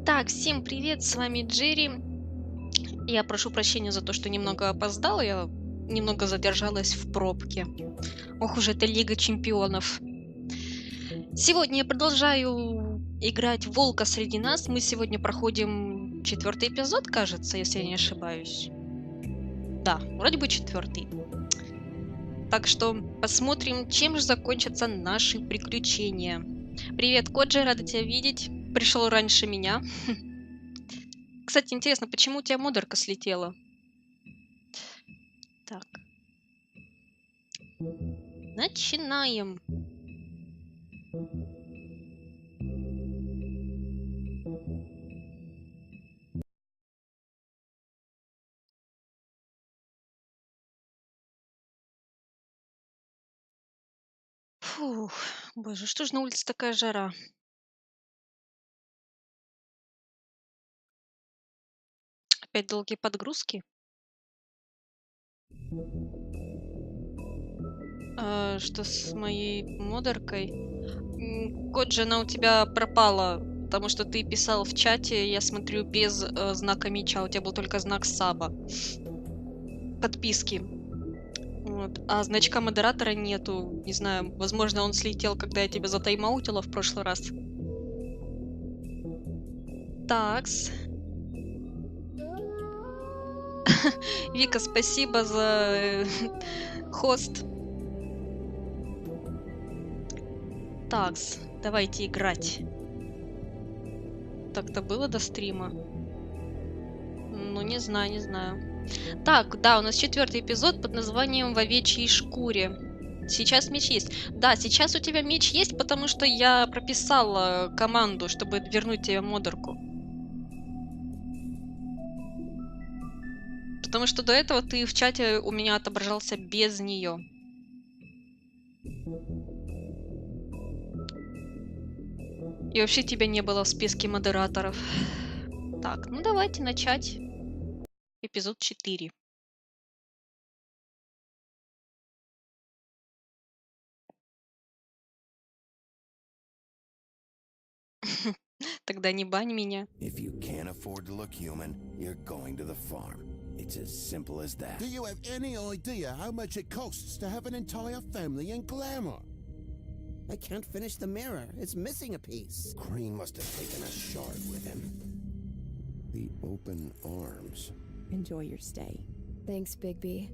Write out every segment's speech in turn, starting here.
Так, всем привет, с вами Джерри. Я прошу прощения за то, что немного опоздала, я немного задержалась в пробке. Ох уж эта Лига Чемпионов. Сегодня я продолжаю играть в Волка среди нас. Мы сегодня проходим 4-й эпизод, кажется, если я не ошибаюсь. Да, вроде бы 4-й. Так что посмотрим, чем же закончатся наши приключения. Привет, Коджи, рада тебя видеть. Пришел раньше меня. Кстати, интересно, почему у тебя модерка слетела? Так. Начинаем. Фух, боже, что ж на улице такая жара? Опять долгие подгрузки? Что с моей модеркой? Коджи, она у тебя пропала, потому что ты писал в чате, я смотрю, без знака меча. У тебя был только знак саба. Подписки. Вот. А значка модератора нету. Не знаю, возможно, он слетел, когда я тебя затаймаутила в прошлый раз. Такс. Вика, спасибо за хост. Такс, давайте играть. Так-то было до стрима? Ну, не знаю, не знаю. Так, да, у нас 4-й эпизод под названием «В овечьей шкуре». Сейчас меч есть. Да, сейчас у тебя меч есть, потому что я прописала команду, чтобы вернуть тебе модерку. Потому что до этого ты в чате у меня отображался без нее. И вообще тебя не было в списке модераторов. Так, ну давайте начать эпизод 4. Тогда не бань меня. If you can't afford to look human, you're going to the farm. It's as simple as that. Do you have any idea how much it costs to have an entire family in Glamour? I can't finish the mirror. It's missing a piece. Crane must have taken a shard with him. The open arms. Enjoy your stay. Thanks, Bigby.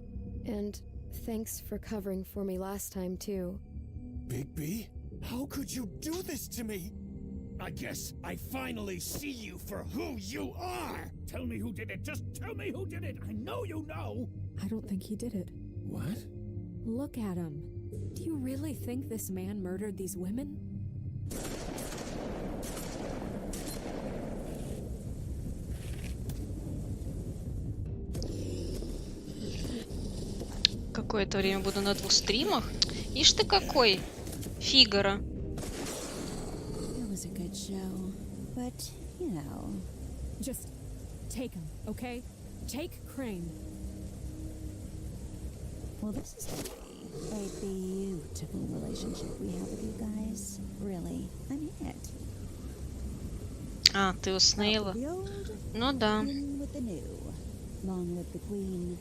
And thanks for covering for me last time, too. Bigby? How could you do this to me? I guess I finally see you for who you are! Tell me who did it! Just tell me who did it! I know you know! I don't think he did it. What? Look at him. Do you really think this man murdered these women? Какое-то время буду на 2 стримах. Ишь ты какой, Фигаро. It was a good show, but, you know... Just take him, okay? Take Crane. Well, this is a beautiful relationship we have with you guys. Really, I mean it. А, ты у Снейла. Out with the old, Ну да. in with the new. Long live the queen.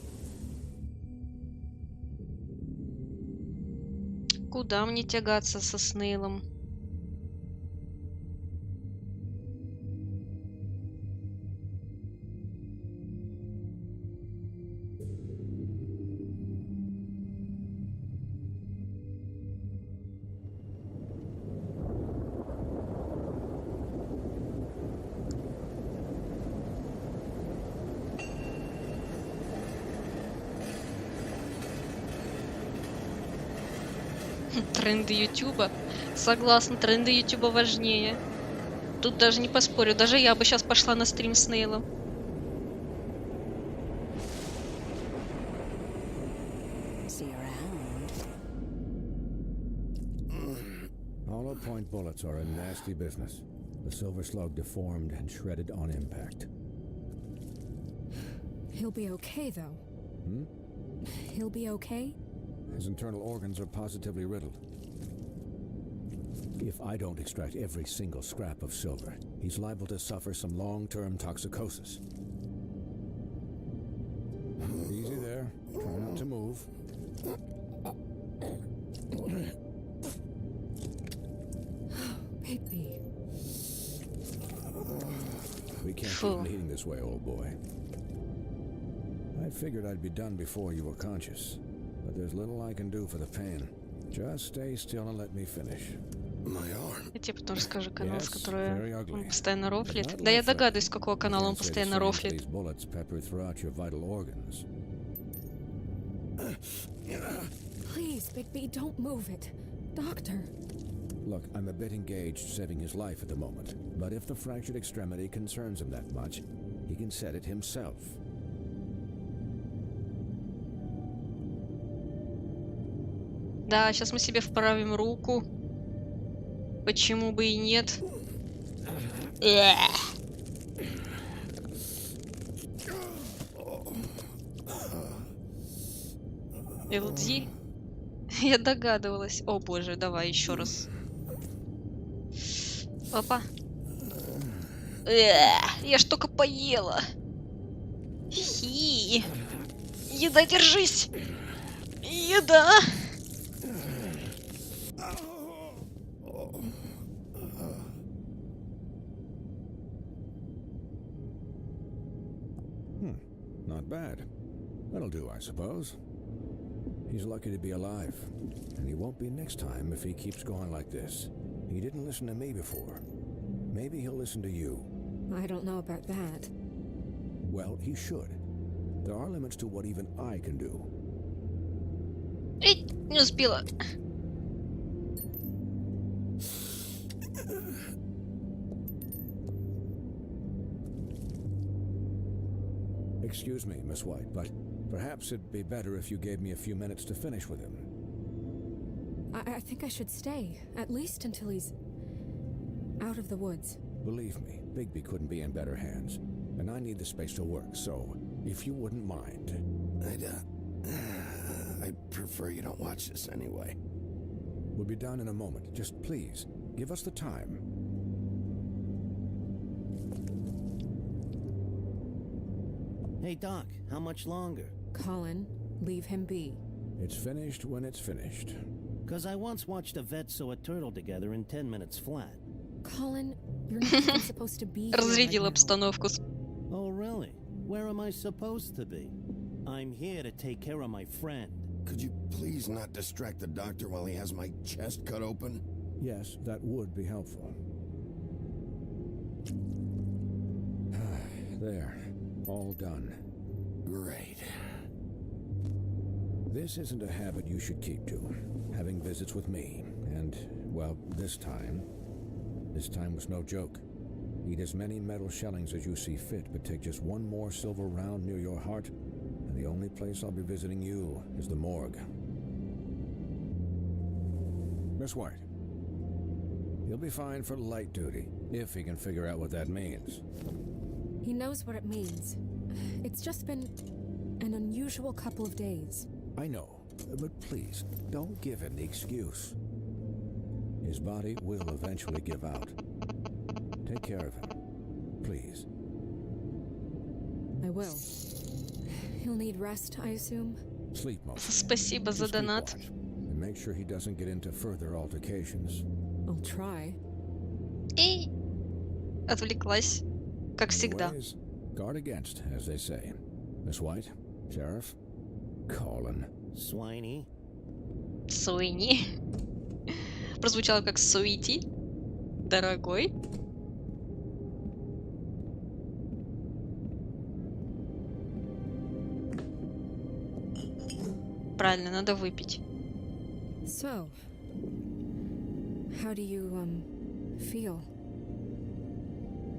Куда мне тягаться со Снейлом? Тренды Ютуба. Согласна, тренды Ютуба важнее. Тут даже не поспорю. Даже я бы сейчас пошла на стрим с Нейлом. See you around. Hollow point bullets are a nasty business. The silver slug deformed and shredded on impact. He'll be okay, though. He'll be okay? His internal organs are positively riddled. If I don't extract every single scrap of silver, he's liable to suffer some long-term toxicosis. Easy there. Try not to move. Bigby. We can't Phew. keep bleeding this way, old boy. I figured I'd be done before you were conscious, but there's little I can do for the pain. Just stay still and let me finish. My arm. Я тебе потом расскажу канал, с Yes, которого very ugly. он постоянно But рофлит. not Да я like that. догадываюсь, с какого канала он Can't say the постоянно same for рофлит. these bullets peppered throughout your vital organs. Please, Bigby, don't move it. Doctor. Look, I'm a bit engaged saving his life at the moment, but if the fractured extremity concerns him that much, he can set it himself. Да, сейчас мы себе вправим руку. Почему бы и нет? LD? Я догадывалась. О боже, давай еще раз. Опа. Я ж только поела. Хи. Еда, держись. Еда. Not bad. That'll do, I suppose. He's lucky to be alive, and he won't be next time if he keeps going like this. He didn't listen to me before. Maybe he'll listen to you. I don't know about that. Well, he should. There are limits to what even I can do. Эй, не успела. Excuse me, Miss White, but perhaps it'd be better if you gave me a few minutes to finish with him. I think I should stay, at least until he's out of the woods. Believe me, Bigby couldn't be in better hands, and I need the space to work, so if you wouldn't mind. I'd prefer you don't watch this anyway. We'll be done in a moment. Just please, give us the time. Hey, Doc, how much longer? Colin, leave him be. It's finished when it's finished. 'Cause I once watched a vet sew a turtle together in 10 minutes flat. Colin, you're not even supposed to be here Разрядил right now. обстановку. Oh, really? Where am I supposed to be? I'm here to take care of my friend. Could you please not distract the doctor while he has my chest cut open? Yes, that would be helpful. There, all done. Great. This isn't a habit you should keep to, having visits with me. And, well, this time was no joke. Eat as many metal shellings as you see fit, but take just one more silver round near your heart, and the only place I'll be visiting you is the morgue. Miss White, he'll be fine for light duty, if he can figure out what that means. He knows what it means. It's just been an unusual couple of days. I know, but please, don't give him the excuse. His body will eventually give out. Take care of him, please. I will. He'll need rest, I assume. Sleep mostly. Спасибо за Just keep донат. watch, and make sure he doesn't get into further altercations. I'll try. И отвлеклась, как всегда. Anyways, guard against, as they say. Miss White, Sheriff, Colin. Swiney. Суини. Прозвучало как суети. Дорогой. Правильно, надо выпить. So, how do you, feel?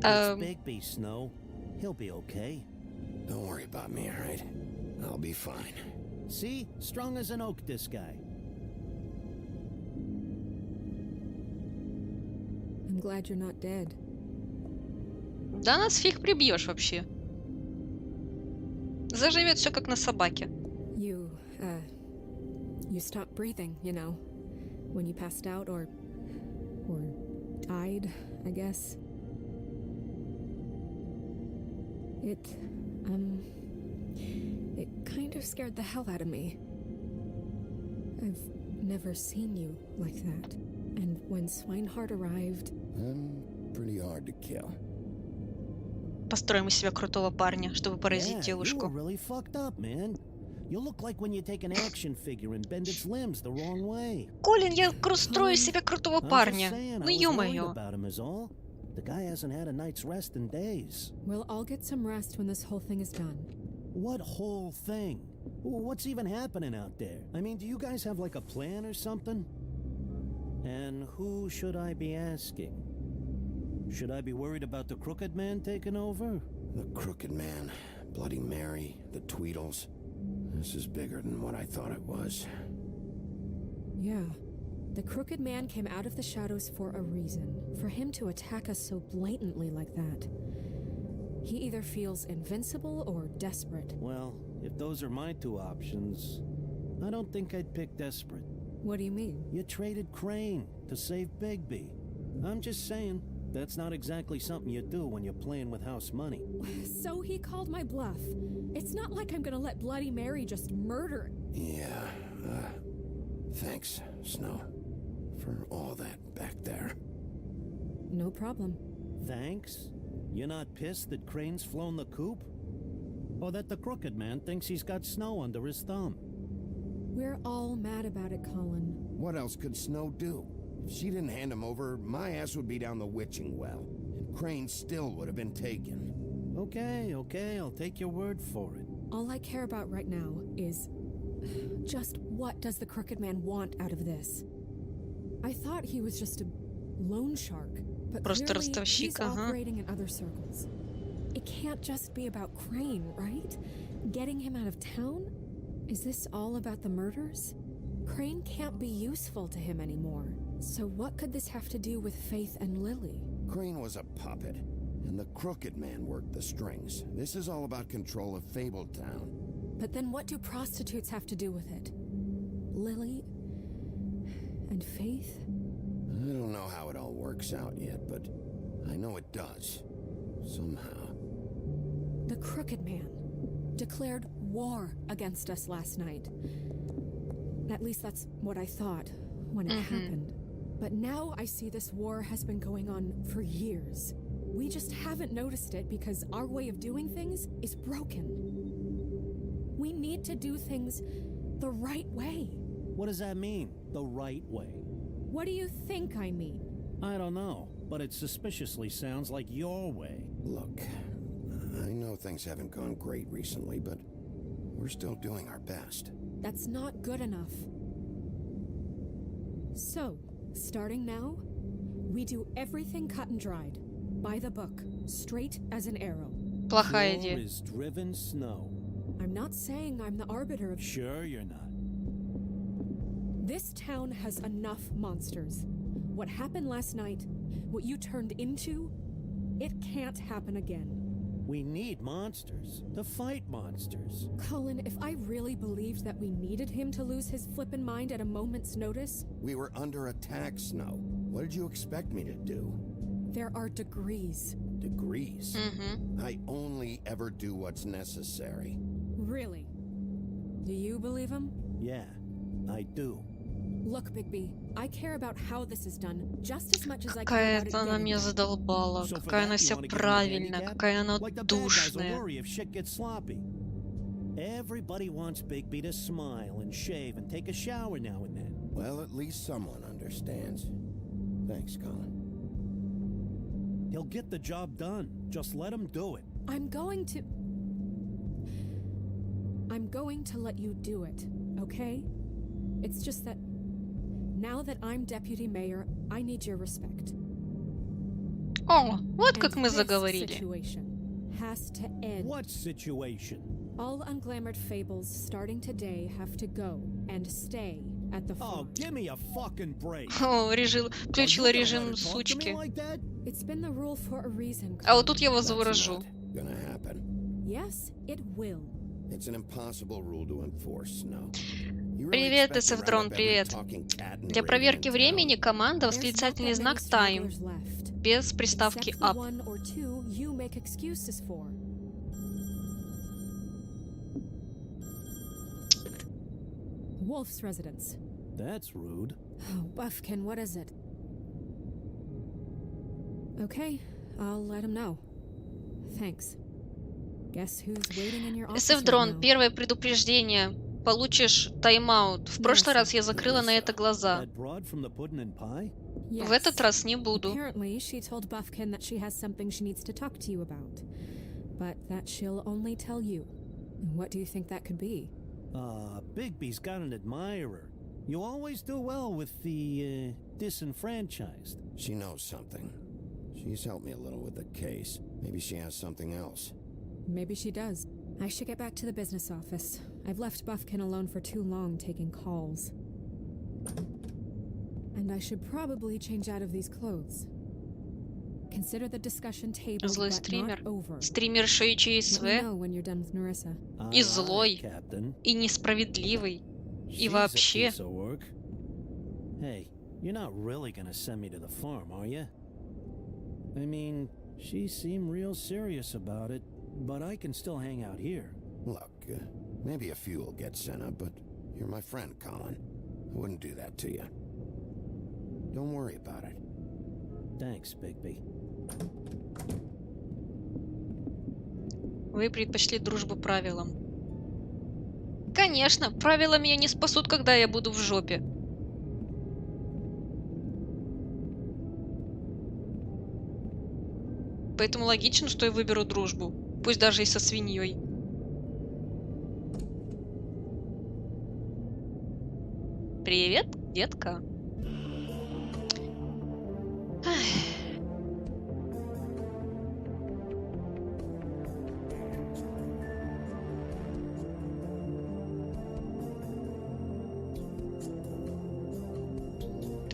It's Bigby, Snow. He'll be okay. Don't worry about me, all right? I'll be fine. See? Strong as an oak, this guy. I'm glad you're not dead. Да нас фиг прибьешь вообще. Заживет все как на собаке. You stopped breathing, you know, when you passed out or died, I guess. It kind of scared the hell out of me. I've never seen you like that. And when Swinehart arrived... I'm pretty hard to kill. Построим из себя крутого парня, чтобы поразить You девушку. were really fucked up, man. You look like when you take an action figure and bend its limbs the wrong way. Колин, я строю из себя крутого I'm just парня. saying, Ну I was worried ё-моё. about him is all. The guy hasn't had a night's rest in days. We'll all get some rest when this whole thing is done. What whole thing? What's even happening out there? I mean, do you guys have like a plan or something? And who should I be asking? Should I be worried about the Crooked Man taking over? The Crooked Man, Bloody Mary, the Tweedles. This is bigger than what I thought it was. Yeah. The Crooked Man came out of the shadows for a reason. For him to attack us so blatantly like that. He either feels invincible or desperate. Well, if those are my two options, I don't think I'd pick desperate. What do you mean? You traded Crane to save Bigby. I'm just saying, that's not exactly something you do when you're playing with house money. So he called my bluff. It's not like I'm gonna let Bloody Mary just murder... Yeah, thanks, Snow, for all that back there. No problem. Thanks? You're not pissed that Crane's flown the coop? Or that the Crooked Man thinks he's got Snow under his thumb? We're all mad about it, Colin. What else could Snow do? If she didn't hand him over, my ass would be down the witching well, and Crane still would have been taken. Okay, I'll take your word for it. All I care about right now is... just what does the Crooked Man want out of this? I thought he was just a loan shark, but Просто clearly ростовщик, he's ага. operating in other circles. It can't just be about Crane, right? Getting him out of town? Is this all about the murders? Crane can't be useful to him anymore. So what could this have to do with Faith and Lily? Crane was a puppet, and the Crooked Man worked the strings. This is all about control of Fabletown. But then what do prostitutes have to do with it? Lily and Faith? I don't know how it all works out yet, but I know it does. Somehow. The Crooked Man declared war against us last night. At least that's what I thought when it happened. But now I see this war has been going on for years. We just haven't noticed it because our way of doing things is broken. We need to do things the right way. What does that mean, the right way? What do you think I mean? I don't know, but it suspiciously sounds like your way. Look, I know things haven't gone great recently, but we're still doing our best. That's not good enough. So, starting now, we do everything cut and dried, by the book, straight as an arrow. Плохая War идея. is driven snow. I'm not saying I'm the arbiter of... Sure you're not. This town has enough monsters. What happened last night, what you turned into, it can't happen again. We need monsters to fight monsters. Colin, if I really believed that we needed him to lose his flippin' mind at a moment's notice, We were under attack, Snow. What did you expect me to do? there are degrees. Degrees? I only ever do what's necessary. Really? Do you believe him? Yeah, I do. Look, Bigby, I care about how this is done just as much as I care about it Какая-то она getting меня done. задолбала. So for Какая that, она you вся wanna get in the правильная. handicap? Какая она Like the bad guys will душная. worry if shit gets sloppy. Everybody wants Bigby to smile and shave and take a shower now and then. Well, at least someone understands. Thanks, Colin. He'll get the job done. Just let him do it. I'm going to let you do it, okay? It's just that now that I'm deputy mayor, I need your respect. О, вот And как мы this заговорили. situation has to end. What situation? All unglamored fables starting today have to go and stay at the Oh, farm. give me a fucking break. О, включила Are you gonna let режим her talk to me сучки. like that? It's been the rule for a reason. А вот тут Colin. я его That's заворожу. not gonna happen. Yes, it will. It's an impossible rule to enforce, Snow. You really Привет, expect to Десевдрон, round up every привет. talking cat in Для Raven проверки in времени town? команда There's not восклицательный that знак many time stragglers left, без приставки except the up. one or two you make excuses for. Wolf's residence. That's rude. Oh, Buffkin, what is it? Okay, I'll let him know. Thanks. Guess who's waiting in your office right Севдрон, now? первое предупреждение. Получишь тайм-аут. В прошлый раз я закрыла на это глаза. That broad from the pudding and pie? В этот Yes. раз не буду. Apparently, she told Buffkin that she has something she needs to talk to you about, but that she'll only tell you. What do you think that could be? Bigby's got an admirer. You always do well with the, disenfranchised. She knows something. She's helped me a little with the case. Maybe she has something else. Maybe she does. I should get back to the business office. I've left Buffkin alone for too long taking calls. And I should probably change out of these clothes. Consider the discussion table Злой but стример. not over. Стримерша и Let me ЧСВ. know when you're done with Narissa. И Aye, злой. aye, Captain. И несправедливый. И She's a вообще. piece of work. Hey, you're not really gonna send me to the farm, are you? I mean, she seemed real serious about it, but I can still hang out here. Look, maybe a few will get sent up, but you're my friend, Colin. I wouldn't do that to you. Don't worry about it. Thanks, Bigby. Вы предпочли дружбу правилам. Конечно, правила меня не спасут, когда я буду в жопе. Поэтому логично, что я выберу дружбу. Пусть даже и со свиньей. Привет, детка.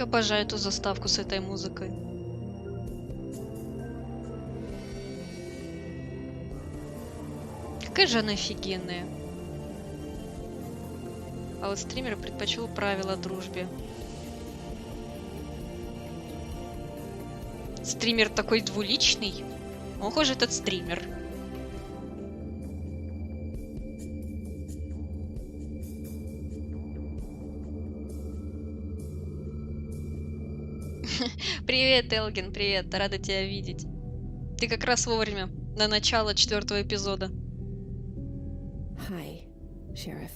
Обожаю эту заставку с этой музыкой. Какая же она офигенная. А вот стример предпочел правила дружбе. Стример такой двуличный. Ох уж этот стример. Привет, Элгин, привет. Рада тебя видеть. Ты как раз вовремя, на начало 4-го эпизода. Hi, Sheriff.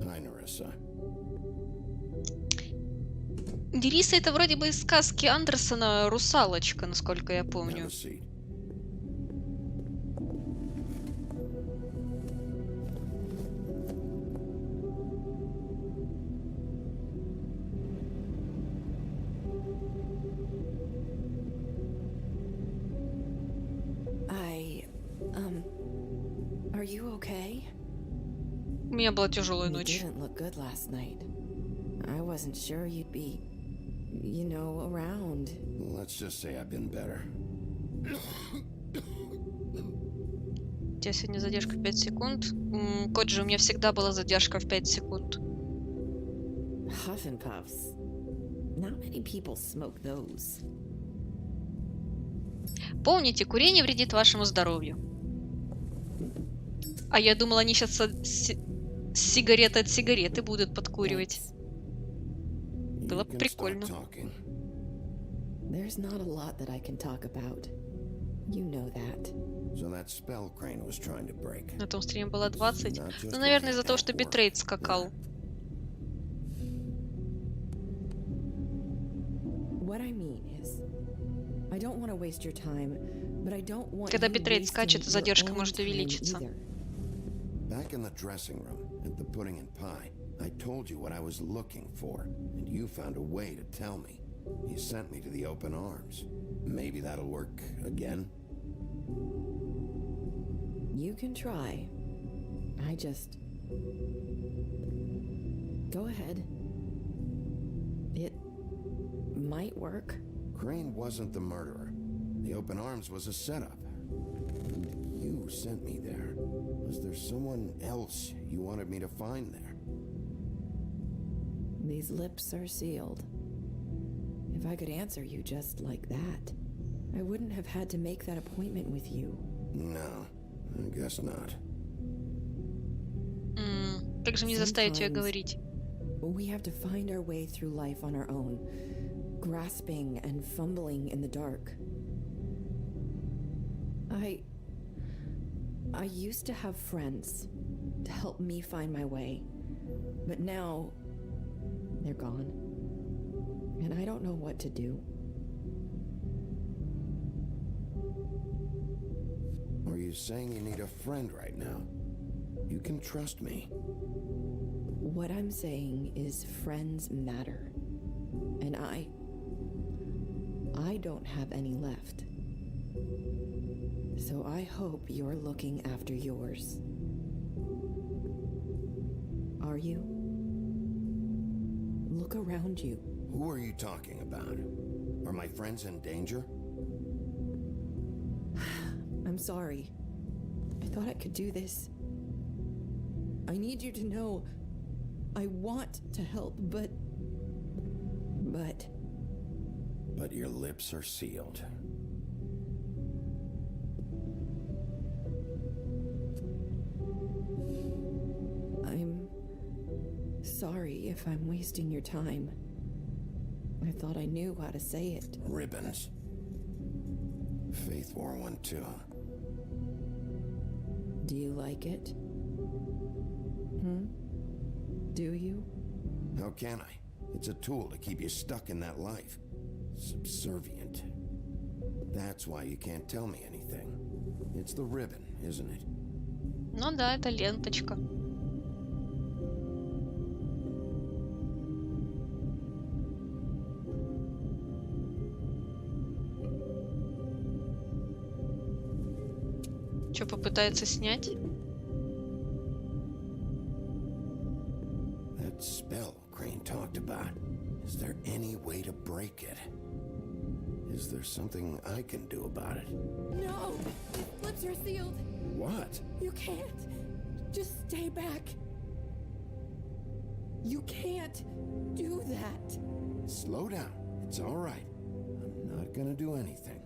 Hi, Narissa. Нериса это вроде бы из сказки Андерсона «Русалочка», насколько я Have помню. a seat. Are you okay? У меня была тяжелая You ночь. didn't look good last night. I wasn't sure you'd be, around. Let's just say I've been better. У тебя сегодня задержка в 5 секунд. Коджи, у меня всегда была задержка в 5 секунд. Huff and puffs. Not many people smoke those. Помните, курение вредит вашему здоровью. А я думала, они сейчас сигареты от сигареты будут подкуривать. Было бы You can прикольно. start talking. There's not a lot that I can talk about. You know that. So that spell Crane was trying to break. На том стриме было 20. Not just Ну, наверное, what из-за you того, had что for, битрейт скакал. What I mean is, I don't want to waste your time, but I don't want Когда you битрейт wasting скачет, your задержка own может time увеличиться. either. Back in the dressing room, at the pudding and pie, I told you what I was looking for, and you found a way to tell me. You sent me to the open arms. Maybe that'll work again? You can try. I just... Go ahead. It might work. Crane wasn't the murderer. The open arms was a setup. And you sent me there. Was there someone else you wanted me to find there? These lips are sealed. If I could answer you just like that, I wouldn't have had to make that appointment with you. No, I guess not. Как же мне заставить ее Sometimes говорить? We have to find our way through life on our own, grasping and fumbling in the dark. I used to have friends to help me find my way, but now they're gone, and I don't know what to do. Are you saying you need a friend right now? You can trust me. What I'm saying is friends matter, and I don't have any left. So I hope you're looking after yours. Are you? Look around you. Who are you talking about? Are my friends in danger? I'm sorry. I thought I could do this. I need you to know I want to help, but But your lips are sealed. I'm sorry if I'm wasting your time. I thought I knew how to say it. Ribbons. Faith 412. Do you like it? Do you? How can I? It's a tool to keep you stuck in that life. Subservient. That's why you can't tell me anything. It's the ribbon, isn't it? Ну да, это ленточка. Что, попытается снять? That spell Crane talked talked about. Is there any way to break it? Is there something I can do about it? No! Lips are sealed! What? You can't! Just stay back! You can't do that! Slow down. It's all right. I'm not gonna do anything.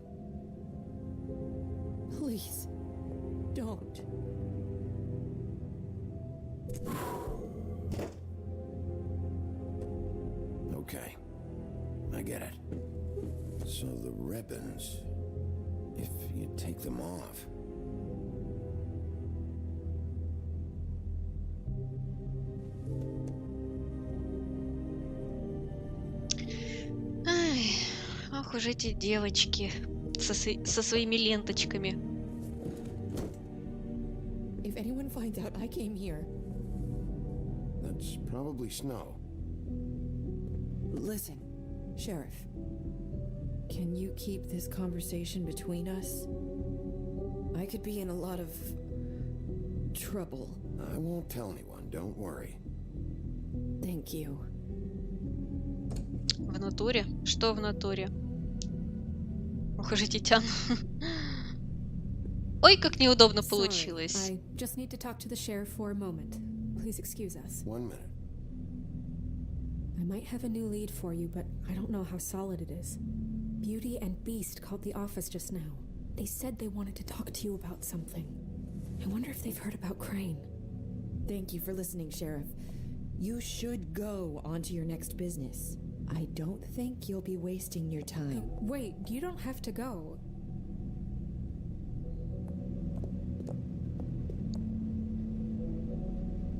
Please, don't. Okay. I get it. So the ribbons, if you take them off. Ай, ох уж эти девочки со своими ленточками. If anyone finds out I came here... That's probably snow. Listen, Sheriff. Can you keep this conversation between us? I could be in a lot of... trouble. I won't tell anyone, don't worry. Thank you. В натуре? Что в натуре? Ох уж эти тян. Ой, как неудобно получилось. Sorry, I just need to talk to the sheriff for a moment. Please excuse us. 1 minute. I might have a new lead for you, but I don't know how solid it is. Beauty and Beast called the office just now. They said they wanted to talk to you about something. I wonder if they've heard about Crane. Thank you for listening, Sheriff. You should go on to your next business. I don't think you'll be wasting your time. Wait, you don't have to go.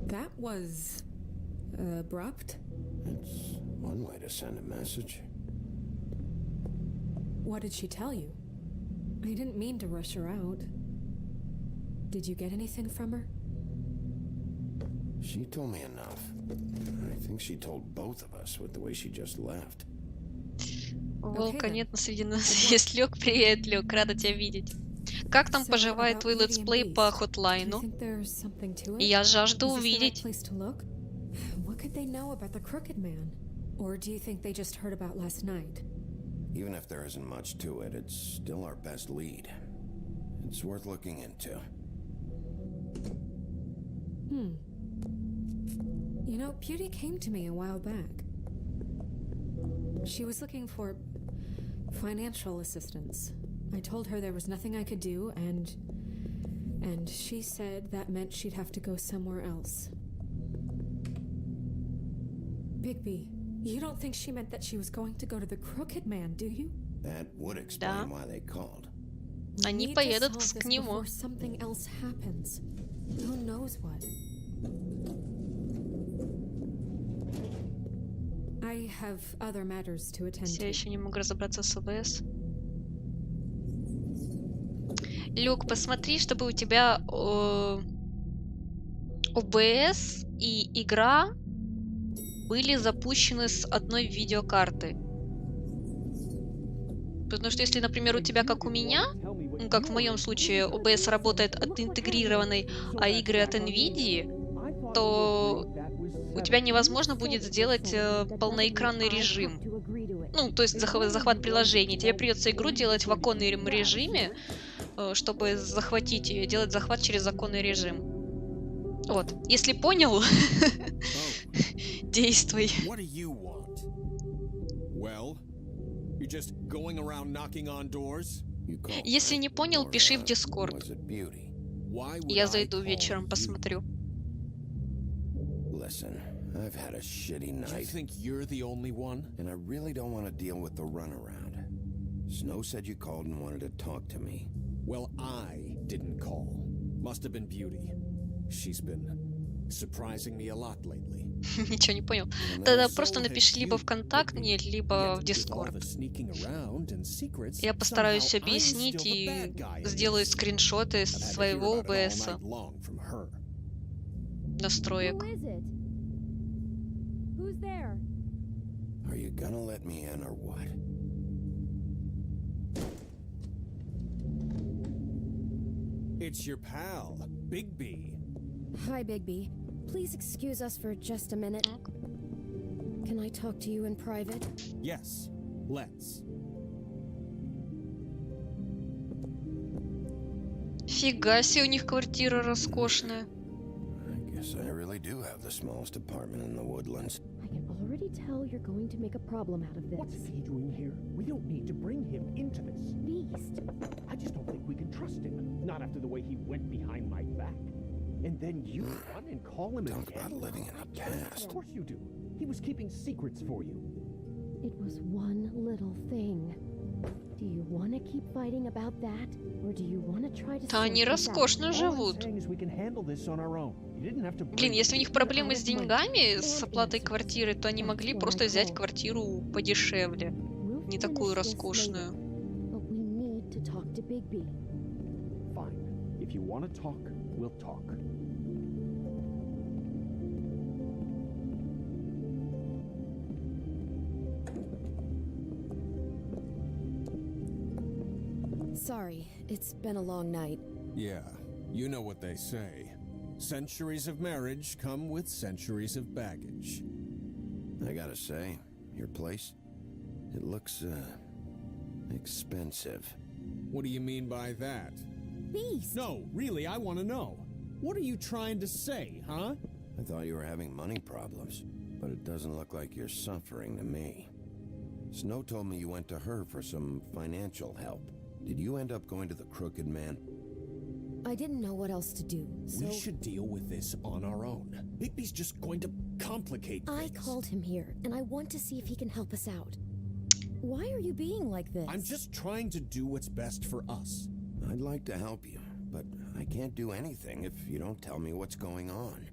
That was... abrupt? It's one way to send a message. What did she tell you? I didn't mean to rush her out. Did you get anything from her? She told me enough. I think she told both of us with the way she just left. У волка нет, но среди нас есть Люк. Привет, Люк, рада тебя видеть. Как там поживает твой летсплей по хотлайну? Я жажду увидеть. What could they know about the Crooked Man? Or do you think they just heard about last night? Even if there isn't much to it, it's still our best lead. It's worth looking into. You know, Beauty came to me a while back. She was looking for financial assistance. I told her there was nothing I could do, and she said that meant she'd have to go somewhere else. Bigby, you don't think she meant that she was going to go to the Crooked Man, do you? That would explain why they called. Они поедут к нему. Before something else happens. Who knows what? I have other matters to attend to. Я еще не могу разобраться с ОБС. Люк, посмотри, чтобы у тебя ОБС и игра были запущены с одной видеокарты. Потому что если, например, у тебя, как у меня, ну, как в моем случае, OBS работает от интегрированной, а игры от NVIDIA, то у тебя невозможно будет сделать полноэкранный режим. Ну, то есть захват приложений. Тебе придется игру делать в оконном режиме, чтобы захватить ее, делать захват через оконный режим. Вот. Если понял, действуй. Если не понял, пиши в Discord. Я зайду вечером, посмотрю. Listen, I've had a shitty night. You think you're the only one? And I really don't want to deal with the runaround. Snow said you called and wanted to talk to me. Well, I didn't call. Must have been Beauty. She's been surprising me a lot lately. Ничего не понял. Тогда просто напиши либо в контакт мне, либо в Discord. Я постараюсь объяснить и сделаю скриншоты своего OBS. Настроек. Are you gonna let me in or what? It's your pal, Bigby. Hi, Bigby. Please excuse us for just a minute. Can I talk to you in private? Yes, let's. Фига себе, у них квартира роскошная. I guess I really do have the smallest apartment in the Woodlands. I can already tell you're going to make a problem out of this. What's he doing here? We don't need to bring him into this. Beast? I just don't think we can trust him. Not after the way he went behind my back. And then you run and call him Talk again? about living in the past. Of course you do. He was keeping secrets for you. It was one little thing. Do you want to keep fighting about that? Or do you want to try to Да они sort this out? роскошно All I'm живут. saying is we can handle this on our own. You didn't have to Блин, bring если у них проблемы с деньгами, с оплатой Answers. квартиры, то они могли просто взять квартиру подешевле, We'll не такую finish this роскошную. later, but we need to talk to Bigby. Fine. If you want to talk, we'll talk. Sorry, it's been a long night. Yeah, you know what they say. Centuries of marriage come with centuries of baggage. I gotta say, your place, it looks, expensive. What do you mean by that? Beast! No, really, I want to know. What are you trying to say, huh? I thought you were having money problems, but it doesn't look like you're suffering to me. Snow told me you went to her for some financial help. Did you end up going to the Crooked Man? I didn't know what else to do, so We should deal with this on our own. Bigby's just going to complicate I things. called him here, and I want to see if he can help us out. Why are you being like this? I'm just trying to do what's best for us. I'd like to help you, but I can't do anything if you don't tell me what's going on.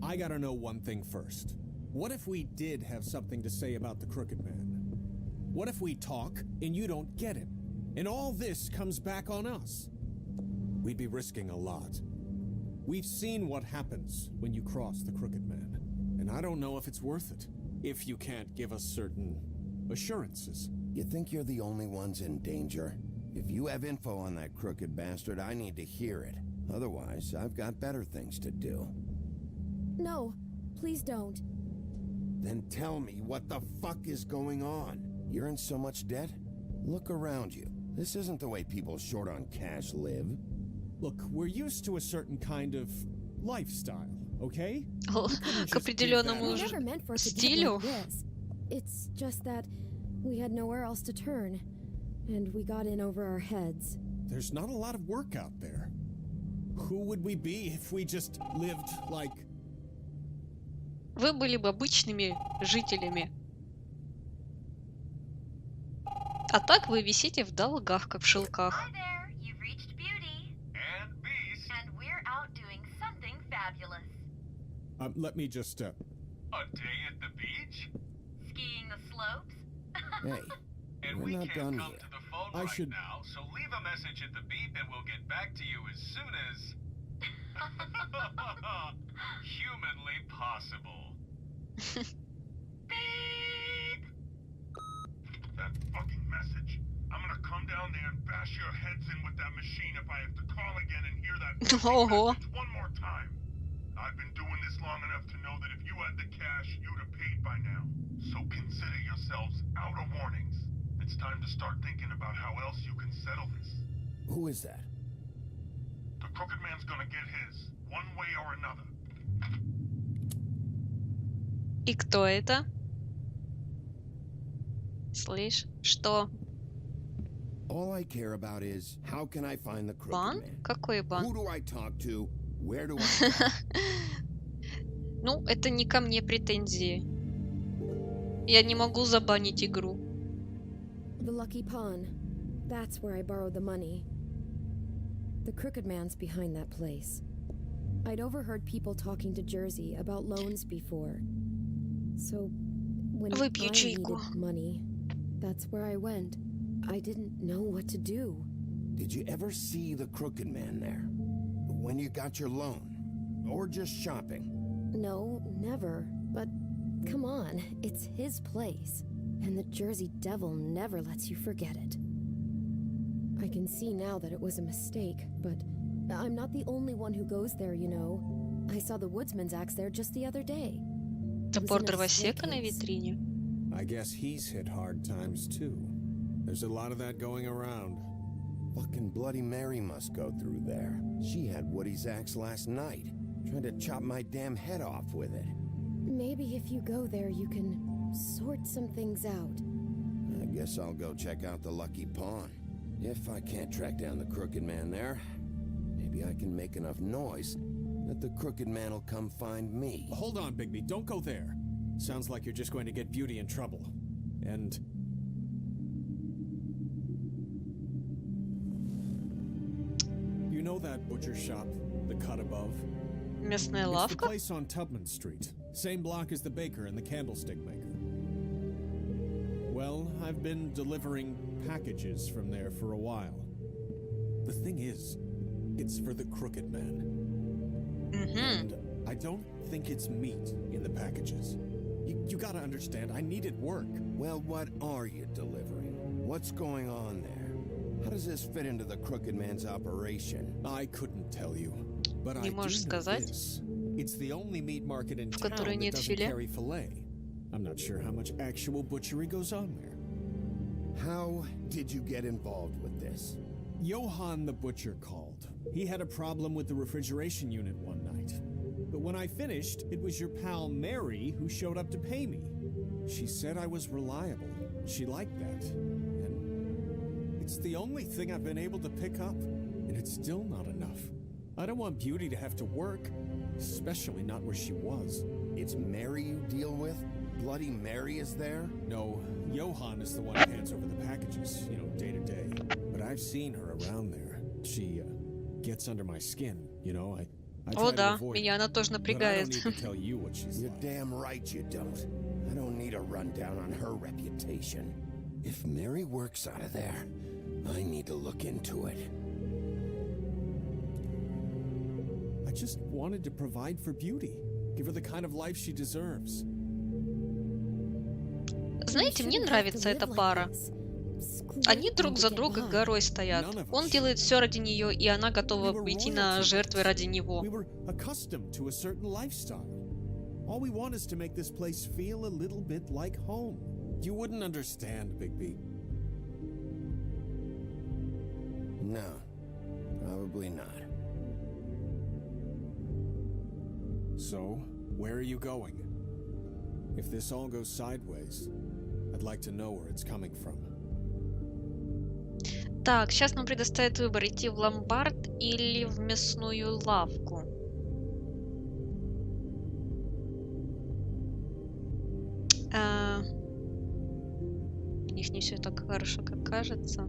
I gotta know one thing first. What if we did have something to say about the Crooked Man? What if we talk and you don't get him? And all this comes back on us? We'd be risking a lot. We've seen what happens when you cross the Crooked Man. And I don't know if it's worth it. If you can't give us certain assurances. You think you're the only ones in danger? If you have info on that crooked bastard, I need to hear it. Otherwise, I've got better things to do. No, please don't. Then tell me what the fuck is going on? You're in so much debt? Look around you. This isn't the way people short on cash live. Look, we're used to a certain kind of lifestyle, okay? К определенному We never meant for it to get стилю. like this. It's just that we had nowhere else to turn, and we got in over our heads. There's not a lot of work out there. Who would we be if we just lived like... Вы были бы обычными жителями. А так вы висите в долгах, как в шелках. Hi there, you've reached Beauty. And Beast. And we're out doing something fabulous. Let me just, A day at the beach? Skiing the slopes? Hey, And we're we not can't done come yet. to the phone I right should- now, so leave a message at the beep and we'll get back to you as soon as... humanly possible. Beep! That fucking message. I'm gonna come down there and bash your heads in with that machine if I have to call again and hear that Ого. message one more time. I've been doing this long enough to know that if you had the cash, you'd have paid by now. So consider yourselves out of warnings. It's time to start thinking about how else you can settle this. Who is that? The Crooked Man's gonna get his, one way or another. И кто это? Слышь, что? All I care about is, how can I find the crooked Бан? man? Какой бан? Who do I talk to? Where do I go? Ну, это не ко мне претензии. Я не могу забанить игру. The Lucky Pawn. That's where I borrowed the money. The Crooked Man's behind that place. I'd overheard people talking to Jersey about loans before. So, when Выпью I чайку. needed money, that's where I went. I didn't know what to do. Did you ever see the crooked man there? When you got your loan? Or just shopping? No, never. But come on, it's his place. And the Jersey Devil never lets you forget it. I can see now that it was a mistake, but I'm not the only one who goes there, you know. I saw the Woodsman's axe there just the other day. Топор in a дровосека на suitcase. витрине. I guess he's hit hard times too. There's a lot of that going around. Fucking Bloody Mary must go through there. She had Woody's axe last night. Tried to chop my damn head off with it. Maybe if you go there, you can sort some things out. I guess I'll go check out the Lucky Pawn. If I can't track down the Crooked Man there, maybe I can make enough noise that the Crooked Man will come find me. Hold on, Bigby, don't go there. Sounds like you're just going to get Beauty in trouble. And... You know that butcher shop, the cut above? Местная It's the лавка? place on Tubman Street. Same block as the baker and the candlestick maker. Well, I've been delivering packages from there for a while. The thing is, it's for the Crooked Man. And I don't think it's meat in the packages. You gotta understand, I needed work. Well, what are you delivering? What's going on there? How does this fit into the Crooked Man's operation? I couldn't tell you, but I Не do можешь know сказать? this. It's the only meat market in town которой that нет doesn't филе? carry filet. I'm not sure how much actual butchery goes on there. How did you get involved with this? Johann the butcher called. He had a problem with the refrigeration unit one night. But when I finished, it was your pal Mary who showed up to pay me. She said I was reliable. She liked that. And it's the only thing I've been able to pick up. And it's still not enough. I don't want Beauty to have to work, especially not where she was. It's Mary you deal with? Bloody Mary is there? No, Johann is the one who hands over the packages, day to day. But I've seen her around there. She gets under my skin, I try О to да, avoid меня it. она тоже But I don't напрягает. need to tell you what she's You're like. damn right you don't. I don't need a rundown on her reputation. If Mary works out of there, I need to look into it. I just wanted to provide for Beauty. Give her the kind of life she deserves. Знаете, мне нравится эта пара. Они друг за друга горой стоят. Он делает все ради нее, и она готова пойти на жертвы ради него. We were accustomed to a certain lifestyle. All we want is to make this place feel a little bit like home. You wouldn't understand, Bigby. No, probably not. So, where are you going? If this all goes sideways, I'd like to know where it's coming from. Так, сейчас нам предоставят выбор, идти в ломбард или в мясную лавку. У них не все так хорошо, как кажется.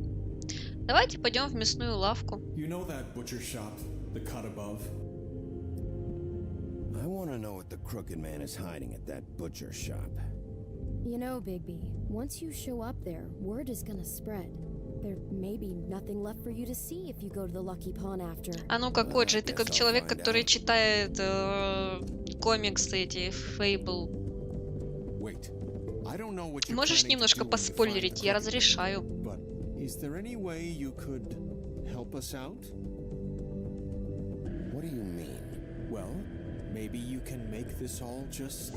Давайте пойдем в мясную лавку. You know that butcher shop, the cut above? I want to know what the Crooked Man is hiding at that butcher shop. You know, Bigby, once you show up there, word is gonna spread. There may be nothing left for you to see if you go to the Lucky Pawn after. А ну как, Оджи, ты как человек, который читает комиксы эти, Fable. Wait. I don't know what you're Можешь planning to немножко do when you find поспойлерить? the Я Crooked Man, разрешаю. But is there any way you could help us out? What do you mean? Well, maybe you can make this all just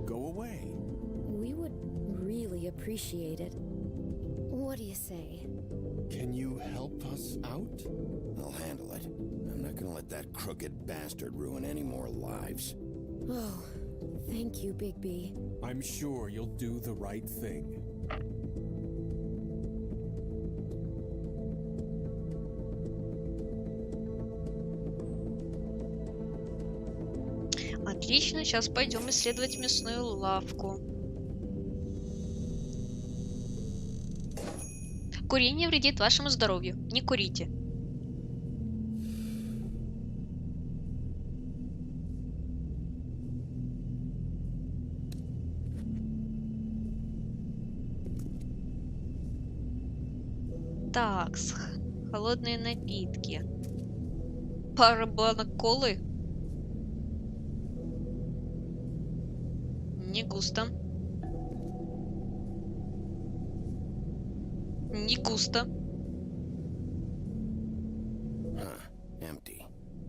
go away. We would really appreciate it. What do you say? Can you help us out? I'll handle it. I'm not gonna let that crooked bastard ruin any more lives. Oh, thank you, Bigby. I'm sure you'll do the right thing. Отлично, сейчас пойдем исследовать мясную лавку. Курение вредит вашему здоровью. Не курите. Так, холодные напитки. Пара банок колы. Не густо. Не густо. Huh. Empty.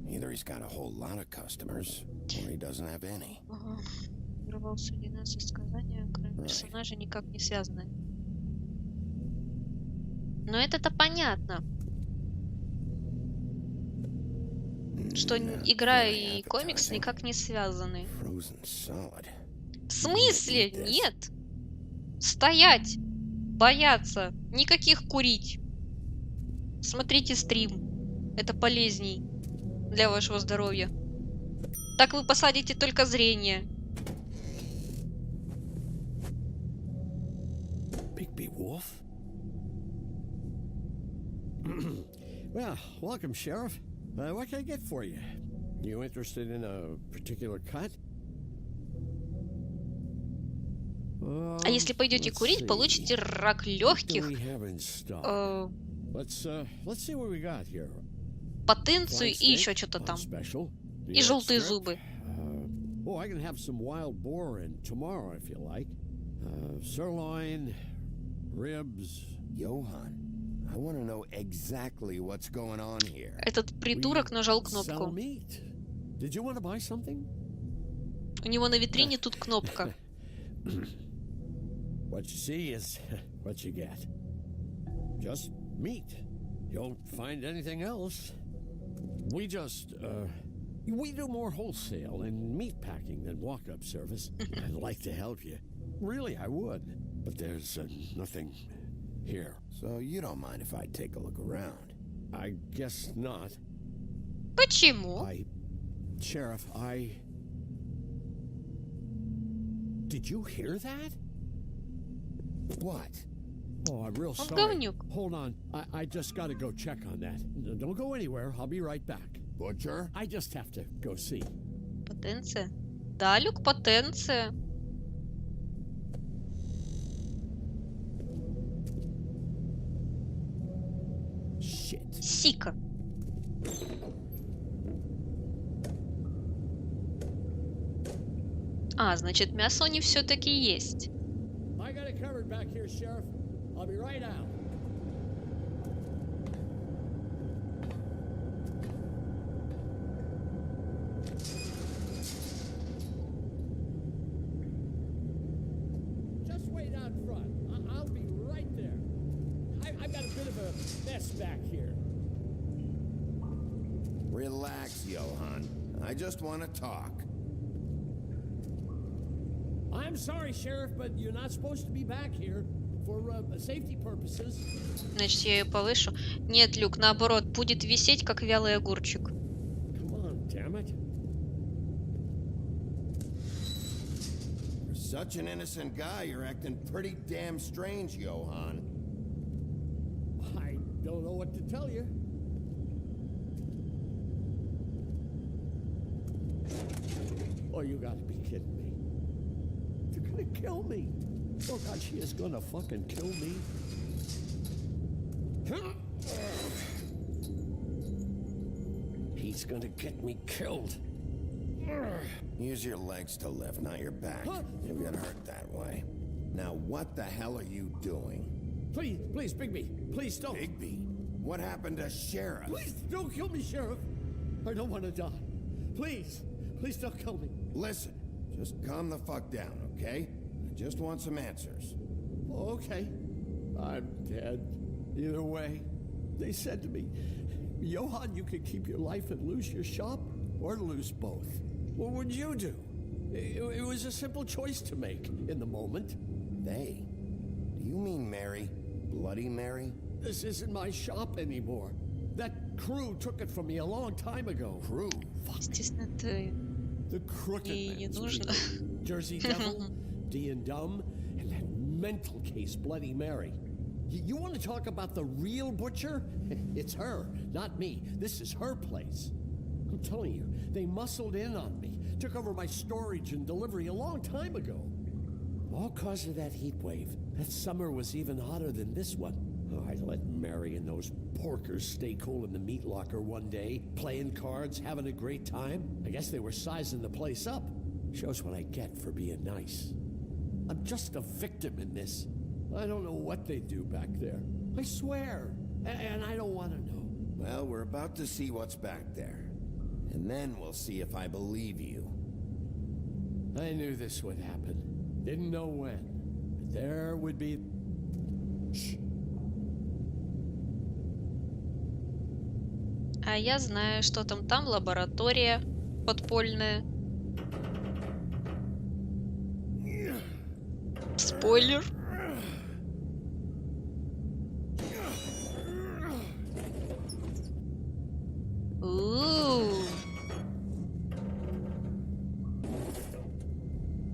Either he's got a whole lot of customers, or he doesn't have any. Ворвался в династию сказания, кроме персонажей никак не связаны. Но это-то понятно. Что игра и комикс никак не связаны. В смысле? Нет. Стоять. Бояться. Никаких курить. Смотрите стрим. Это полезней для вашего здоровья. Так вы посадите только зрение. Bigby Wolf? Well, welcome, Sheriff. What can I get for you? You interested in a particular cut? А если пойдете курить, получите рак легких, потенцию и еще что-то там. И желтые зубы. Oh, I can have some wild boar in tomorrow if you like. Sirloin, ribs. Johan, I want to know exactly what's going on here. Этот придурок нажал кнопку. Did you want to buy something? У него на витрине тут кнопка. What you see is what you get. Just meat. You won't find anything else. We do more wholesale and meat packing than walk-up service. I'd like to help you. Really, I would. But there's nothing here. So you don't mind if I take a look around? I guess not. Почему? Sheriff, Did you hear that? What? Oh, I'm real sorry. Говнюк. Hold on. I just gotta go check on that. Don't go anywhere. I'll be right back. Butcher? I just have to go see. Потенция. Да, Люк, потенция. Shit. Сика. А, значит, мясо у них все-таки есть. I got it covered back here, Sheriff. I'll be right out. Just wait out front. I'll be right there. I've got a bit of a mess back here. Relax, Johan. I just want to talk. I'm sorry, Sheriff, but you're not supposed to be back here for safety purposes. Значит, я ее повышу. Нет, Люк, наоборот, будет висеть, как вялый огурчик. Come on, damn it. For such an innocent guy, you're acting pretty damn strange, Johan. I don't know what to tell you. Oh, you gotta be kidding me. They're gonna kill me. Oh God, she is gonna fucking kill me. He's gonna get me killed. Use your legs to lift, not your back. You'll get hurt that way. Now, what the hell are you doing? Please, Bigby. Please don't. Bigby? What happened to Sheriff? Please don't kill me, Sheriff. I don't want to die. Please don't kill me. Listen, just calm the fuck down, okay? I just want some answers. Okay. I'm dead. Either way, they said to me, Johan, you could keep your life and lose your shop, or lose both. What would you do? It was a simple choice to make in the moment. They? Do you mean Mary? Bloody Mary? This isn't my shop anymore. That crew took it from me a long time ago. Crew? Естественно, ты The Crooked ей не Man's нужно. people. Jersey Devil, D and Dumb, and that mental case Bloody Mary. You want to talk about the real butcher? It's her, not me. This is her place. I'm telling you, they muscled in on me, took over my storage and delivery a long time ago. All cause of that heat wave. That summer was even hotter than this one. Oh, I let Mary and those porkers stay cool in the meat locker one day, playing cards, having a great time. I guess they were sizing the place up. Shows what I get for being nice. I'm just a victim in this. I don't know what they do back there. I swear. And I don't want to know. Well, we're about to see what's back there. And then we'll see if I believe you. I knew this would happen. Didn't know when. But there would be... Shh. А я знаю, что там лаборатория подпольная. Спойлер.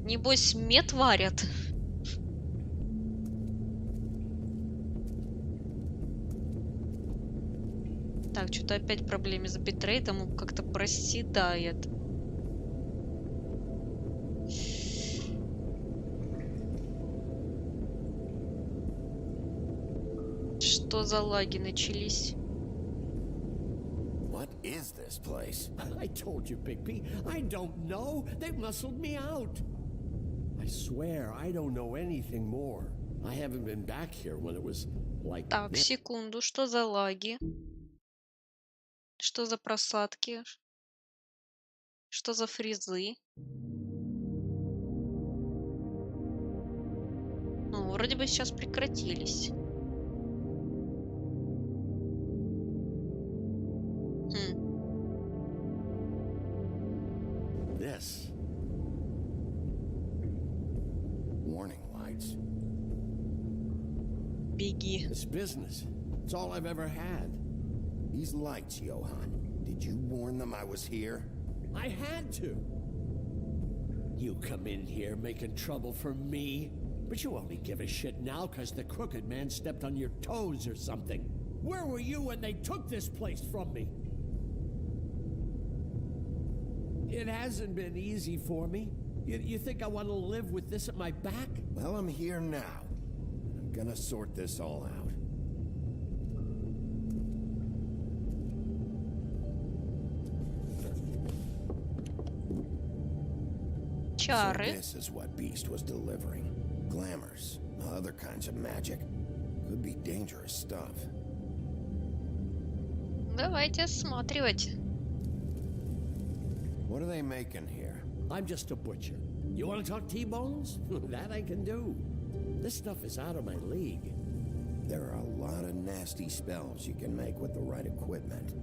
Небось, мед варят. Так, что-то опять проблемы с битрейтом, как-то проседает. Что за лаги начались? What is this place? I told you, Bigby. I don't know. They muscled me out. I swear, I don't know anything more. I haven't been back here when it was like... Так, секунду, что за лаги? Что за просадки? Что за фризы? Ну, вроде бы сейчас прекратились. This. Warning lights. Беги. It's business. It's all I've ever had. These lights, Johan. Did you warn them I was here? I had to. You come in here making trouble for me, but you only give a shit now because the Crooked Man stepped on your toes or something. Where were you when they took this place from me? It hasn't been easy for me. You think I want to live with this at my back? Well, I'm here now. I'm gonna sort this all out. Чары. So this is what Beast was delivering. Glamours, other kinds of magic. Could be dangerous stuff. Давайте осматривать. What are they making here? I'm just a butcher. You want to talk T-bones? That I can do. This stuff is out of my league. There are a lot of nasty spells you can make with the right equipment.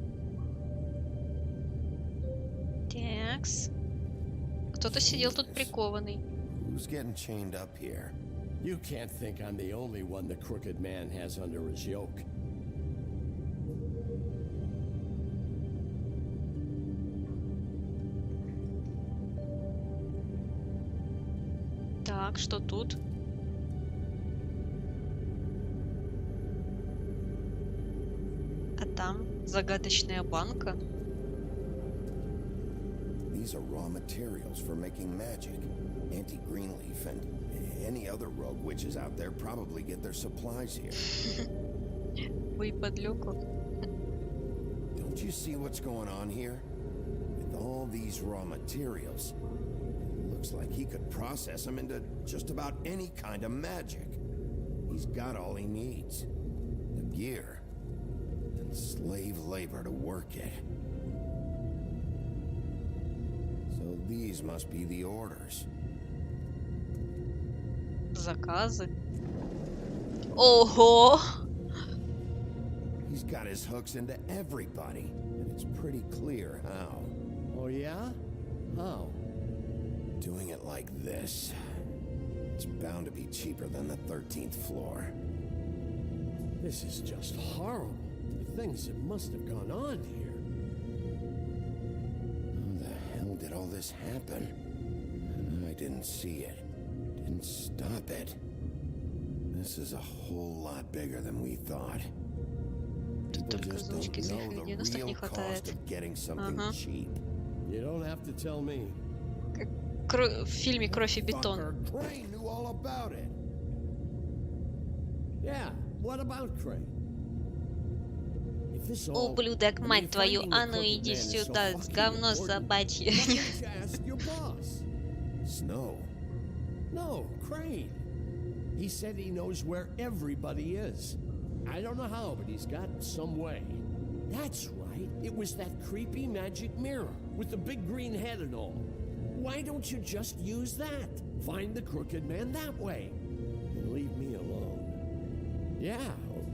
Такс. Кто-то сидел тут прикованный. Who's getting chained up here? You can't think I'm the only one the Crooked Man has under his yoke. Так, что тут? А там загадочная банка. These are raw materials for making magic. Auntie Greenleaf and any other rogue witches out there probably get their supplies here. Ой, подлюку. Don't you see what's going on here? With all these raw materials, it looks like he could process them into just about any kind of magic. He's got all he needs. The gear and slave labor to work it. So these must be the orders. Заказы. Ого! He's got his hooks into everybody, and it's pretty clear how. Oh yeah? How? Doing it like this. It's bound to be cheaper than the 13th floor. This is just horrible. The things that must have gone on here. How the hell did all this happen? I didn't see it. Didn't stop it. This is a whole lot bigger than we thought. People just don't know the real cost of getting something cheap. You don't have to tell me. В фильме «Кровь и бетон». Crane knew all about it. Yeah, what about Crane? If this all... Ублюдок, мать твою, а ну иди сюда, говно собачье. Ask your boss. Snow. No, Crane. He said he knows where everybody is. I don't know how, but he's got some way. That's right. It was that creepy magic mirror with the big green head and all. Why don't you just use that? Find the crooked man that way. And leave me alone. Yeah,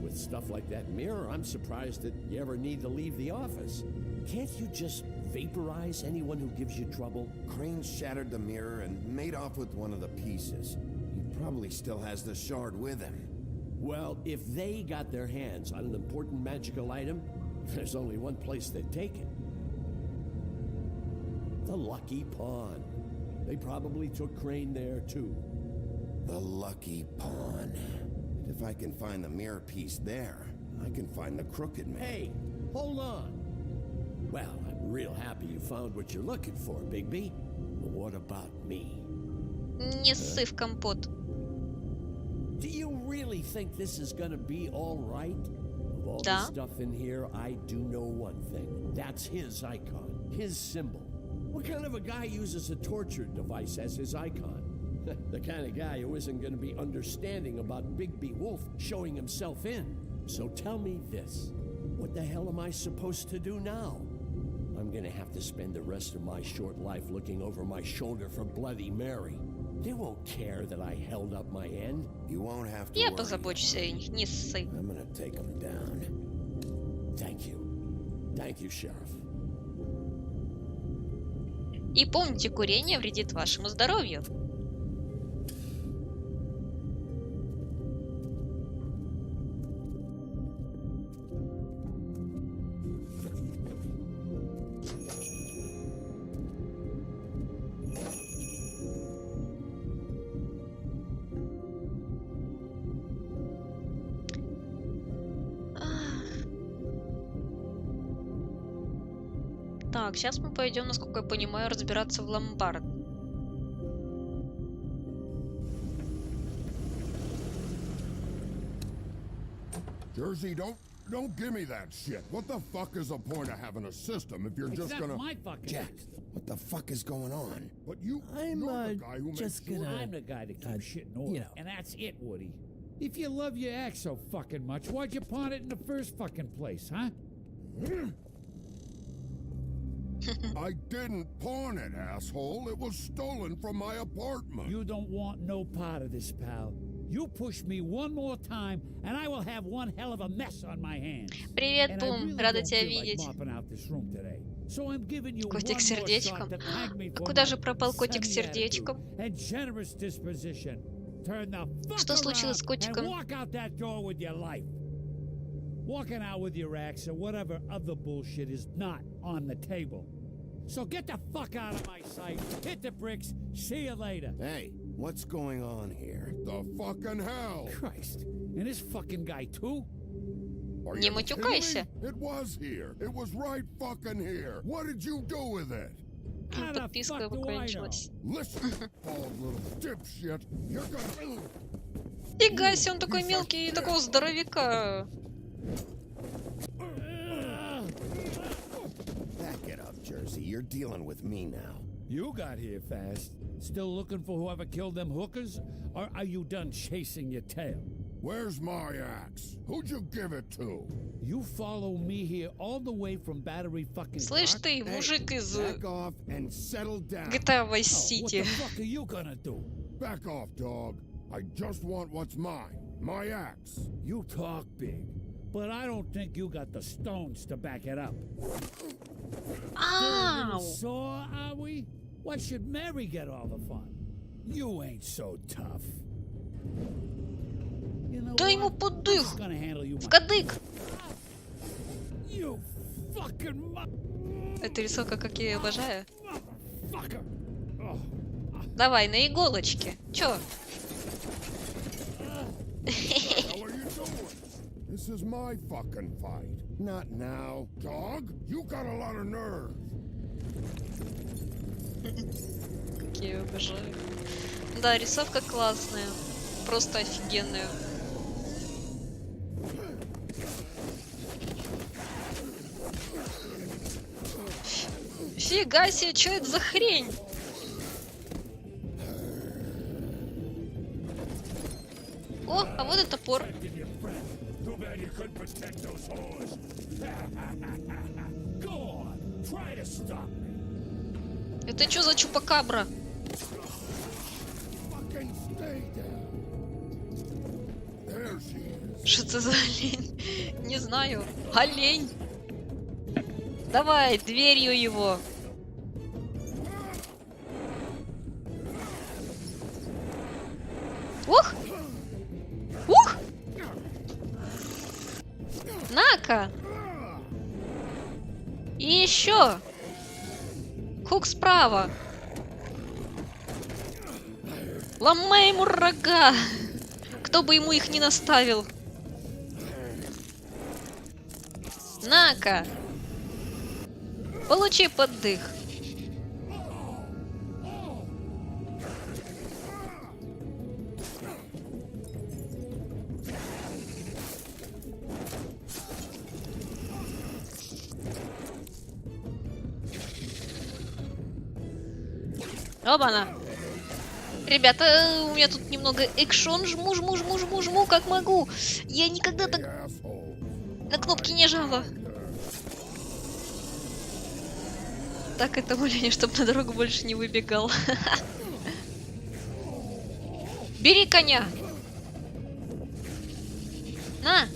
with stuff like that mirror, I'm surprised that you ever need to leave the office. Can't you just vaporize anyone who gives you trouble? Crane shattered the mirror and made off with one of the pieces. He probably still has the shard with him. Well, if they got their hands on an important magical item, there's only one place they'd take it. The Lucky Pawn. They probably took Crane there, too. The Lucky Pawn. If I can find the mirror piece there, I can find the Crooked Man. Hey, hold on. Well, I'm real happy you found what you're looking for, Bigby. But what about me? Не ссы в компот. Do you really think this is gonna be all right? Of all the stuff in here, I do know one thing. That's his icon, his symbol. What kind of a guy uses a torture device as his icon? The kind of guy who isn't gonna be understanding about Bigby Wolf showing himself in. So tell me this. What the hell am I supposed to do now? I'm gonna have to spend the rest of my short life looking over my shoulder for Bloody Mary. They won't care that I held up my end. You won't have to Я worry. позабочусь о них, не ссы. I'm gonna take him down. Thank you. Thank you, Sheriff. И помните, курение вредит вашему здоровью. Так, сейчас мы пойдем, насколько я понимаю, разбираться в ломбард. Jersey, don't give me that shit. What the fuck is the point of having a system if you're just gonna... my fucking Jack, what the fuck is going on? But you're the guy who just makes I'm the guy that keeps shit in order. you know. And that's it, Woody. If you love your ex so fucking much, why'd you pawn it in the first fucking place, huh? I didn't pawn it, asshole. It was stolen from my apartment. You don't want no part of this, pal. You push me one more time, and I will have one hell of a mess on my hands. Привет, And I Бум, really рада don't тебя feel like видеть. mopping out this room today. So I'm giving you Котик one с more сердечком. shot to thank me А for куда my же пропал котик с sunny сердечком? attitude and generous disposition. Turn the fuck Что случилось с around котиком? and walk out that door with your life. Walking out with your axe or whatever other bullshit is not on the table. So get the fuck out of my sight. Hit the bricks. See you later. Hey, what's going on here? The fucking hell? Christ. And this fucking guy too? Are Не you матюкайся. kidding me? It was here. It was right fucking here. What did you do with it? How the Подписка fuck do I know? закончилась. Listen, bald little dipshit. You're gonna... Фига себе, он такой мелкий и такого здоровяка. Back it up, Jersey. You're dealing with me now. You got here fast. Still looking for whoever killed them hookers? Or are you done chasing your tail? Where's my axe? Who'd you give it to? You follow me here all the way from Battery fucking Слышь Park? ты, мужик из Back off and settle down. GTA Vice Oh, what City. the fuck are you gonna do? Back off, dog. I just want what's mine. My axe. You talk big, but I don't think you got the stones to back it up. Ау! Sore, are we? Why should Mary get all the fun? You ain't so tough. You know Да ему what? под I'm дых! just gonna handle you В myself. кадык! You fucking Это рисовка, как я ее обожаю. fucker. Oh. Давай, на иголочке. Чё? What are you doing? This is my fucking fight. Not now. Dog, you got a lot of nerve. Как я ее обожаю. Да, рисовка классная. Просто офигенная. Фига себе, что это за хрень? О, а вот и топор. Too bad you couldn't protect those whores. Go on, try to stop me. Это что за чупакабра? Что это за олень? Не знаю. Олень! Давай, дверью его. Ух! Ух! На-ка! И еще! Хук справа! Ломай ему рога! Кто бы ему их не наставил! На-ка! Получи поддых! Оба-на! Ребята, у меня тут немного экшон, жму, как могу. Я никогда так на кнопки не жала. Так это оленя, чтобы на дорогу больше не выбегал. Бери коня! На!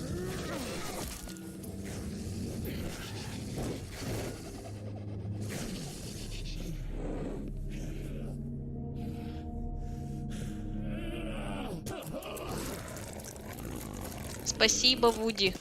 Спасибо, Вуди.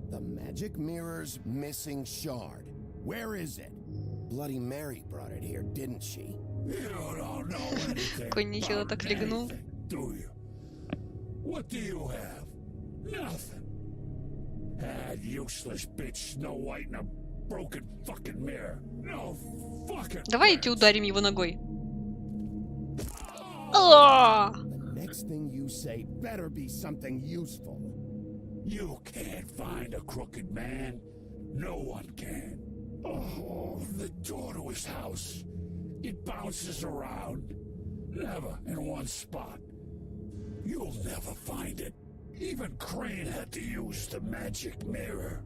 The magic mirror's missing shard. Where is it? Bloody Mary brought it here, didn't she? You don't know anything. Конь нехило так легнул. Do you? What do you have? Nothing. That useless bitch Snow White in a broken fucking mirror. No fucking. Давайте ударим его ногой. О! The next thing you say better be something useful. You can't find a crooked man. No one can. Oh, the door to his house. It bounces around. Never in one spot. You'll never find it. Even Crane had to use the magic mirror.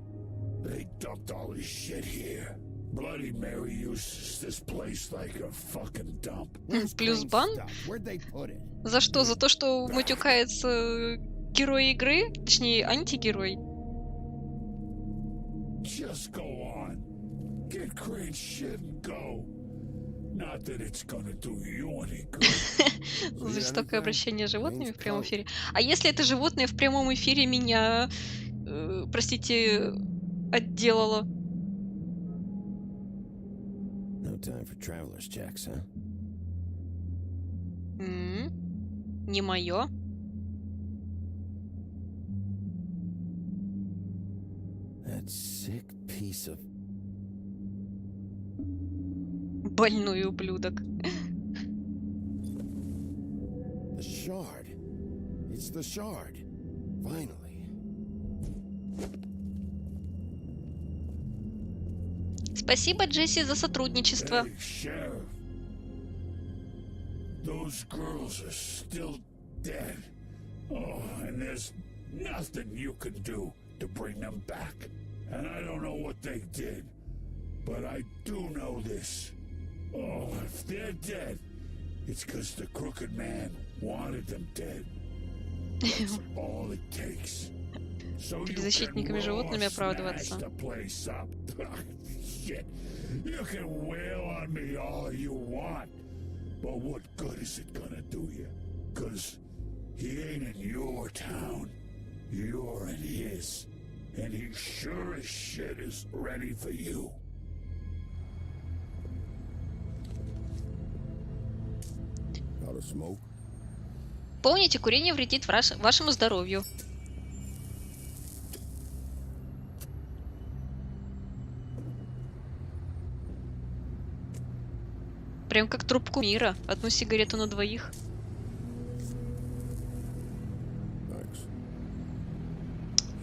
They dumped all his shit here. Bloody Mary uses this place like a fucking dump. Плюс бан? За что? За то, что матюкается герой игры? Точнее, антигерой. Just go on. Get Crane's shit and go. Not that it's gonna do you any good. Жестокое обращение с животными в прямом эфире. А если это животное в прямом эфире меня, простите, отделало? No time for traveler's checks, huh? Не мое. That sick piece of... Больной ублюдок. The shard. It's the shard. Finally. Спасибо, Джесси, за сотрудничество. Hey, Sheriff. Those girls are still dead. Oh, and there's nothing you can do to bring them back. And I don't know what they did, but I do know this. Oh, if they're dead, it's because the crooked man wanted them dead. That's all it takes. So Перед защитниками животными оправдываться. Shit. You can wail on me all you want, but what good is it gonna do you? 'Cause he ain't in your town. You're in his. And he sure as shit is ready for you. Got a smoke? Помните, курение вредит вашему здоровью. Прям как трубку мира. Одну сигарету на двоих.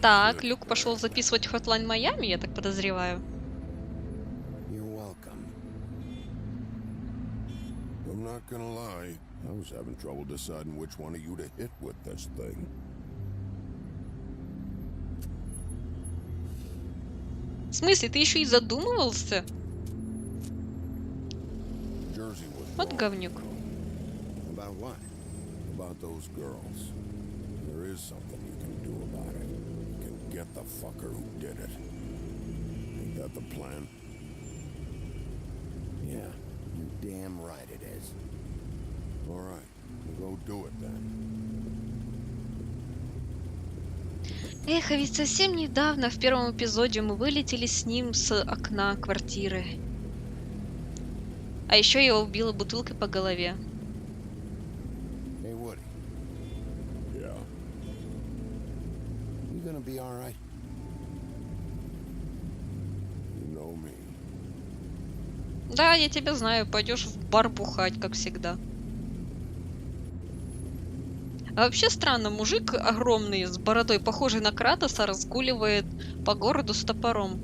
Так, Люк пошел записывать Hotline Miami, я так подозреваю. You're welcome. I'm not gonna lie. I was having trouble deciding which one of you to hit with this thing. В смысле, ты еще и задумывался? Jersey was Вот wrong. говнюк. About what? About those girls. There is something you can do about it. You can get the fucker who did it. Ain't that the plan? Yeah, you damn right it is. All right, we'll go do it then. Эх, а ведь совсем недавно, в первом эпизоде, мы вылетели с ним с окна квартиры. А еще я убила бутылкой по голове. Hey, Woody. Yeah. You gonna be all right? You know me. Да, я тебя знаю, пойдешь в бар бухать, как всегда. А вообще странно, мужик огромный, с бородой, похожий на Кратоса, разгуливает по городу с топором.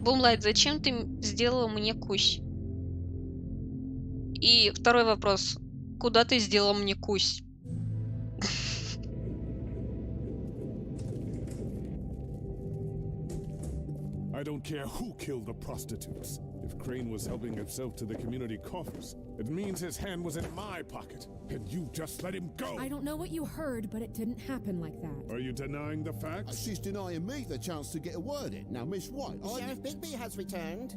Бумлайт, зачем ты сделала мне кусь? И второй вопрос. Куда ты сделал мне кусь? I don't care who killed the prostitutes. If Crane was helping himself to the community coffers, it means his hand was in my pocket, and you just let him go. I don't know what you heard, but it didn't happen like that. Are you denying the facts? She's denying me the chance to get a word in. Now, Miss White, Sheriff Bigby has returned.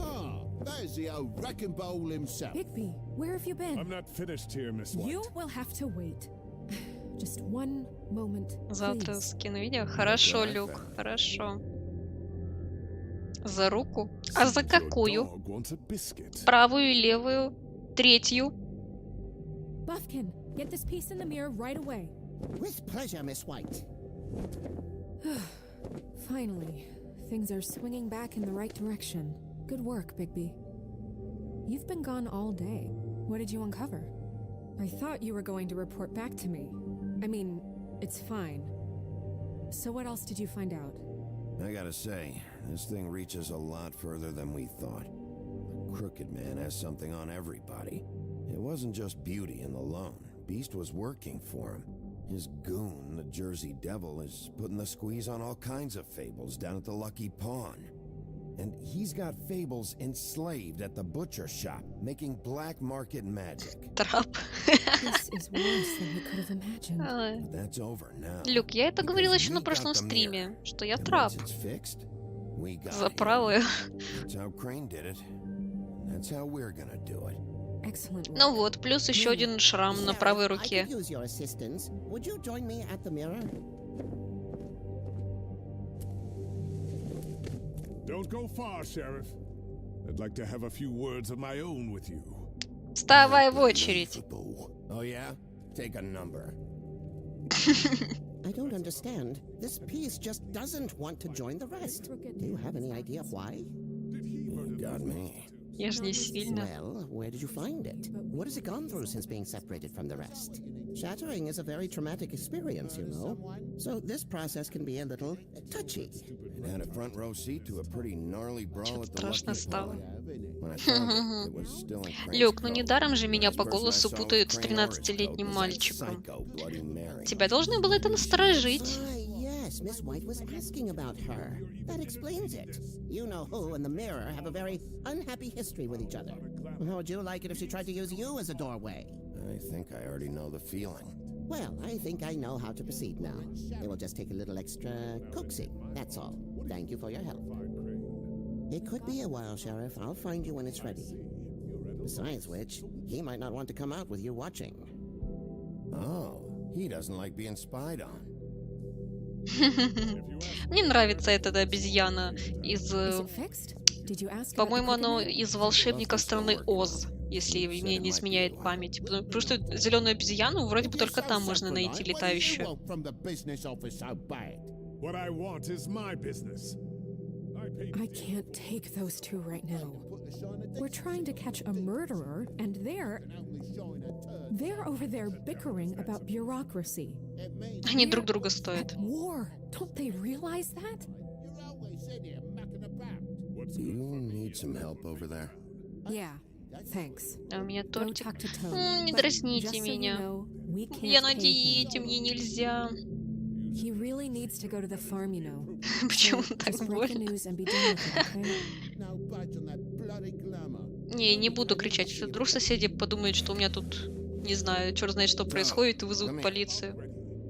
Ah, there's the old wrecking bowl himself. Bigby, where have you been? I'm not finished here, Miss White. You will have to wait. Just one moment, Завтра please. скину видео. Хорошо, Люк, хорошо. За руку? А за какую? Правую, левую, третью? Buffkin, get this piece in the mirror right away. With pleasure, Miss White. Finally, things are swinging back in the right direction. Good work, Bigby. You've been gone all day. What did you uncover? I thought you were going to report back to me. I mean, it's fine. So what else did you find out? I gotta say, this thing reaches a lot further than we thought. The Crooked Man has something on everybody. It wasn't just Beauty and the loan. Beast was working for him. His goon, the Jersey Devil, is putting the squeeze on all kinds of fables down at the Lucky Pawn. And he's got fables enslaved at the butcher shop, making black market magic. Трап. This is worse than we could have imagined. But that's over now. Люк, я это говорила еще на We got прошлом the стриме, mirror. что я And трап. once it's fixed, we got За him. правую. That's how Crane did it. That's how we're gonna do it. Excellent work. Ну вот, плюс еще один шрам на правой Sheriff, I руке. could use your assistance. Would you join me at the mirror? Don't go far, Sheriff. I'd like to have a few words of my own with you. Вставай в очередь. Oh yeah? Take a number. I don't understand. This piece just doesn't want to join the rest. Do you have any idea why? You got me. Я ж не сильно. Well, where did you find it? What has it gone through since being separated from the rest? Shattering is a very traumatic experience, you know. So this process can be a little touchy. It had a front row seat to a pretty gnarly brawl at the Страшно Lucky стало. Pawn. When I found it, it was still in Crane's Люк, ну coat. недаром же меня First по person I голосу saw with путают с Crane Orange coat 13-летним was that мальчиком. psycho Bloody Mary. Тебя должны было это насторожить. Yes, Miss White was asking about her. That explains it. You know who and the mirror have a very unhappy history with each other. How would you like it if she tried to use you as a doorway? I think I already know the feeling. Well, I think I know how to proceed now. It will just take a little extra coaxing, that's all. Thank you for your help. It could be a while, Sheriff. I'll find you when it's ready. Besides which, he might not want to come out with you watching. Oh, he doesn't like being spied on. Мне нравится эта обезьяна из... Is it fixed? Did you ask about the По-моему, Crooked оно Man? из волшебников страны Оз, если мне не изменяет память. Потому что зеленую обезьяну вроде бы только там можно найти летающую. From the business office so bad. What I want is my business. I can't take those two right now. We're trying to catch a murderer, and they're over there bickering about bureaucracy. Они друг друга стоят. War. Don't they realize that? Do you need some help over there? Yeah. Thanks. А у меня Go тортик. talk to Toad. Не But дразните just so you меня. know, we Я can't на pay him. диете, мне нельзя. He really needs to go to the farm, you know. Почему So так just break the больно? news and be done with it, okay? No budge on that bloody glamour. Не, не буду кричать. Если вдруг соседи подумают, что у меня тут, не знаю, черт знает, что происходит, и вызовут полицию.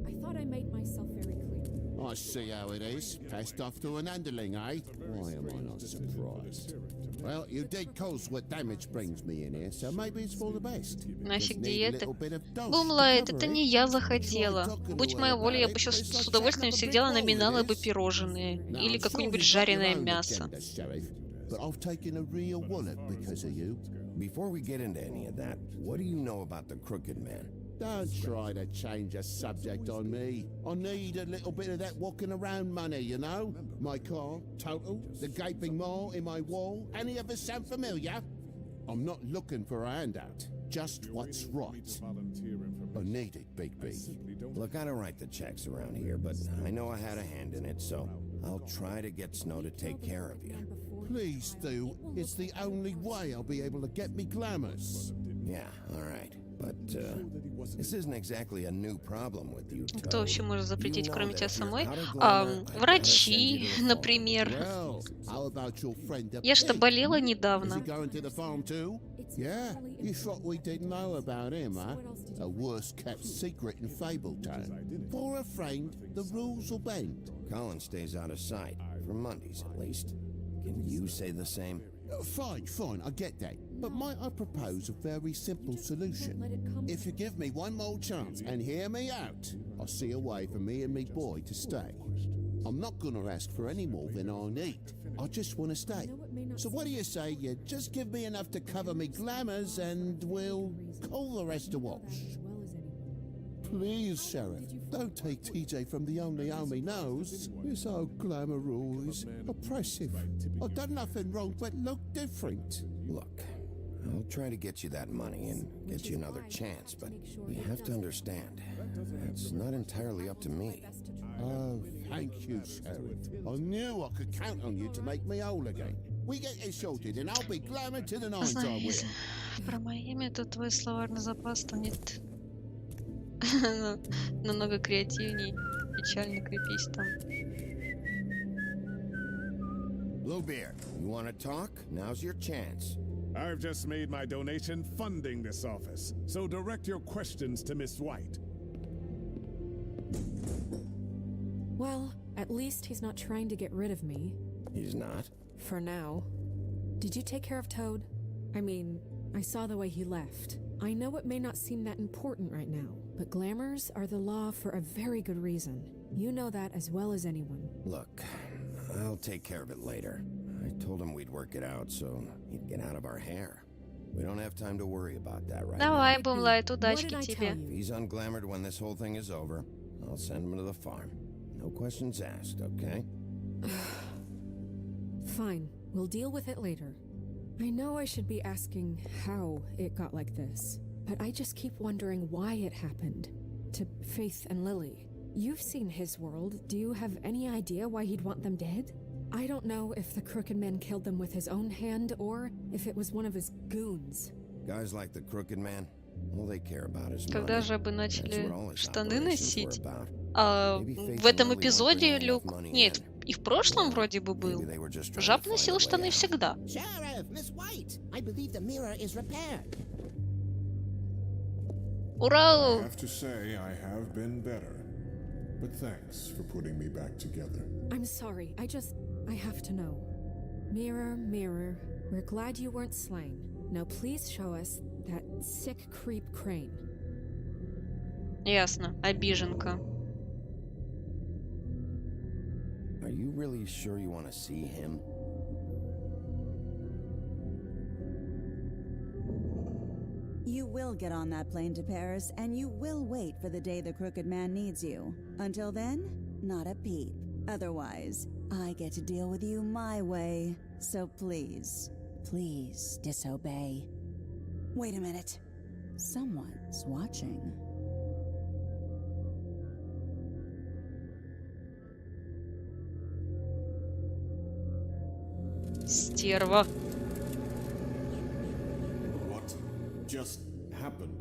I thought I made myself very clear. I see how it is. Passed off to an underling, eh? Why am I not surprised? Well, you did cause what damage brings me in here, so maybe it's for the best. Нафиг Just need a диеты. little bit of dose to Бумлайт, cover это it. не я захотела. Будь моя воля, я бы сейчас с удовольствием сидела, наминала бы пирожные. Now, Или I'm sure какое-нибудь you've got your жареное own мясо. agenda, Sheriff, but I've taken a real wallop because of you. Before we get into any of that, what do you know about the Crooked Man? Don't try to change a subject on me. I need a little bit of that walking around money, you know? My car, total, the gaping mole in my wall. Any of us sound familiar? I'm not looking for a handout, just what's right. I need it, Big B. Look, I don't write the checks around here, but I know I had a hand in it, so I'll try to get Snow to take care of you. Please do. It's the only way I'll be able to get me glamours. Yeah, all right. But this isn't exactly a new problem with you, Toad. Кто вообще может запретить, You know кроме that тебя if you're самой? out of glamour, I Врачи, gotta send you to the farm. например. Well, how about your friend the Я что pig? болела Is he недавно. going to the farm too? Yeah, you thought we didn't know about him, huh? A worst-kept secret in Fabletown. For a friend, the rules will bend. Colin stays out of sight, for Mondays at least. Can you say the same? Fine, I get that. But might I propose a very simple solution? If you give me one more chance and hear me out, I'll see a way for me and me boy to stay. I'm not gonna ask for any more than I need. I just want to stay. So what do you say you just give me enough to cover me glamours and we'll call the rest a wash? Please, Sheriff, don't take TJ from the only knows. This old glamour rule is oppressive. I've done nothing wrong but look different. Look, I'll try to get you that money and get you another chance, but you have to understand, it's not entirely up to me. Oh, thank you, Sheriff. I knew I could count on you to make me whole again. We get it sorted and I'll be glamour to the nines, I Знаю, will. если про мое имя, то твой словарный запас станет намного креативней. Печально, крепись там. Bluebeard, you want to talk? Now's your chance. I've just made my donation funding this office, so direct your questions to Miss White. Well, at least he's not trying to get rid of me. He's not? For now. Did you take care of Toad? I mean, I saw the way he left. I know it may not seem that important right now, but glamours are the law for a very good reason. You know that as well as anyone. Look, I'll take care of it later. I told him we'd work it out so he'd get out of our hair. We don't have time to worry about that right now. Давай, Бумлайт, What удачки did I тебе. tell you? If he's unglamored when this whole thing is over, I'll send him to the farm. No questions asked, okay? Fine, we'll deal with it later. I know I should be asking how it got like this, but I just keep wondering why it happened. To Faith and Lily. You've seen his world. Do you have any idea why he'd want them dead? I don't know if the Crooked Man killed them with his own hand or if it was one of his goons. Guys like the Crooked Man, all they care about is Когда money. же бы That's начали what all his штаны operations were носить? about. В этом эпизоде Люк... Нет, и в прошлом вроде бы был. Maybe they were just trying to Жаб find a носил way штаны out. всегда. Sheriff, Miss White, I believe the mirror is repaired. Ура! I have to say, I have been better. But thanks for putting me back together. I'm sorry, I have to know. Mirror, mirror, we're glad you weren't slain. Now please show us that sick creep Crane. Ясно, обиженка. Are you really sure you want to see him? You will get on that plane to Paris, and you will wait for the day the Crooked Man needs you. Until then, not a peep. Otherwise, I get to deal with you my way. So please, please disobey. Wait a minute. Someone's watching. Стерва. just happened?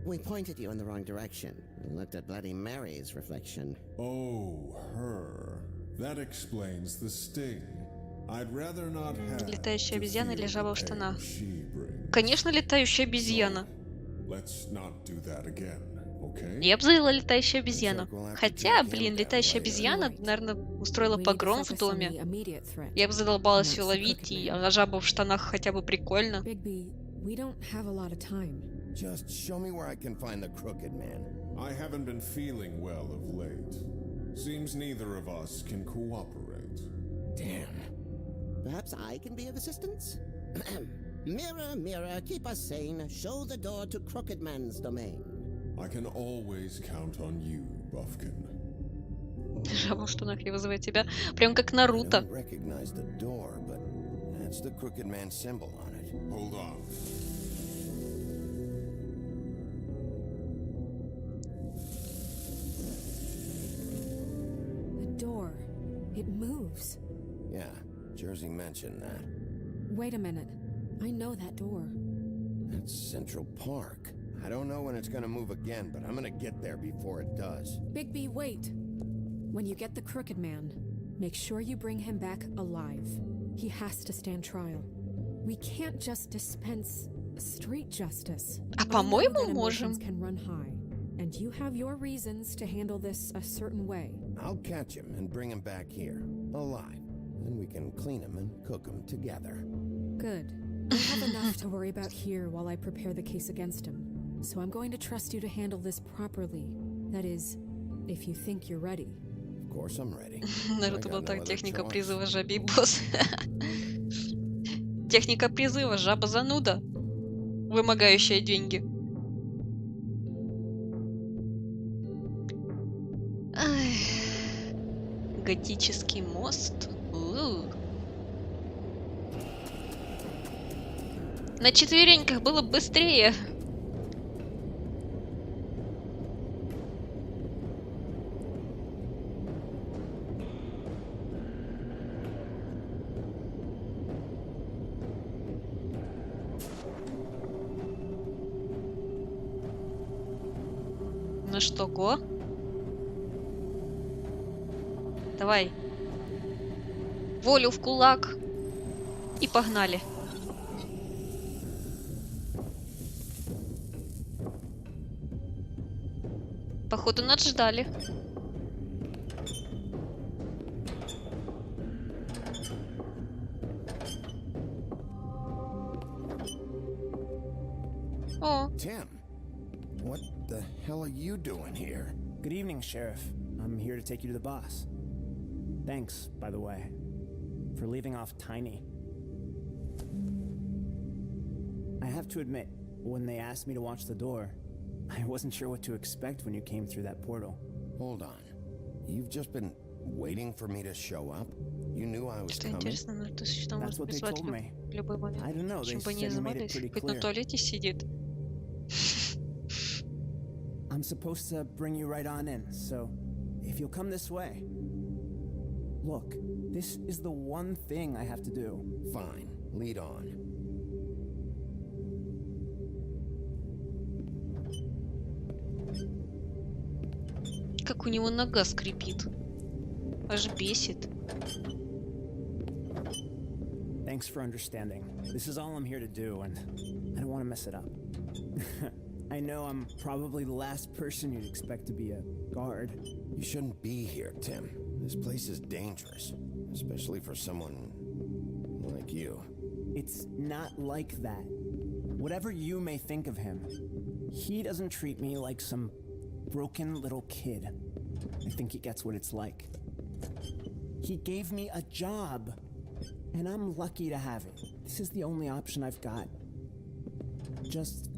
We pointed you in the wrong direction and looked at Bloody Mary's reflection. Oh, her. That explains the sting. I'd rather not have Летающая to обезьяна или feel жаба в the штанах? pain she brings. Конечно, летающая обезьяна. Let's not do that again, okay? Я бы заявила летающая обезьяна. Хотя, блин, летающая обезьяна, наверное, устроила погром в доме. Я бы задолбалась ее ловить, а жаба в штанах хотя бы прикольно. Just show me where I can find the Crooked Man. I haven't been feeling well of late. Seems neither of us can cooperate. Damn. Perhaps I can be of assistance? Mirror, mirror, keep us sane. Show the door to Crooked Man's domain. I can always count on you, Buffkin. Жаба в штанах я вызываю тебя. Прям как Наруто. I don't recognize the door, but that's the Crooked Man symbol on it. Hold on. The door. It moves. Yeah, Jersey mentioned that. Wait a minute. I know that door. That's Central Park. I don't know when it's gonna move again, but I'm gonna get there before it does. Bigby, wait. When you get the Crooked Man, make sure you bring him back alive. He has to stand trial. We can't just dispense street justice. А по-моему, Emotions можем. can run high, and you have your reasons to handle this a certain way. I'll catch him and bring him back here, alive. Then we can clean him and cook him together. Good. I have enough to worry about here while I prepare the case against him. So I'm going to trust you to handle this properly. That is, if you think you're ready. Of course I'm ready. Наруто был так, техника призыва жабий босс. Техника призыва жаба зануда, вымогающая деньги. Ай. Готический мост. На четвереньках было быстрее. Ну что, го? Давай. Волю в кулак. И погнали. Походу, нас ждали. О. Tim, what the hell are you doing here? Good evening, Sheriff. I'm here to take you to the boss. Thanks, by the way, for leaving off Tiny. I have to admit, when they asked me to watch the door, I wasn't sure what to expect when you came through that portal. Hold on. You've just been waiting for me to show up? You knew I was Что coming? интересно, Наруто существо That's может what they призвать told me. в любой момент. I don't know, they Чем бы ни said you made it занимались, pretty хоть на clear. туалете сидит. I'm supposed to bring you right on in, so if you'll come this way. Look, this is the one thing I have to do. Fine, lead on. Как у него нога скрипит. Аж бесит. Thanks for understanding. This is all I'm here to do, and I don't want to mess it up. I know I'm probably the last person you'd expect to be a guard. You shouldn't be here, Tim. This place is dangerous, especially for someone like you. It's not like that. Whatever you may think of him, he doesn't treat me like some broken little kid. I think he gets what it's like. He gave me a job, and I'm lucky to have it. This is the only option I've got. Just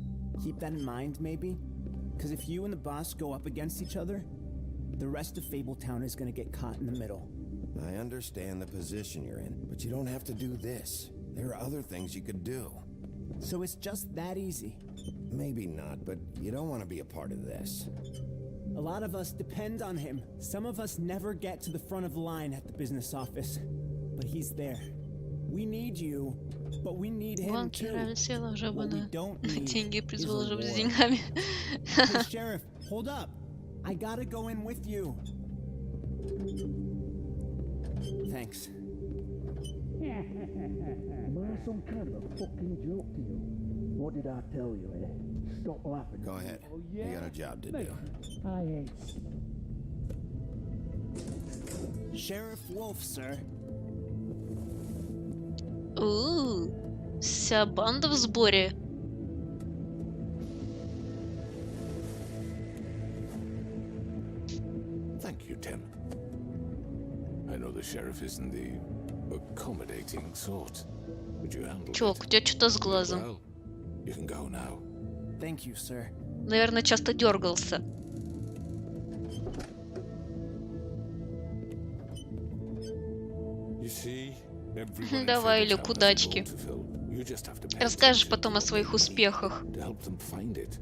keep that in mind, maybe? Because if you and the boss go up against each other, the rest of Fabletown is going to get caught in the middle. I understand the position you're in, but you don't have to do this. There are other things you could do. So it's just that easy? Maybe not, but you don't want to be a part of this. A lot of us depend on him. Some of us never get to the front of the line at the business office, but he's there. We need you, but we need him Банки too. играли села уже бы What we на don't need деньги, is призвал a уже с war. деньгами. Hey, Sheriff, hold up. I gotta go in with you. Thanks. Am I some kind of a fucking joke to you? What did I tell you, eh? Stop laughing. Go ahead. You got a job to do. I ain't. Sheriff Wolf, sir. Вся банда в сборе. Thank you, Tim. I know the sheriff isn't the accommodating sort, but you handled Чувак, у тебя что-то с глазом. well. You can go now. Thank you, sir. Наверное, часто дергался. You see, everyone Давай, in Люк, Fiddletown has a удачки. role to fill. You just have to pay Расскажешь потом о своих успехах. to help them find it.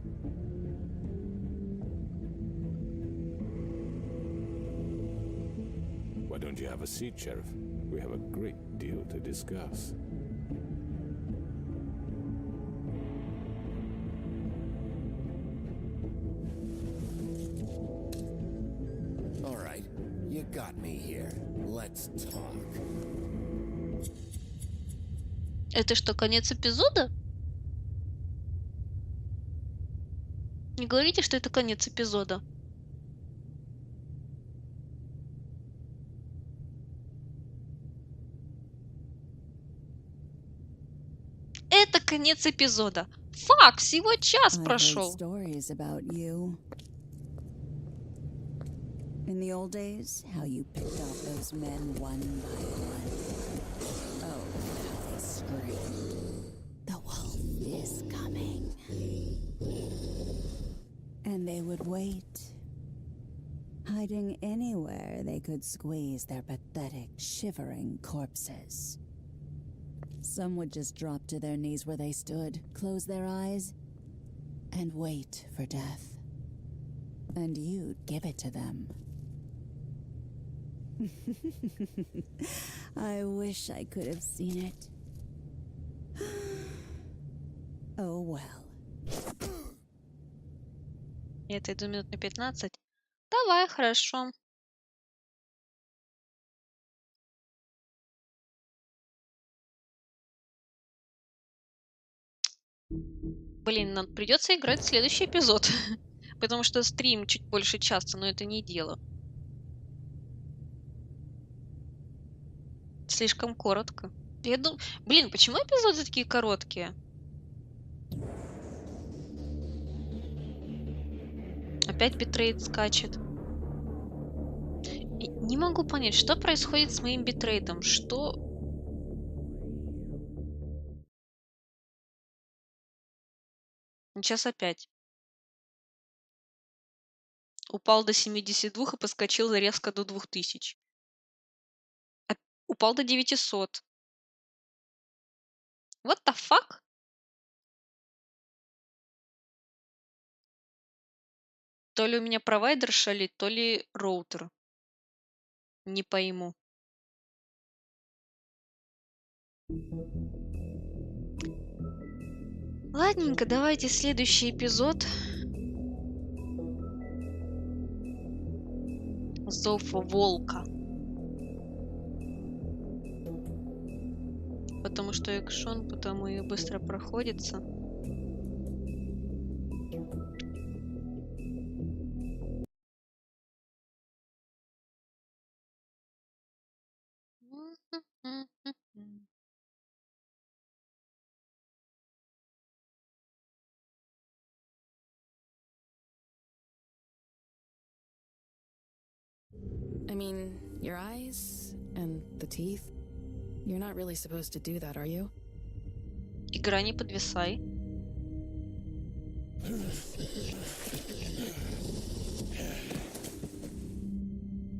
Why don't you have a seat, Sheriff? We have a great deal to discuss. All right, you got me here. Let's talk. Это что, конец эпизода? Не говорите, что это конец эпизода. Это конец эпизода. Фак, всего час I've heard прошел. stories about you. In the old days, how you picked off those men one by one. Oh, how they screamed. The wolf is coming. And they would wait, hiding anywhere they could squeeze their pathetic, shivering corpses. Some would just drop to their knees where they stood, close their eyes, and wait for death. And you'd give it to them. I wish I could have seen it. Oh well. Это иду минут на 15. Давай, хорошо. Блин, нам придется играть в следующий эпизод. Потому что стрим чуть больше часа, но это не дело. Слишком коротко. Я думаю... Блин, почему эпизоды такие короткие? Опять битрейт скачет. И не могу понять, что происходит с моим битрейтом. Что... Сейчас опять. Упал до 72 и подскочил резко до 2000. Упал до 900. What the fuck? То ли у меня провайдер шалит, то ли роутер. Не пойму. Ладненько, давайте следующий эпизод. Зов волка. Потому что экшон, потому и быстро проходится. I mean, your eyes and the teeth. You're not really supposed to do that, are you? Игра, не подвисай.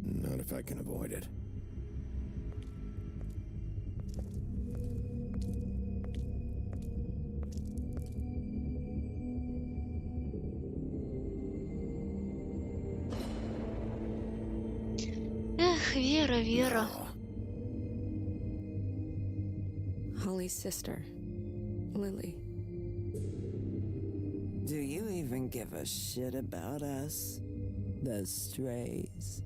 Not if I can avoid it. Эх, Вера, Вера. Holly's sister, Lily. Do you even give a shit about us? The strays?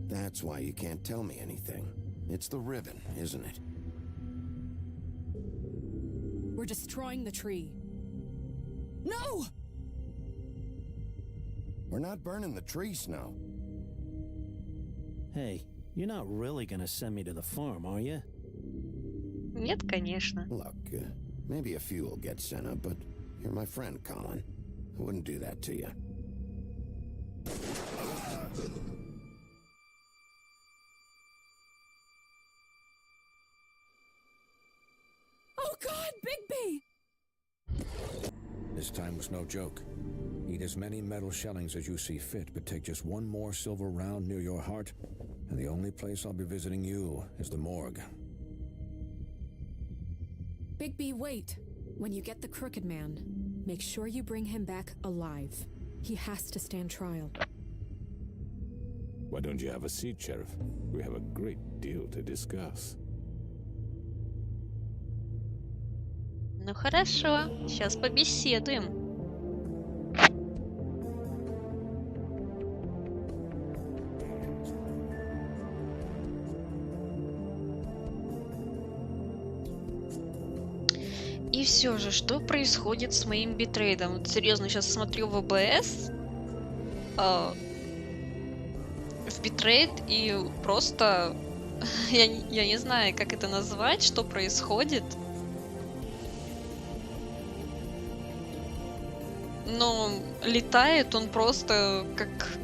That's why you can't tell me anything. It's the ribbon, isn't it? We're destroying the tree. No! We're not burning the tree, Snow. Hey, you're not really gonna send me to the farm, are you? Нет, конечно. Look, maybe a few will get sent up, but you're my friend, Colin. I wouldn't do that to you. Oh God, Bigby! This time was no joke. Eat as many metal shellings as you see fit, but take just one more silver round near your heart, and the only place I'll be visiting you is the morgue. Bigby, wait. When you get the Crooked Man, make sure you bring him back alive. He has to stand trial. Why don't you have a seat, Sheriff? We have a great deal to discuss. Ну хорошо, сейчас побеседуем. И все же, что происходит с моим битрейдом? Вот серьезно, сейчас смотрю в ОБС, в битрейт, и просто я не знаю, как это назвать, что происходит. Но летает он просто как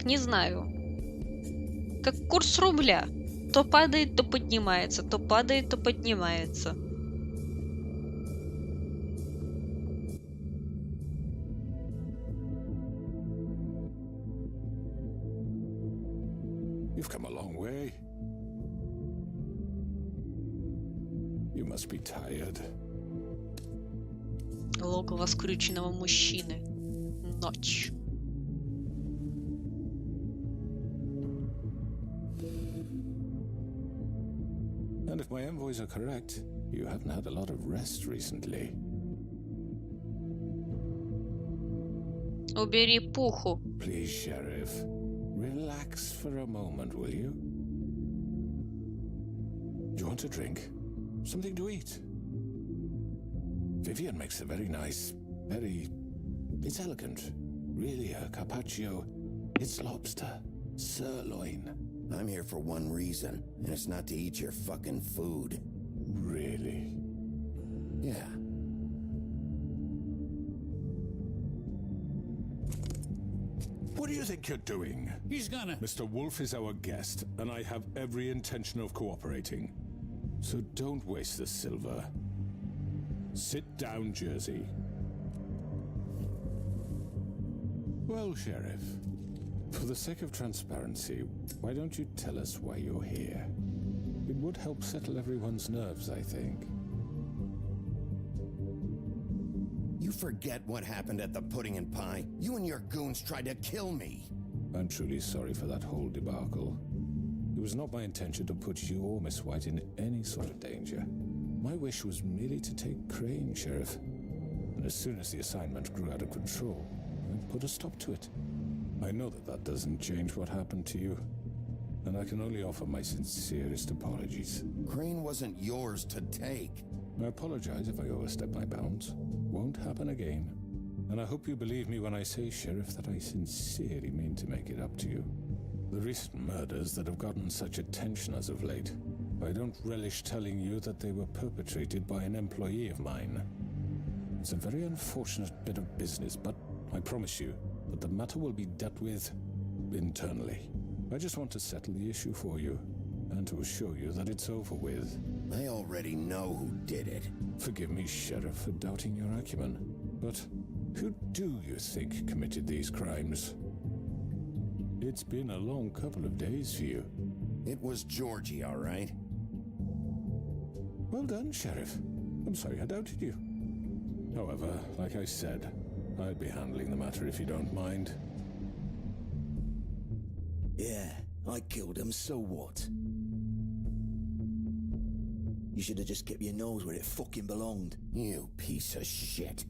не знаю, как курс рубля. То падает, то поднимается, то падает, то поднимается. You've come a long way. You must be tired. Логово скрюченного мужчины. Ночь. And if my envoys are correct, you haven't had a lot of rest recently. Убери пуху. Please, Sheriff, relax for a moment, will you? Do you want a drink? Something to eat? Vivian makes a very nice, it's elegant. Really a carpaccio. It's lobster. Sirloin. I'm here for one reason, and it's not to eat your fucking food. Really? Yeah. What do you think you're doing? He's gonna... Mr. Wolf is our guest, and I have every intention of cooperating. So don't waste the silver. Sit down, Jersey. Well, Sheriff, for the sake of transparency, why don't you tell us why you're here? It would help settle everyone's nerves, I think. You forget what happened at the Pudding and Pie? You and your goons tried to kill me. I'm truly sorry for that whole debacle. It was not my intention to put you or Miss White in any sort of danger. My wish was merely to take Crane, Sheriff. And as soon as the assignment grew out of control, I put a stop to it. I know that doesn't change what happened to you, and I can only offer my sincerest apologies. Crane wasn't yours to take. I apologize if I overstep my bounds. Won't happen again. And I hope you believe me when I say, Sheriff, that I sincerely mean to make it up to you. The recent murders that have gotten such attention as of late, I don't relish telling you that they were perpetrated by an employee of mine. It's a very unfortunate bit of business, but I promise you that the matter will be dealt with internally. I just want to settle the issue for you, and to assure you that it's over with. I already know who did it. Forgive me, Sheriff, for doubting your acumen, but who do you think committed these crimes? It's been a long couple of days for you. It was Georgie, all right? Well done, Sheriff. I'm sorry I doubted you. However, like I said, I'd be handling the matter if you don't mind. Yeah, I killed him, so what? You should have just kept your nose where it fucking belonged. You piece of shit.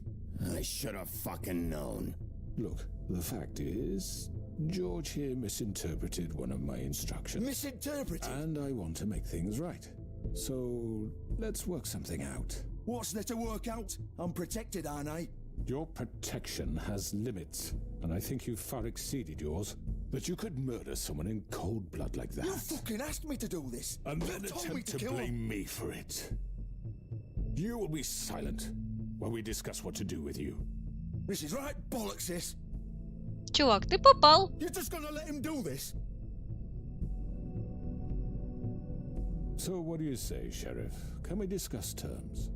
I should have fucking known. Look, the fact is, George here misinterpreted one of my instructions. Misinterpreted? And I want to make things right. So, let's work something out. What's there to work out? I'm protected, aren't I? Your protection has limits, and I think you've far exceeded yours. That you could murder someone in cold blood like that. You fucking asked me to do this. And You then told me attempt to kill him. blame me for it. You will be silent while we discuss what to do with you. This is right bollocks, this. Чувак, ты попал. You're just gonna let him do this? So what do you say, Sheriff? Can we discuss terms?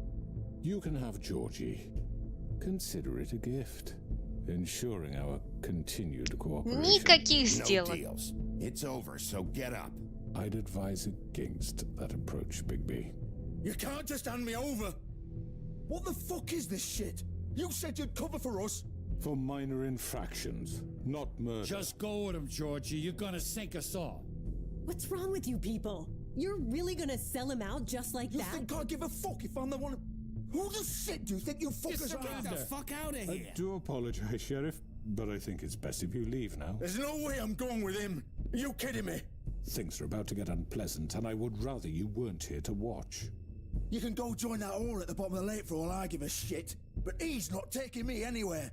You can have Georgie. Consider it a gift, ensuring our continued cooperation. Никаких No сделок. deals. It's over, so get up. I'd advise against that approach, Bigby. You can't just hand me over. What the fuck is this shit? You said you'd cover for us. For minor infractions, not murder. Just go with him, Georgie. You're gonna sink us all. What's wrong with you people? You're really gonna sell him out just like You that? think I give a fuck if I'm the one? Who the shit do you think you fuckers are? Get the fuck out of I here. do apologize, Sheriff, but I think it's best if you leave now. There's no way I'm going with him. Are you kidding me? Things are about to get unpleasant, and I would rather you weren't here to watch. You can go join that whore at the bottom of the lake for all I give a shit. But he's not taking me anywhere.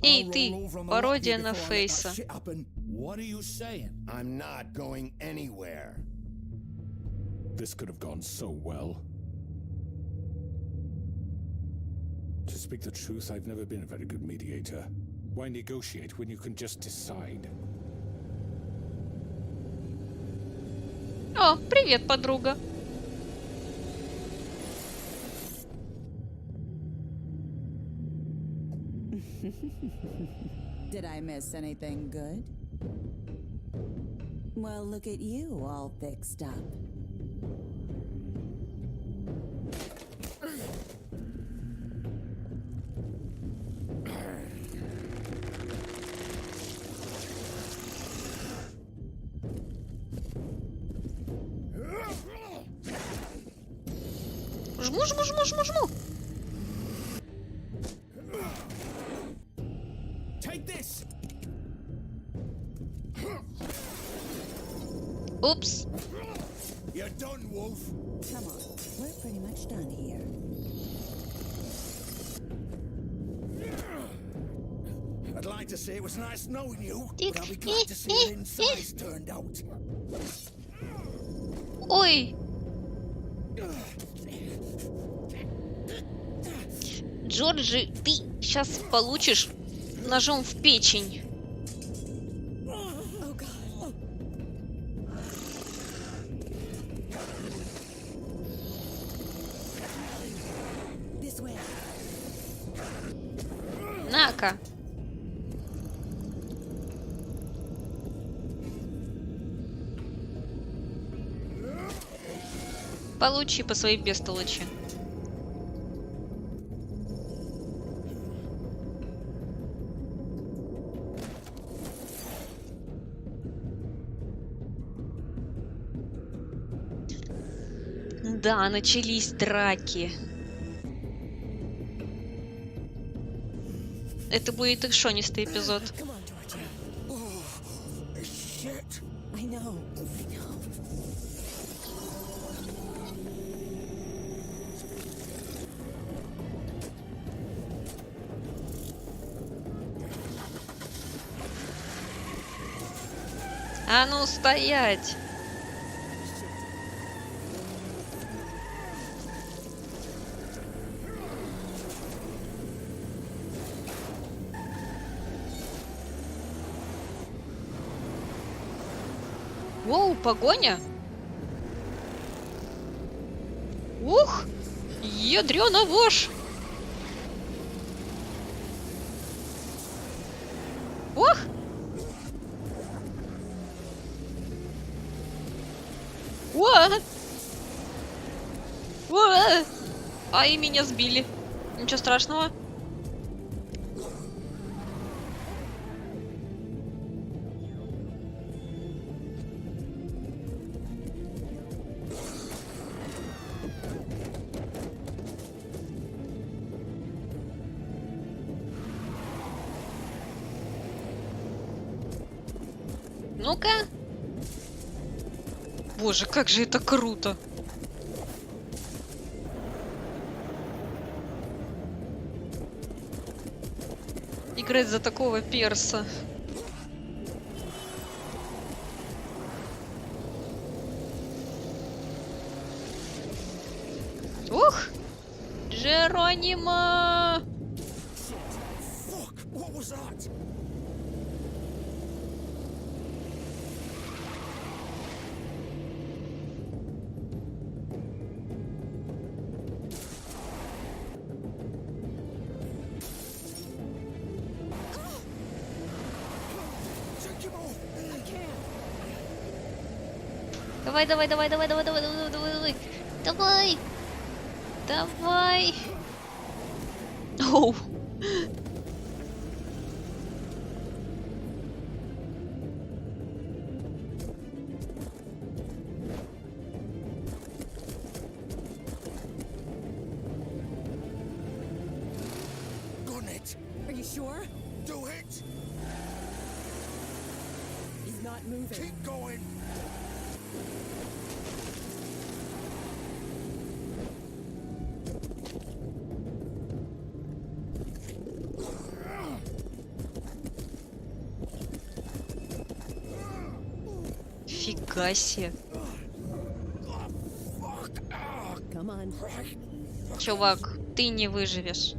Эй, I'll ты, roll over on the пародия lot на of you before I let that Фейса. shit happen. What are you saying? I'm not going anywhere. This could have gone so well. To speak the truth, I've never been a very good mediator. Why negotiate when you can just decide? О, привет, подруга. Did I miss anything good? Well, look at you all fixed up. Жму, жму, жму, жму, жму. Take this. Упс. You're done, Wolf. Come on, we're pretty much done here. I'd like to say it was nice knowing you, but I'll be glad to see your insides turned out. Ой. Джорджи, ты сейчас получишь ножом в печень. This way. На-ка. Получи по своей бестолочи. Да, начались драки. Это будет их шонистый эпизод. Come on, Georgia. Shit. I know. I know. А ну стоять! Воу, погоня! Ух! Ядрёна вошь! Ох! Уа! Уа! Ай, меня сбили. Ничего страшного. Ну-ка. Боже, как же это круто. Играть за такого перса. Ух! Джеронимо! Fuck! What was that? Давай, давай, давай, давай, давай, давай, давай, давай, давай, давай, давай. Оу. Gun it! Are you sure? Do it! He's not moving. Keep going! Фига себе. Come on. Чувак, ты не выживешь.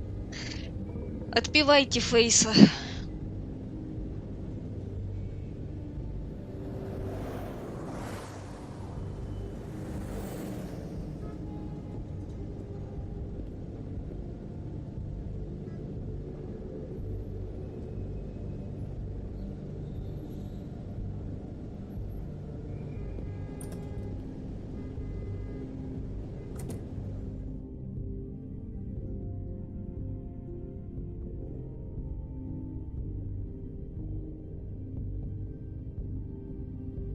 Отпивайте Фейса.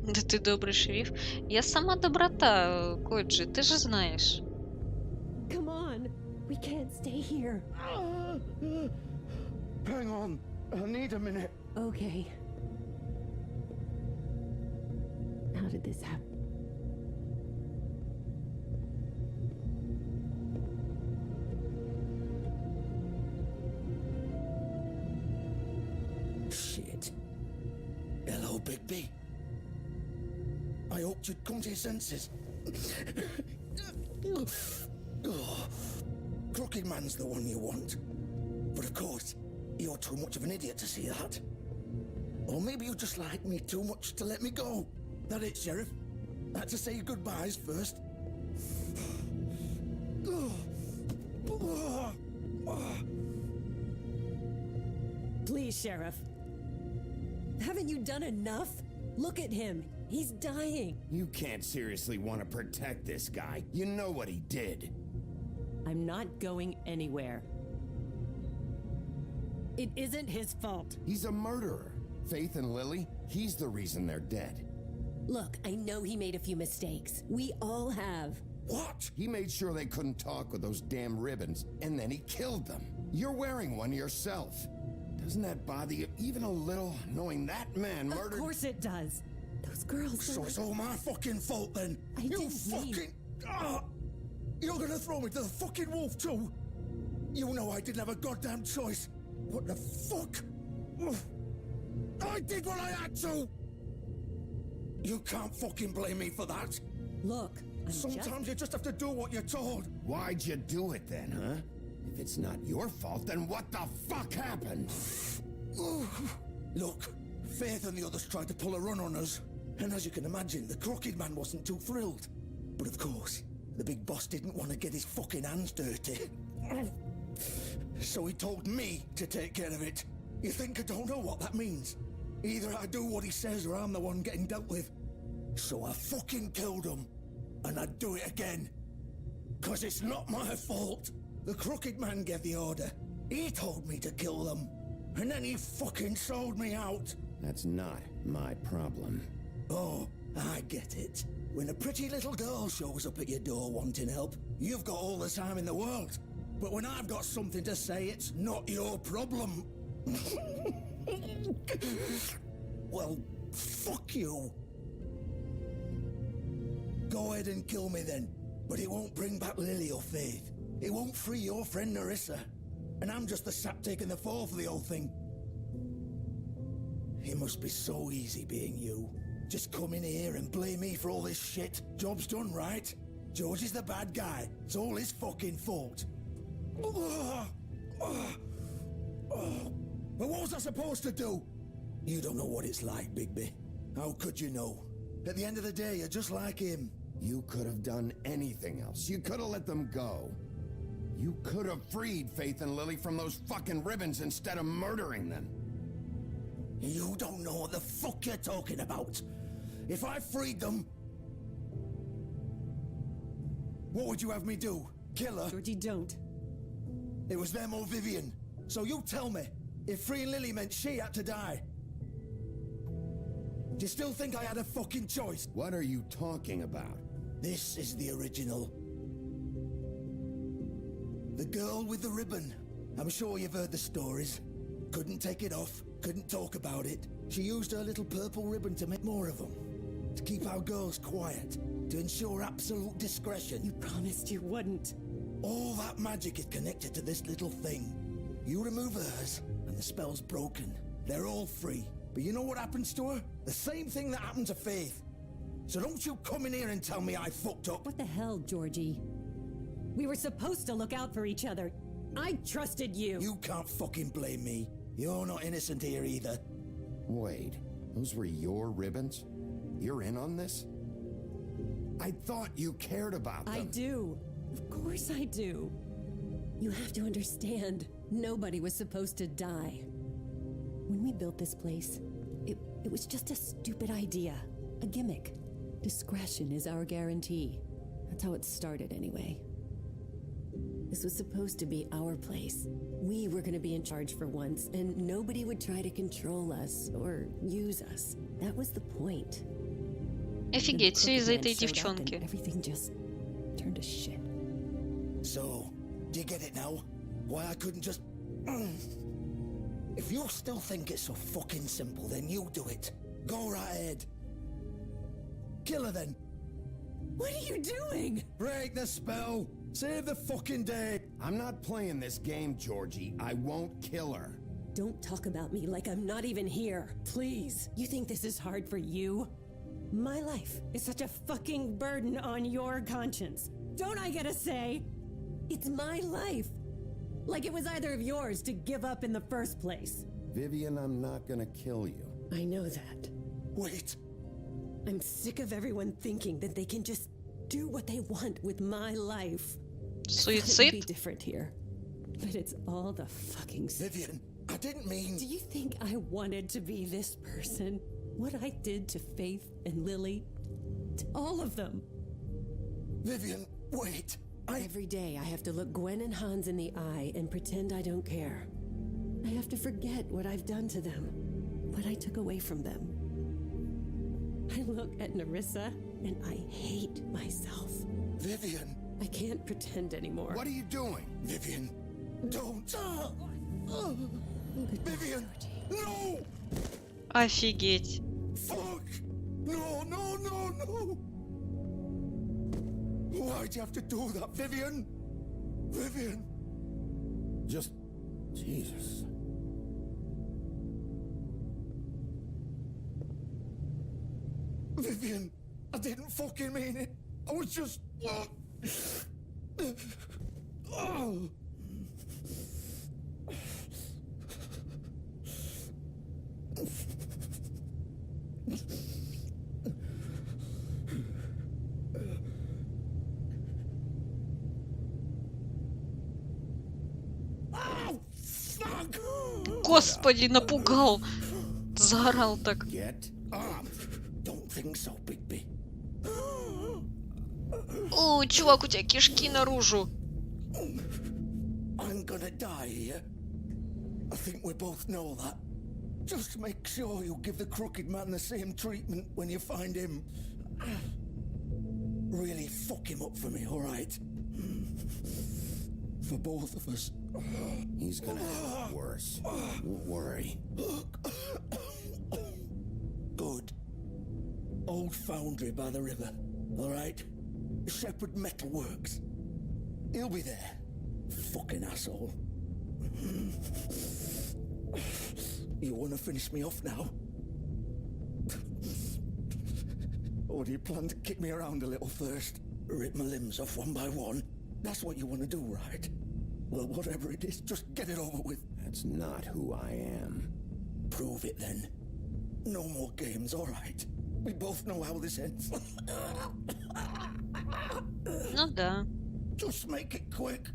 Да ты добрый шериф. Я сама доброта, Коджи, ты же знаешь. Come on. We can't stay here. Hang on. I need a minute. Okay. How did this happen? Shit. Hello, Bigby. I hoped you'd come to your senses. Oh, Crooked Man's the one you want. But of course, you're too much of an idiot to see that. Or maybe you just like me too much to let me go. That it, Sheriff? Had to say your goodbyes first. Please, Sheriff. Haven't you done enough? Look at him. He's dying. You can't seriously want to protect this guy. You know what he did. I'm not going anywhere. It isn't his fault. He's a murderer. Faith and Lily, he's the reason they're dead. Look, I know he made a few mistakes. We all have. What? He made sure they couldn't talk with those damn ribbons, and then he killed them. You're wearing one yourself. Doesn't that bother you even a little, knowing that man murdered... Of course it does. Those girls... So it's all my fucking fault then? I didn't mean... You're gonna throw me to the fucking wolf too? You know I didn't have a goddamn choice. What the fuck? I did what I had to! You can't fucking blame me for that. Look, sometimes you just have to do what you're told. Why'd you do it then, huh? If it's not your fault, then what the fuck happened? Look, Faith and the others tried to pull a run on us. And as you can imagine, the Crooked Man wasn't too thrilled. But of course, the big boss didn't want to get his fucking hands dirty. So he told me to take care of it. You think I don't know what that means? Either I do what he says or I'm the one getting dealt with. So I fucking killed him. And I'd do it again. 'Cause it's not my fault. The Crooked Man gave the order. He told me to kill them. And then he fucking sold me out. That's not my problem. Oh, I get it. When a pretty little girl shows up at your door wanting help, you've got all the time in the world. But when I've got something to say, it's not your problem. Well, Fuck you! Go ahead and kill me then, but it won't bring back Lily or Faith. It won't free your friend Nerissa. And I'm just the sap taking the fall for the whole thing. It must be so easy being you. Just come in here and blame me for all this shit. Job's done, right? George is the bad guy. It's all his fucking fault. But what was I supposed to do? You don't know what it's like, Bigby. How could you know? At the end of the day, you're just like him. You could have done anything else. You could have let them go. You could have freed Faith and Lily from those fucking ribbons instead of murdering them. You don't know what the fuck you're talking about. If I freed them... What would you have me do? Kill her? Georgie, don't. It was them or Vivian. So you tell me, if freeing Lily meant she had to die, do you still think I had a fucking choice? What are you talking about? This is the original. The girl with the ribbon. I'm sure you've heard the stories. Couldn't take it off, couldn't talk about it. She used her little purple ribbon to make more of them. To keep our girls quiet. To ensure absolute discretion. You promised you wouldn't. All that magic is connected to this little thing. You remove hers, and the spell's broken. They're all free. But you know what happens to her? The same thing that happened to Faith. So don't you come in here and tell me I fucked up. What the hell, Georgie? We were supposed to look out for each other. I trusted you. You can't fucking blame me. You're not innocent here either. Wait, those were your ribbons? You're in on this? I thought you cared about them. I do. Of course I do. You have to understand, nobody was supposed to die. When we built this place, it was just a stupid idea. A gimmick. Discretion is our guarantee. That's how it started anyway. This was supposed to be our place. We were gonna be in charge for once, and nobody would try to control us or use us. That was the point. Офигеть, все из-за этой девчонки. Everything just turned to shit. So, do you get it now? Why I couldn't just... If you still think it's so fucking simple, then you do it. Go right ahead. Kill her then. What are you doing? Break the spell. Save the fucking day. I'm not playing this game, Georgie. I won't kill her. Don't talk about me like I'm not even here. Please. You think this is hard for you? My life is such a fucking burden on your conscience. Don't I get a say? It's my life. Like it was either of yours to give up in the first place. Vivian, I'm not gonna kill you. I know that. Wait. I'm sick of everyone thinking that they can just do what they want with my life. Suicide? It would be different here. But it's all the fucking... Vivian, I didn't mean... Do you think I wanted to be this person? What I did to Faith and Lily? To all of them. Vivian, wait. Every day I have to look Gwen and Hans in the eye and pretend I don't care. I have to forget what I've done to them. What I took away from them. I look at Nerissa and I hate myself. Vivian. I can't pretend anymore. What are you doing? Vivian, don't. Vivian, no! Офигеть. Fuck! No, no, no, no! Why'd you have to do that, Vivian? Vivian! Just... Jesus. Vivian, I didn't fucking mean it. I was just... Oh. Господи, напугал. Заорал так. Get up. Don't think so, Bigby. О, чувак, у тебя кишки наружу. I'm gonna die here. I think we both know that. Just make sure you give the crooked man the same treatment when you find him. Really fuck him up for me, alright? For both of us. He's gonna have it worse. Don't worry. Good. old foundry by the river, all right? Shepherd Metalworks. He'll be there. Fucking asshole. You want to finish me off now? Or do you plan to kick me around a little first? Rip my limbs off one by one? That's what you want to do, right? Well, whatever it is, just get it over with. That's not who I am. Prove it then. No more games, all right? We both know how this ends. Ну да. Just make it quick.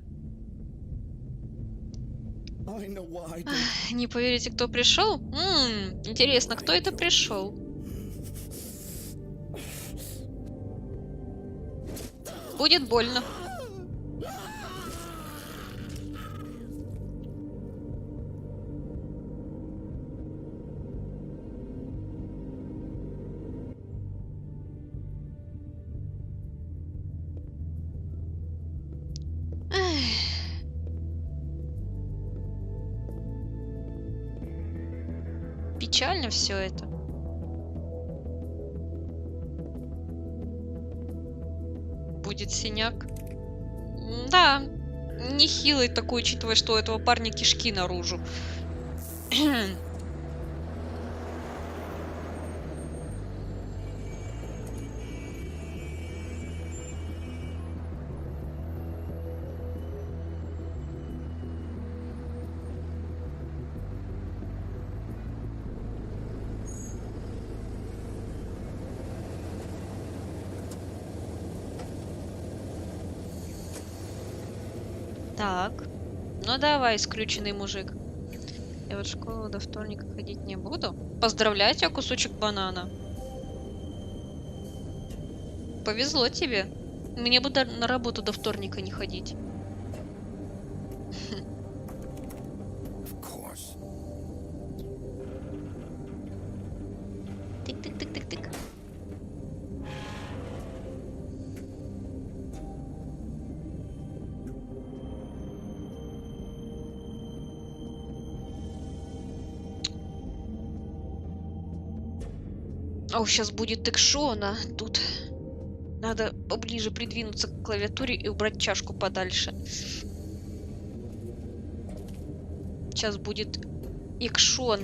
I know what I did. Не поверите, кто пришел? Интересно, кто это пришел? Будет больно. Печально все это. Будет синяк. Да, нехилый такой, учитывая, что у этого парня кишки наружу. Так, ну давай, скрюченный мужик. Я вот в школу до вторника ходить не буду. Поздравляю тебя, кусочек банана. Повезло тебе. Мне бы на работу до вторника не ходить. Тык-тык-тык-тык-тык. О, сейчас будет экшона. Тут надо поближе придвинуться к клавиатуре и убрать чашку подальше. Сейчас будет экшон.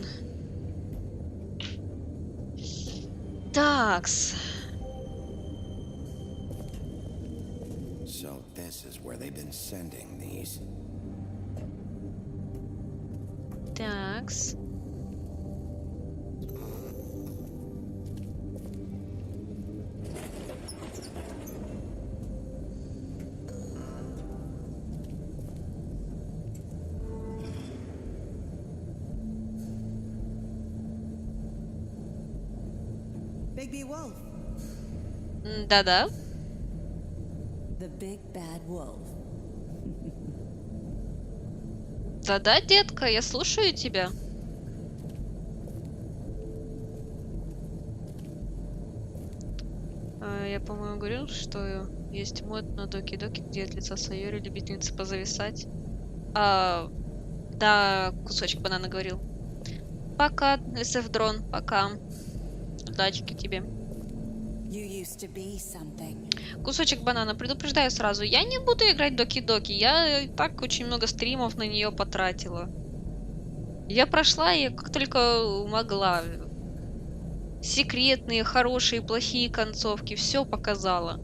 Такс. So this is where they've been sending these. Такс. Bigby Wolf. Да-да. The big bad wolf. Да-да, детка, я слушаю тебя. Я, по-моему, говорил, что есть мод на Доки-Доки, где от лица Сайори любительница позависать. Да, кусочек банана говорил. Пока, SF Дрон, пока. Удачки тебе. Кусочек банана, предупреждаю сразу, я не буду играть Доки-Доки. Я и так очень много стримов на нее потратила. Я прошла ее как только могла. Секретные, хорошие, плохие концовки. Все показала.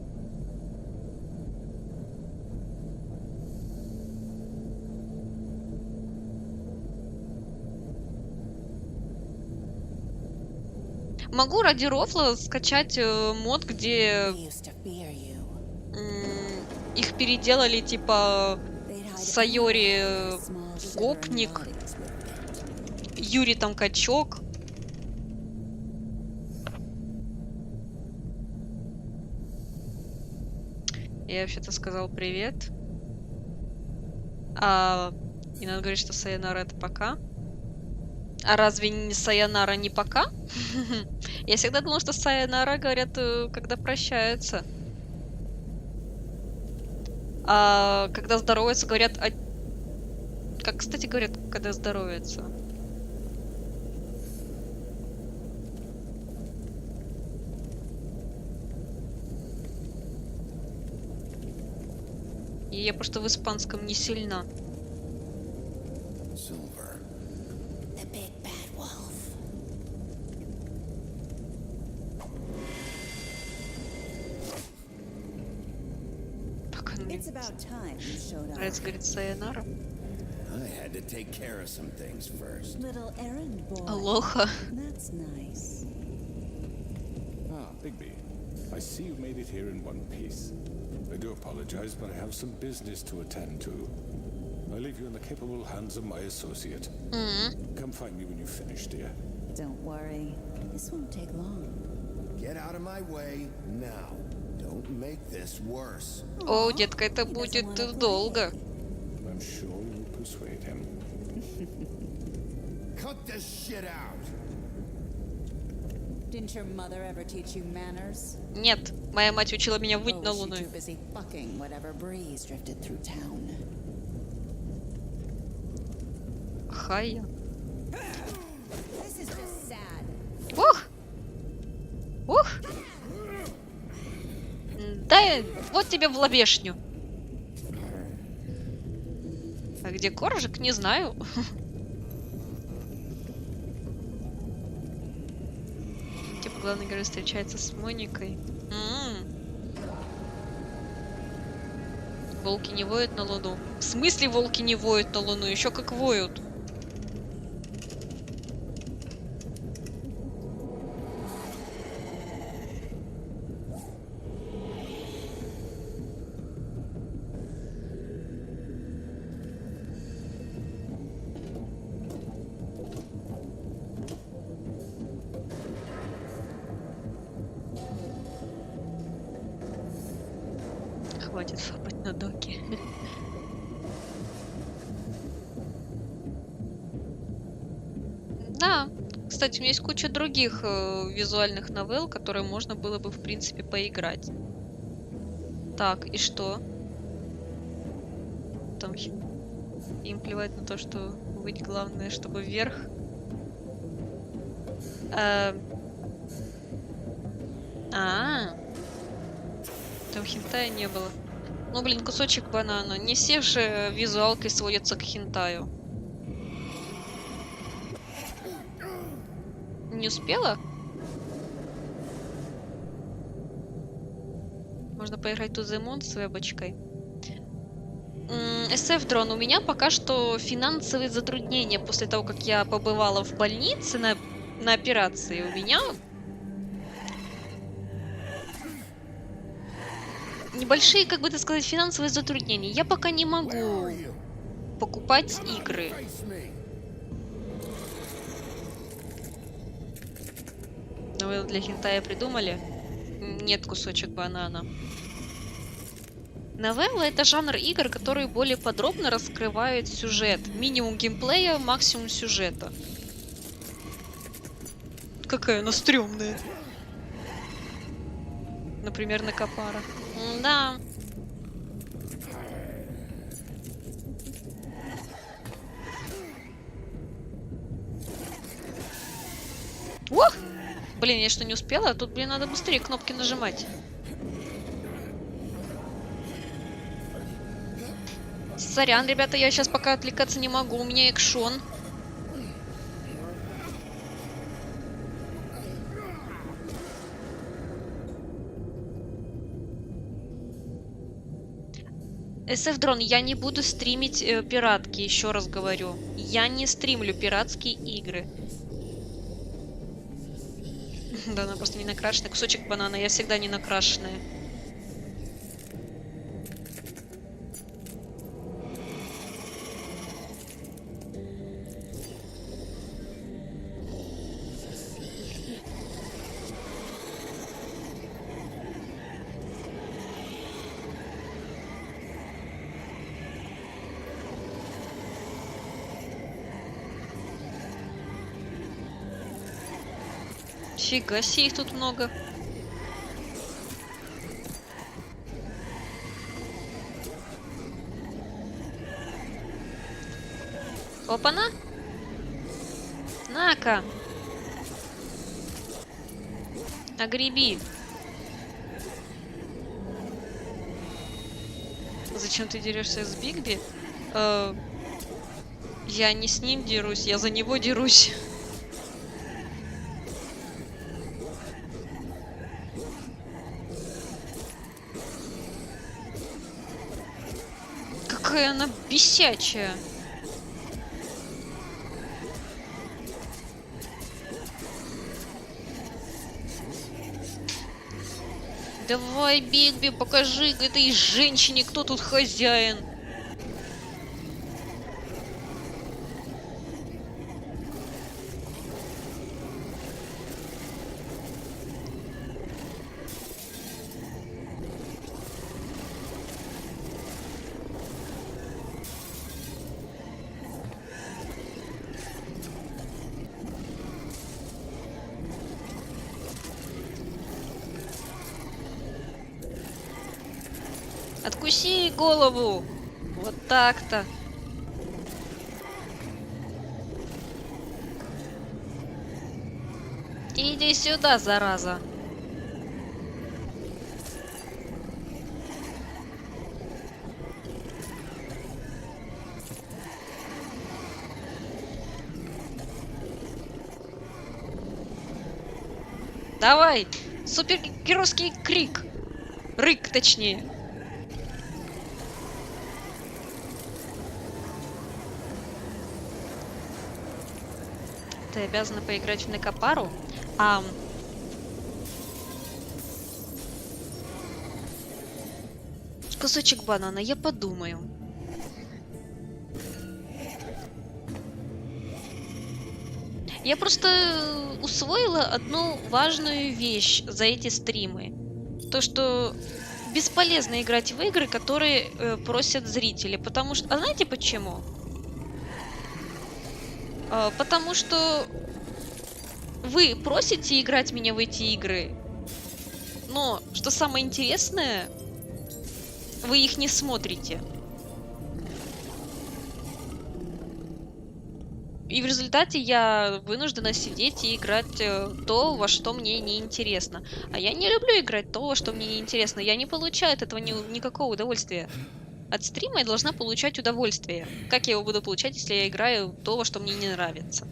Могу ради рофла скачать мод, где их переделали типа Сайори гопник, Юрий там качок. Я вообще-то сказал привет. И надо говорить, что Сайонара это пока. А разве не Сайонара не пока? Я всегда думала, что Сайонара говорят, когда прощаются. А когда здороваются, говорят... Как, кстати, говорят, когда здороваются? И я просто в испанском не сильна. Silver. The big bad wolf. It's about time you showed up. Нравится, говорит, сайонара. I had to take care of some things first. Little errand boy. Aloha. That's nice. Ah, Bigby. I see you made it here in one piece. I do apologize, but I have some business to attend to. I leave you in the capable hands of my associate. Come find me when you finish, dear. Don't worry. This won't take long. Get out of my way now. Don't make this worse. О, детка, это будет долго. I'm sure you'll persuade him. Cut this shit out. Didn't your mother ever teach you manners? Нет, моя мать учила меня выть на Or was луну. she too busy fucking whatever breeze drifted through town? Хая. This is just sad. Ух! Ух! Дай, вот тебе в лобешню. А где коржик? Не знаю. Типа главный герой встречается с Моникой. Волки не воют на луну. В смысле волки не воют на луну? Еще как воют. Хватит фапать на доке. Да, кстати, у меня есть куча других визуальных новелл, которые можно было бы, в принципе, поиграть. Так, и что? Там им плевать на то, что быть главное, чтобы вверх. Там хентая не было. Ну, блин, кусочек банана. Не все же визуалкой сводятся к хентаю. Не успела? Можно поиграть To The Moon с вебочкой. SF Дрон, у меня пока что финансовые затруднения после того, как я побывала в больнице на операции. У меня небольшие, как бы так сказать, финансовые затруднения. Я пока не могу покупать игры. Но вы для хентая придумали? Нет, кусочек банана. Новелла — это жанр игр, которые более подробно раскрывают сюжет. Минимум геймплея, максимум сюжета. Какая она стрёмная. Например, Накапара. Да. Ох! Блин, я что, не успела? А тут, блин, надо быстрее кнопки нажимать. Сорян, ребята, я сейчас пока отвлекаться не могу. У меня экшон. SF Дрон, я не буду стримить пиратки, еще раз говорю. Я не стримлю пиратские игры. Да, она просто не накрашенная. Кусочек банана, я всегда не накрашенная. Фига себе, их тут много. Опа-на! На-ка! Огреби! зачем ты дерешься с Бигби? Я не с ним дерусь, я за него дерусь. Какая она бесячая. Давай, Бигби, покажи этой женщине, кто тут хозяин. Откуси голову. Вот так-то. Иди сюда, зараза. Давай, супергеройский крик. Рык, точнее. Ты обязана поиграть в Некопару. Кусочек банана, я подумаю. Я просто усвоила одну важную вещь за эти стримы. То, что бесполезно играть в игры, которые просят зрители. Потому что... А знаете почему? Потому что вы просите играть меня в эти игры, но, что самое интересное, вы их не смотрите. И в результате я вынуждена сидеть и играть то, во что мне не интересно. А я не люблю играть то, во что мне не интересно. Я не получаю от этого никакого удовольствия. От стрима я должна получать удовольствие. Как я его буду получать, если я играю то, во что мне не нравится?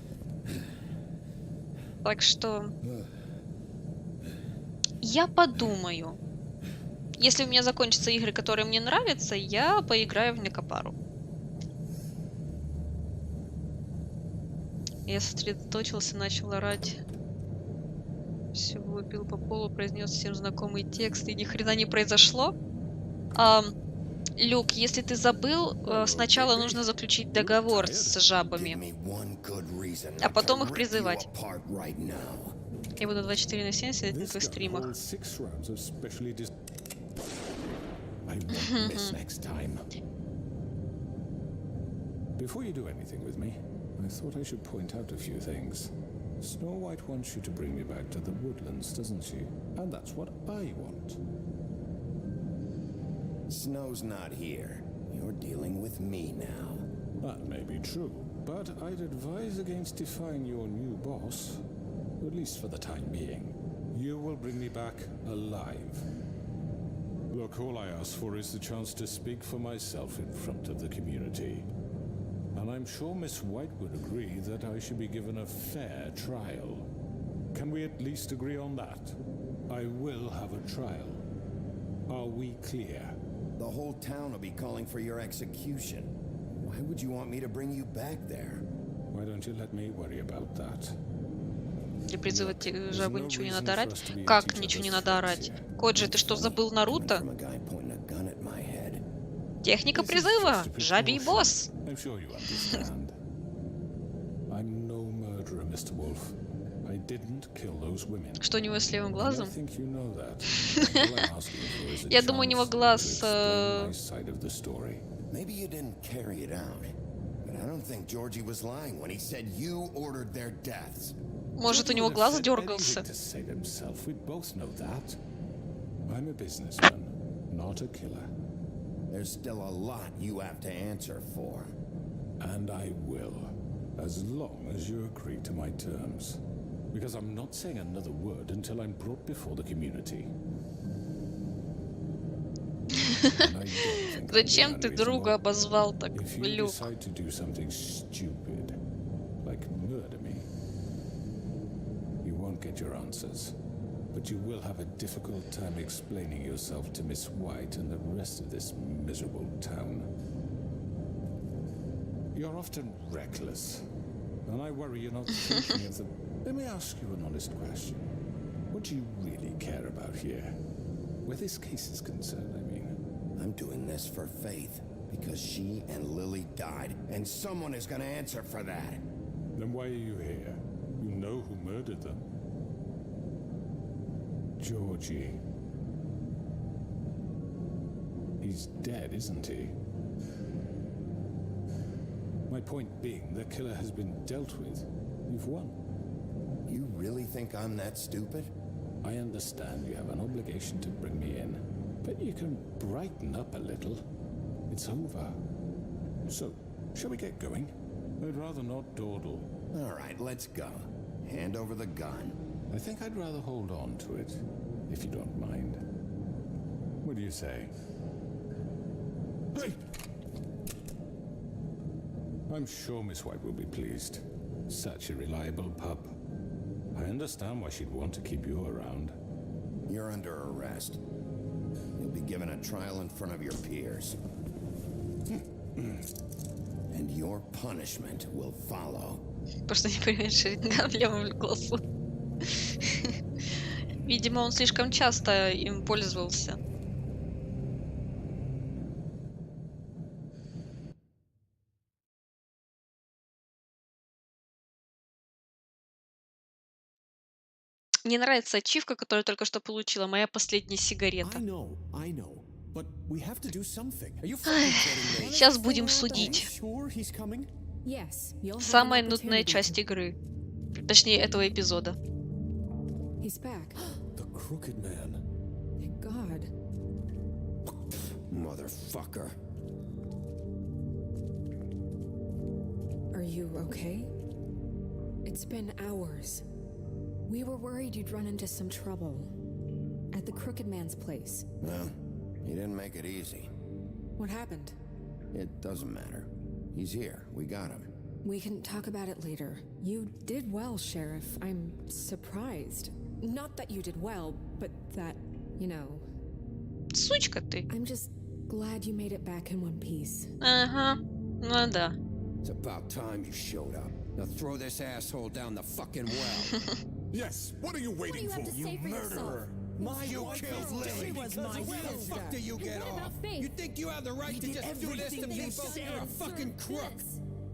Так что... Я подумаю. Если у меня закончатся игры, которые мне нравятся, я поиграю в Некопару. Я сосредоточился, начал орать. Всего бил по полу, произнес всем знакомый текст, и ни хрена не произошло. Люк, если ты забыл, сначала нужно заключить договор с жабами, а потом их призывать. Я буду 24/7 сидеть на твоих стримах. Before you do anything with me, I thought I should point out a few things. Snow White wants you to bring me back to the woodlands, doesn't she? And that's what I want. Snow's not here. You're dealing with me now. That may be true, but I'd advise against defying your new boss, at least for the time being. You will bring me back alive. Look, all I ask for is the chance to speak for myself in front of the community. And I'm sure Miss White would agree that I should be given a fair trial. Can we at least agree on that? I will have a trial. Are we clear? The whole town will be calling for your execution. Why would you want me to bring you back there? Why don't you let me worry about that? Для призыва жабы ничего не надо орать? Как ничего не надо орать? Коджи, ты что, забыл Наруто? Техника призыва! Жабий босс! I'm sure you understand. I'm no murderer, Mr. Wolf. I didn't kill those women. Что у него с левым глазом? I think you know that. All I'm asking for is a Я думаю, у него глаз... my side of the story. Maybe you didn't carry it out, but I don't think Georgie was lying when he said you ordered their deaths. Может, у него глаз дергался? To save himself, we both know that. I'm a businessman, not a killer. There's still a lot you have to answer for. And I will, as long as you agree to my terms. Because I'm not saying another word until I'm brought before the community. And I don't think I'll be Зачем ты друга unreasonable. обозвал так, If you Люк? decide to do something stupid, like murder me, you won't get your answers. But you will have a difficult time explaining yourself to Miss White and the rest of this miserable town. You're often reckless, and I worry you're not thinking of the... Let me ask you an honest question. What do you really care about here? Where this case is concerned, I mean. I'm doing this for Faith, because she and Lily died, and someone is gonna answer for that. Then why are you here? You know who murdered them. Georgie. He's dead, isn't he? My point being, the killer has been dealt with. You've won. You really think I'm that stupid? I understand you have an obligation to bring me in, but you can brighten up a little. It's over. So, shall we get going? I'd rather not dawdle. All right, let's go. Hand over the gun. I think I'd rather hold on to it, if you don't mind. What do you say? Hey! I'm sure Miss White will be pleased. Such a reliable pup. I understand why she'd want to keep you around. You're under arrest. You'll be given a trial in front of your peers. And your punishment will follow. Просто не понимает, что Габлем увлеклся. Видимо, он слишком часто им пользовался. Мне нравится ачивка, которую только что получила. Моя последняя сигарета. I know. But we have to do something. Are you fucking kidding me? Сейчас будем судить. Sure he's coming? Yes, you'll have Самая an нудная opportunity часть игры. Точнее, этого эпизода. He's back. The Crooked Man. Thank God. Motherfucker. Are you okay? It's been hours. We were worried you'd run into some trouble. At the Crooked Man's place. Well, he didn't make it easy. What happened? It doesn't matter. He's here. We got him. We can talk about it later. You did well, Sheriff. I'm surprised. Not that you did well, but that, you know... Сучка ты. I'm just glad you made it back in one piece. Ага. Ну да. It's about time you showed up. Now throw this asshole down the fucking well. Yes, what are you waiting for? You murderer! You killed Lily! was my Where the sister. fuck do you get off? You think you have the right to just do this to people? You're a fucking crook!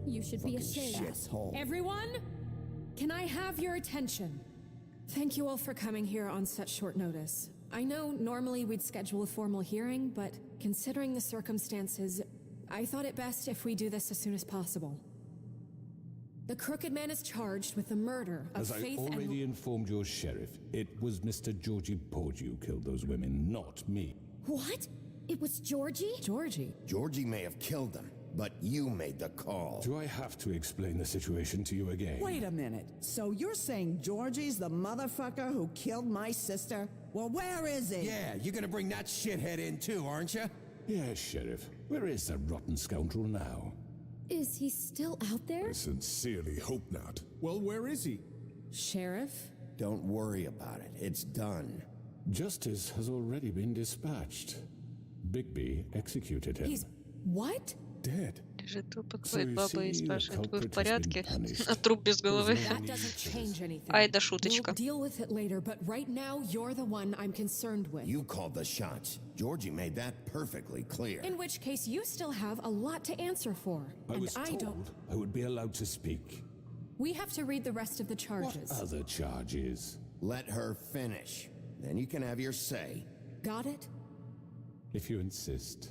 You should be ashamed. Shithole. Everyone, can I have your attention? Thank you all for coming here on such short notice. I know normally we'd schedule a formal hearing, but considering the circumstances, I thought it best if we do this as soon as possible. The Crooked Man is charged with the murder of As I Faith already informed your sheriff, it was Mr. Georgie Porgy who killed those women, not me. What? It was Georgie? Georgie? Georgie may have killed them, but you made the call. Do I have to explain the situation to you again? Wait a minute. So you're saying Georgie's the motherfucker who killed my sister? Well, where is he? Yeah, you're gonna bring that shithead in too, aren't you? Yes, Sheriff. Where is that rotten scoundrel now? Is he still out there? I sincerely hope not. Well, where is he? Sheriff? Don't worry about it. It's done. Justice has already been dispatched. Bigby executed him. He's... what? Dead. Лежит труп, подходит баба и спрашивает, вы в порядке? А труп без головы. That doesn't change anything. Ай да шуточка. We'll deal with it later, but right now you're the one I'm concerned with. You called the shots. Georgie made that perfectly clear. In which case you still have a lot to answer for. I was and I don't... told I would be allowed to speak. We have to read the rest of the charges. What other charges? Let her finish. Then you can have your say. Got it? If you insist.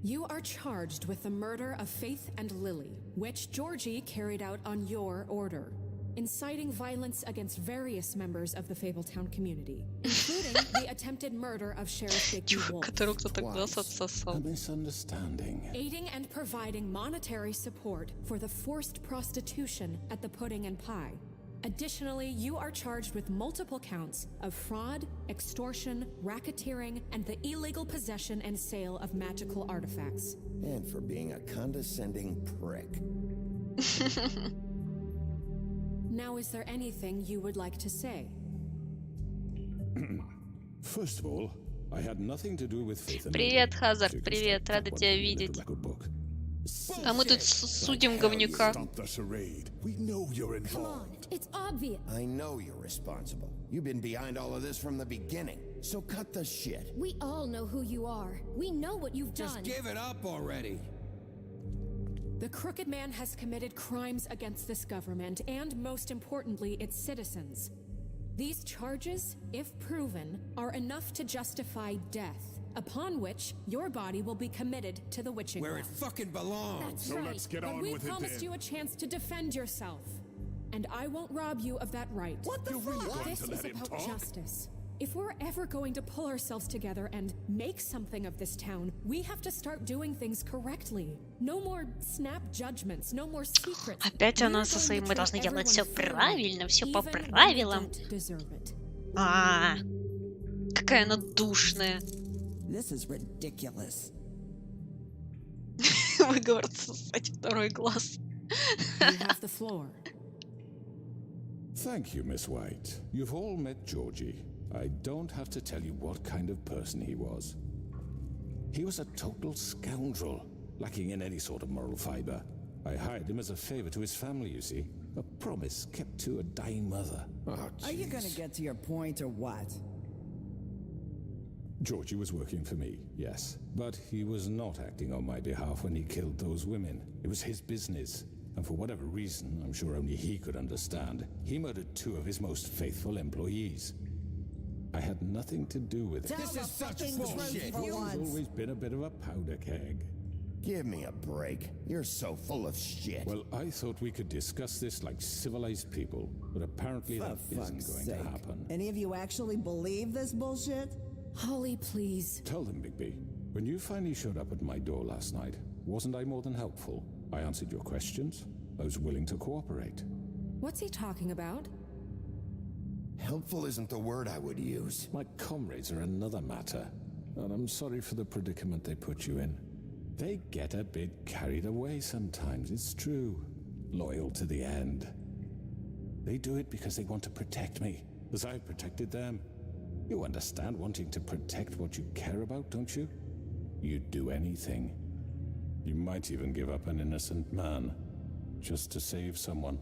You are charged with the murder of Faith and Lily, which Georgie carried out on your order, inciting violence against various members of the Fabletown community, including the attempted murder of Sheriff Bigby Wolf. Которого кто-то глаз отсосал. A misunderstanding. Aiding and providing monetary support for the forced prostitution at the Pudding and Pie, Additionally, you are charged with multiple counts of fraud, extortion, racketeering, and the illegal possession and sale of magical artifacts. And for being a condescending prick. Now, is there anything you would like to say? First of all, I had nothing to do with Faith. Привет, Хазард, привет, рада тебя видеть. А мы тут судим говнюка. It's obvious. I know you're responsible. You've been behind all of this from the beginning. So cut the shit. We all know who you are. We know what you've done. Just give it up already. The Crooked Man has committed crimes against this government and, most importantly, its citizens. These charges, if proven, are enough to justify death, upon which your body will be committed to the witching Where well. it fucking belongs. That's So right. let's get but on we with it promised then. you a chance to defend yourself, and I won't rob you of that right. What the You're really fuck? going This to is let him about talk? justice. If we're ever going to pull ourselves together and make something of this town, we have to start doing things correctly. No more snap judgments, no more secrets. Опять We она are со going своим, to мы treat должны делать все everyone fairly, правильно, все по even when we правилам. don't deserve it. Какая она душная. This is ridiculous. Выговор сосать второй глаз. You have the floor. Thank you, Miss White. You've all met Georgie. I don't have to tell you what kind of person he was. He was a total scoundrel, lacking in any sort of moral fiber. I hired him as a favor to his family, you see. A promise kept to a dying mother. Are you gonna get to your point or what? Georgie was working for me, yes. But he was not acting on my behalf when he killed those women. It was his business. And for whatever reason, I'm sure only he could understand, he murdered 2 of his most faithful employees. I had nothing to do with it. This is such bullshit. He's always been a bit of a powder keg. Give me a break. You're so full of shit. Well, I thought we could discuss this like civilized people, but apparently that isn't going to happen. Any of you actually believe this bullshit? Holly, please. Tell them, Bigby. When you finally showed up at my door last night, wasn't I more than helpful? I answered your questions. I was willing to cooperate. What's he talking about? Helpful isn't the word I would use. My comrades are another matter, and I'm sorry for the predicament they put you in. They get a bit carried away sometimes, it's true. Loyal to the end. They do it because they want to protect me, as I've protected them. You understand wanting to protect what you care about, don't you? You'd do anything. You might even give up an innocent man, just to save someone.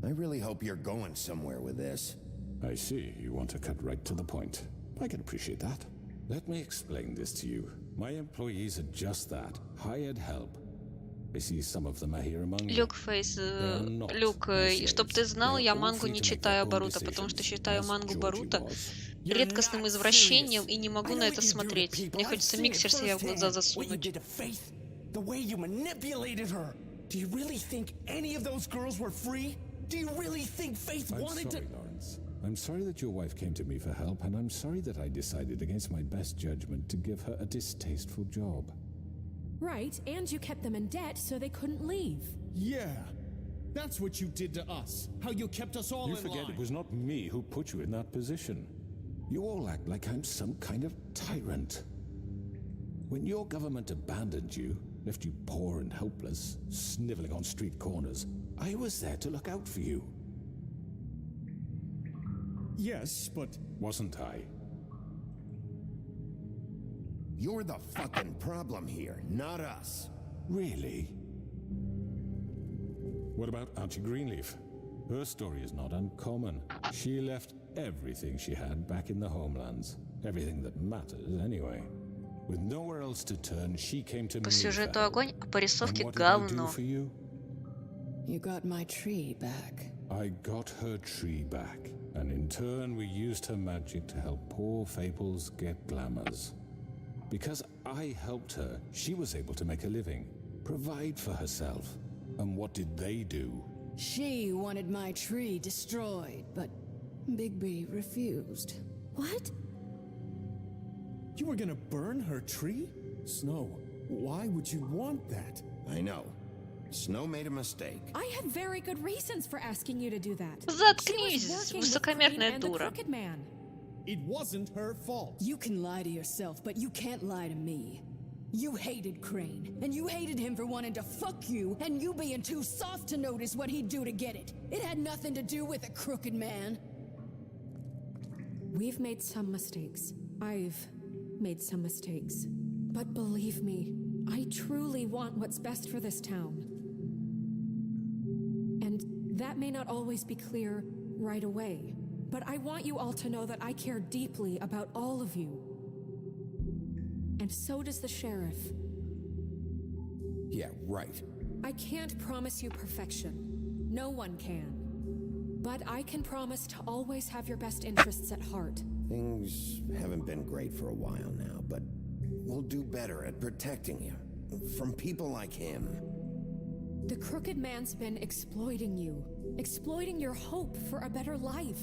I really hope you're going somewhere with this. I see, you want to cut right to the point. I can appreciate that. Let me explain this to you. My employees are just that, hired help. I see some of them are here among you. Люк Фейс, Люк, и чтоб ты знал, я мангу не читаю Боруто, потому что считаю мангу Боруто редкостным извращением и не могу на это смотреть. Мне хочется миксер себе в глаза засунуть. The way you manipulated her. Do you really think any of those girls were free? Do you really think Faith wanted to... Lawrence. I'm sorry that your wife came to me for help, and I'm sorry that I decided against my best judgment to give her a distasteful job. Right, and you kept them in debt so they couldn't leave. Yeah. That's what you did to us. How you kept us all You in forget line. it was not me who put you in that position. You all act like I'm some kind of tyrant. When your government abandoned you, left you poor and helpless, sniveling on street corners, I was there to look out for you. Yes, but... Wasn't I? You're the fucking problem here, not us. Really? What about Auntie Greenleaf? Her story is not uncommon. She left everything she had back in the homelands. Everything that matters, anyway. With nowhere else to turn, she came to me. По сюжету огонь, а по рисовке And what did I do говно. for you? You got my tree back. I got her tree back, and in turn we used her magic to help poor Fables get glamours. Because I helped her, she was able to make a living, provide for herself. And what did they do? She wanted my tree destroyed, but Bigby refused. What? You were gonna burn her tree? Snow, why would you want that? I know. Snow made a mistake. I had very good reasons for asking you to do that. Заткнись, высокомерная дура. It wasn't her fault. You can lie to yourself, but you can't lie to me. You hated Crane, and you hated him for wanting to fuck you, and you being too soft to notice what he'd do to get it. It had nothing to do with a crooked man. We've made some mistakes. I've made some mistakes. But believe me, I truly want what's best for this town. And that may not always be clear right away. But I want you all to know that I care deeply about all of you. And so does the sheriff. Yeah, right. I can't promise you perfection. No one can. But I can promise to always have your best interests at heart. Things haven't been great for a while now, but we'll do better at protecting you. From people like him. The Crooked Man's been exploiting you. Exploiting your hope for a better life.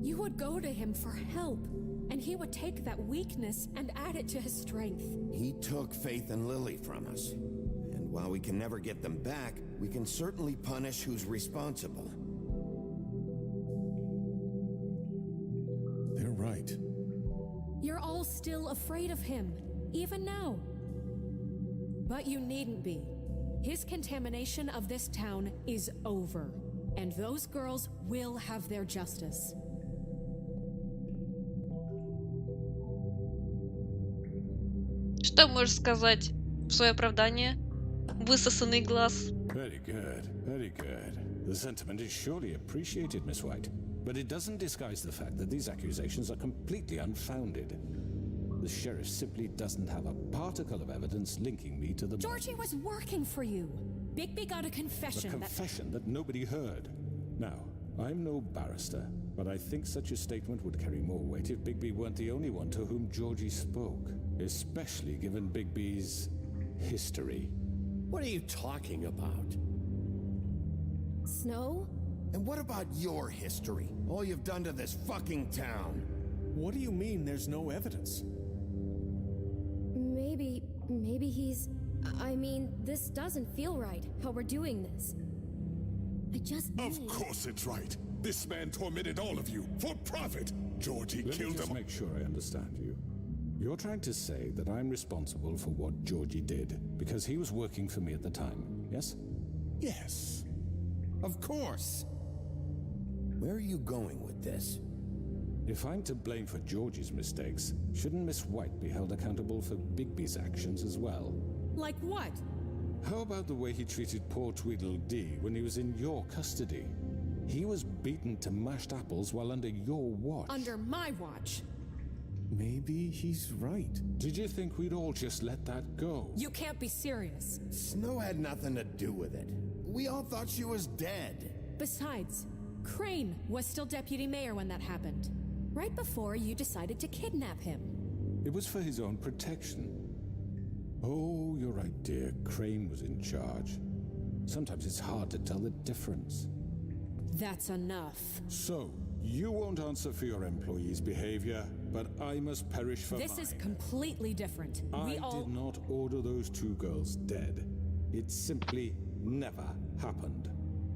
You would go to him for help, and he would take that weakness and add it to his strength. He took Faith and Lily from us. And while we can never get them back, we can certainly punish who's responsible. They're right. You're all still afraid of him, even now. But you needn't be. His contamination of this town is over, and those girls will have their justice. Что можешь сказать в свое оправдание? Высосанный глаз. Very good, very good. The sentiment is surely appreciated, Miss White. But it doesn't disguise the fact that these accusations are completely unfounded. The sheriff simply doesn't have a particle of evidence linking me to the... Georgie was working for you. Bigby got a confession. A confession that nobody heard. Now, I'm no barrister, but I think such a statement would carry more weight if Bigby weren't the only one to whom Georgie spoke. Especially given Bigby's history. What are you talking about? Snow? And what about your history? All you've done to this fucking town. What do you mean there's no evidence? Maybe he's... I mean, this doesn't feel right, how we're doing this. I just Of course it's right. This man tormented all of you for profit. Georgie killed Let me just him. make sure I understand you. You're trying to say that I'm responsible for what Georgie did because he was working for me at the time, yes? Yes. Of course. Where are you going with this? If I'm to blame for Georgie's mistakes, shouldn't Miss White be held accountable for Bigby's actions as well? Like what? How about the way he treated poor Tweedledee when he was in your custody? He was beaten to mashed apples while under your watch. Under my watch. Maybe he's right. Did you think we'd all just let that go? You can't be serious. Snow had nothing to do with it. We all thought she was dead. Besides, Crane was still deputy mayor when that happened. Right before you decided to kidnap him. It was for his own protection. Oh, you're right, dear. Crane was in charge. Sometimes it's hard to tell the difference. That's enough. So, you won't answer for your employees' behavior, but I must perish for This mine. is completely different. I did not order those two girls dead. It simply never happened.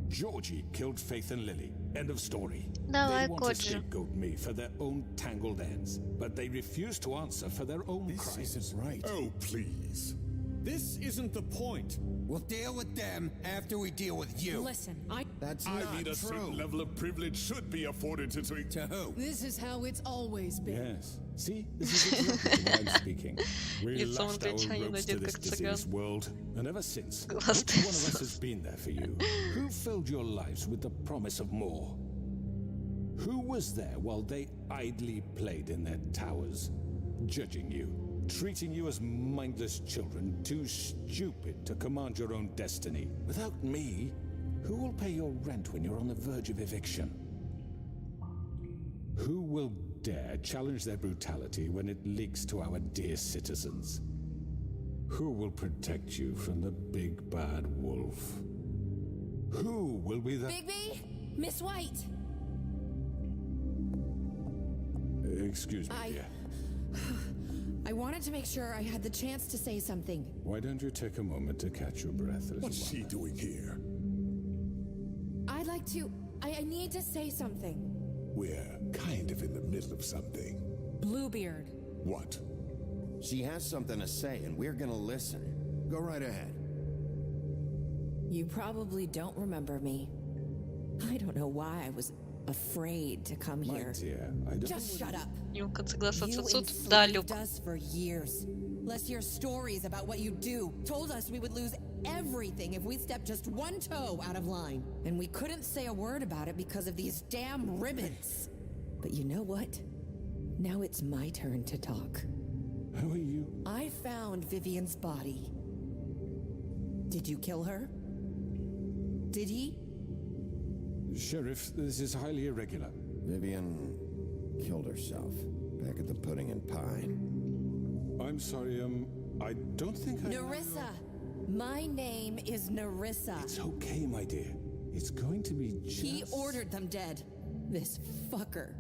Georgie killed Faith and Lily. End of story. Давай, They want to Коджи. scapegoat me for their own tangled ends, but they refuse to answer for their own crimes. This isn't right. Oh, please. This isn't the point. We'll deal with them after we deal with you. Listen, That's I not mean, a true. certain level of privilege should be afforded to who? This is how it's always been. Yes. See, this is exactly why I'm speaking. We Лицом lashed our англичанина ropes to одет this как цыган. diseased world, and ever since, Глаз which one of us has been there for you? Who filled your lives with the promise of more? Who was there while they idly played in their towers, judging you, treating you as mindless children, too stupid to command your own destiny? Without me, who will pay your rent when you're on the verge of eviction? Who will dare challenge their brutality when it leaks to our dear citizens? Who will protect you from the big bad wolf? Who will be the... Bigby? Miss White! Excuse me, dear. I wanted to make sure I had the chance to say something. Why don't you take a moment to catch your breath, little What's she one? doing here? I'd like to. I need to say something. We're kind of in the middle of something. Bluebeard. What? She has something to say, and we're gonna listen. Go right ahead. You probably don't remember me. I don't know why I was afraid to come My here. dear, I don't... Just shut up. Юка согласился You суд. Да, Люк. enslaved us for years. Let's hear stories about what you do. Told us we would lose everything if we stepped just one toe out of line. And we couldn't say a word about it because of these damn ribbons. But you know what? Now it's my turn to talk. How are you? I found Vivian's body. Did you kill her? Did he? Sheriff, this is highly irregular. Vivian killed herself back at the Pudding and Pie. I'm sorry, I don't think I... Nerissa! My name is Nerissa. It's okay, my dear. It's going to be just... He ordered them dead. This fucker.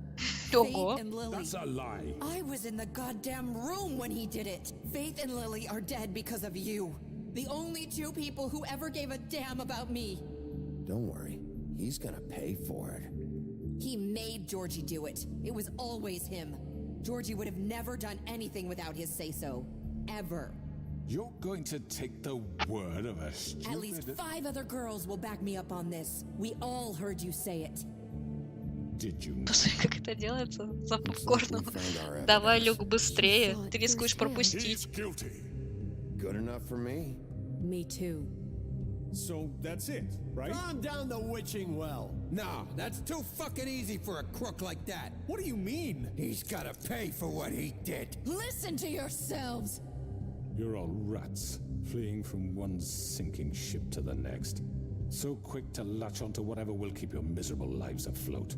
Ого. Faith and Lily. That's a lie. I was in the goddamn room when he did it. Faith and Lily are dead because of you. The only two people who ever gave a damn about me. Don't worry. He's gonna pay for it. He made Georgie do it. It was always him. Georgie would have never done anything without his say-so. Ever. You're going to take the word of a stupid... At least 5 other girls will back me up on this. We all heard you say it. Did you... Посмотри, как это делается за попкорном. Давай, Люк, быстрее. Ты рискуешь пропустить. He's guilty. Good enough for me. Me too. So that's it, right? Calm down the witching well. No, that's too fucking easy for a crook like that. What do you mean? He's gotta pay for what he did. Listen to yourselves! You're all rats, fleeing from one sinking ship to the next. So quick to latch onto whatever will keep your miserable lives afloat.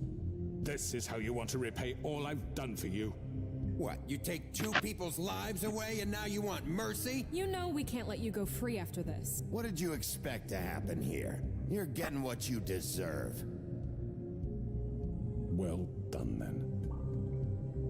This is how you want to repay all I've done for you. What, you take 2 people's lives away and now you want mercy? You know we can't let you go free after this. What did you expect to happen here? You're getting what you deserve. Well done, then.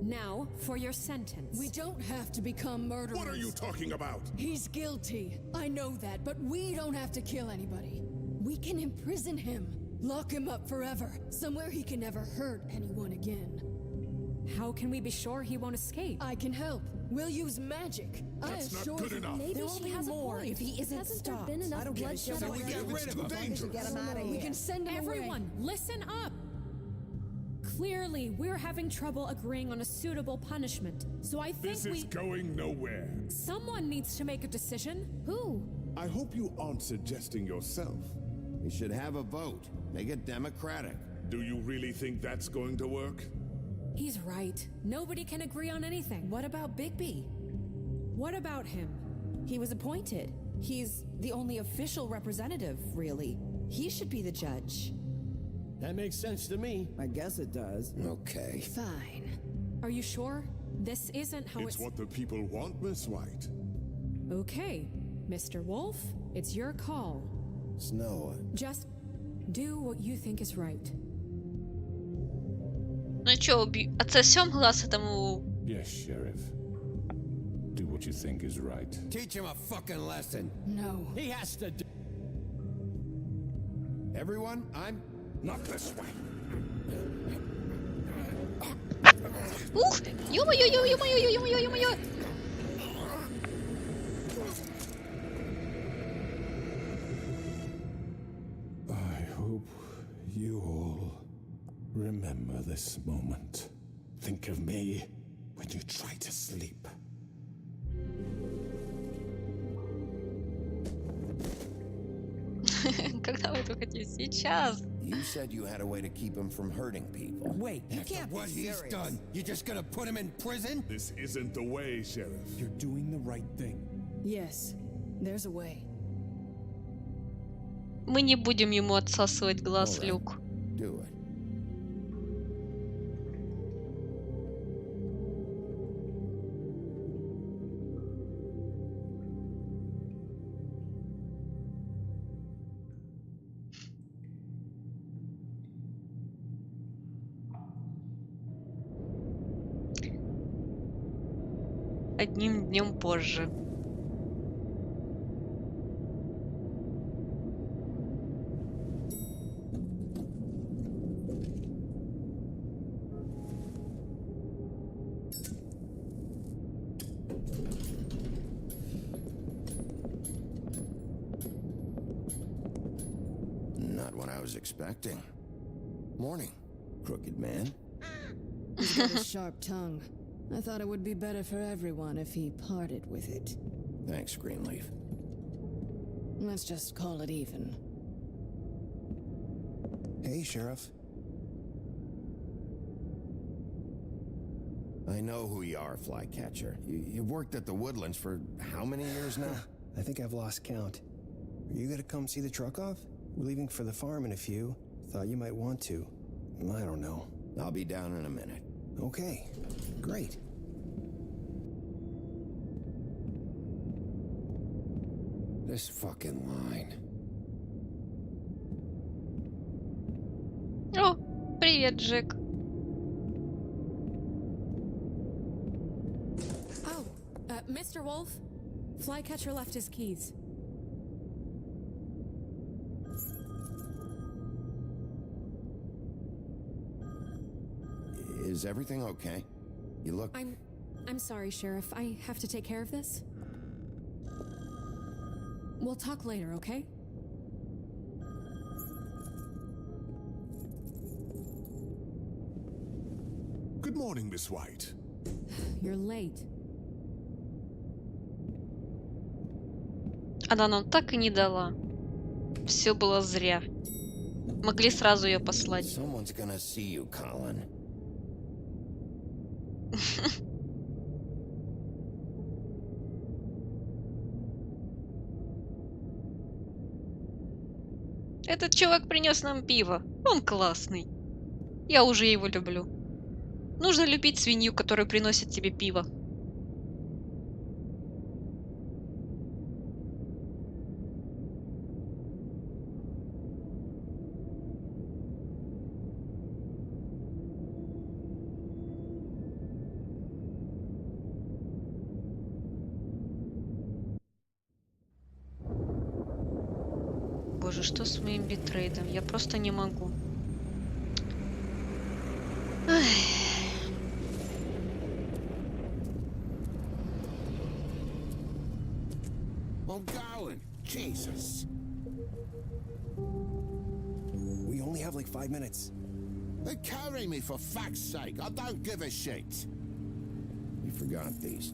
Now, for your sentence. We don't have to become murderers. What are you talking about? He's guilty. I know that, but we don't have to kill anybody. We can imprison him. Lock him up forever. Somewhere he can never hurt anyone again. How can we be sure he won't escape? I can help. We'll use magic. That's I not assure good you. enough. Maybe There will she be has more a point. if he isn't Hasn't stopped. there been enough I don't give a bloodshed shit. So we already? get rid of him. Dangerous. Get him out of We here. can send him away. Everyone, listen up! Clearly, we're having trouble agreeing on a suitable punishment. So I think This is going nowhere. someone needs to make a decision. Who? I hope you aren't suggesting yourself. We should have a vote. Make it democratic. Do you really think that's going to work? He's right. Nobody can agree on anything. What about Bigby? What about him? He was appointed. He's the only official representative, really. He should be the judge. That makes sense to me. I guess it does. Okay. Fine. Are you sure? This isn't how It's what the people want, Miss White. Okay, Mr. Wolf, it's your call. Snow. Just do what you think is right. Ну чё, отсосем глаз этому... Yes, Sheriff. Do what you think is right. Teach him a fucking lesson. No. He has to do. Everyone, I'm... Not this way. Ух! Ё-моё, ё-моё, ё-моё, ё-моё! I hope you all remember this moment. Think of me when you try to sleep. Когда вы этого хотите? Сейчас! You said you had a way to keep him from hurting people. Wait, you can't what he's done. You're just gonna put him in prison? This isn't the way, Sheriff. You're doing the right thing. Yes, there's a way. Мы не будем ему отсасывать глаз, Alright. Люк. Do it. одним днем позже. Not what I was expecting. Morning, crooked man. He's got a sharp tongue. I thought it would be better for everyone if he parted with it. Thanks, Greenleaf. Let's just call it even. Hey, Sheriff. I know who you are, Flycatcher. You've worked at the Woodlands for how many years now? I think I've lost count. Are you gonna come see the truck off? We're leaving for the farm in a few. Thought you might want to. I don't know. I'll be down in a minute. Okay, great. This fucking line. О, привет, Джек. Oh, Mr. Wolf, Flycatcher left his keys. Is everything okay? You look... I'm sorry, Sheriff. I have to take care of this. We'll talk later, okay? Good morning, Miss White. You're late. Она нам так и не дала. Все было зря. Могли сразу ее послать. Someone's gonna see you, Colin. Этот чувак принес нам пиво. Он классный. Я уже его люблю. Нужно любить свинью, которая приносит тебе пиво. Боже, что с моим битрейдом? Я просто не могу. Ай. I'm going. Jesus. We only have like 5 minutes. They carry me for fuck's sake. I don't give a shit. You forgot these.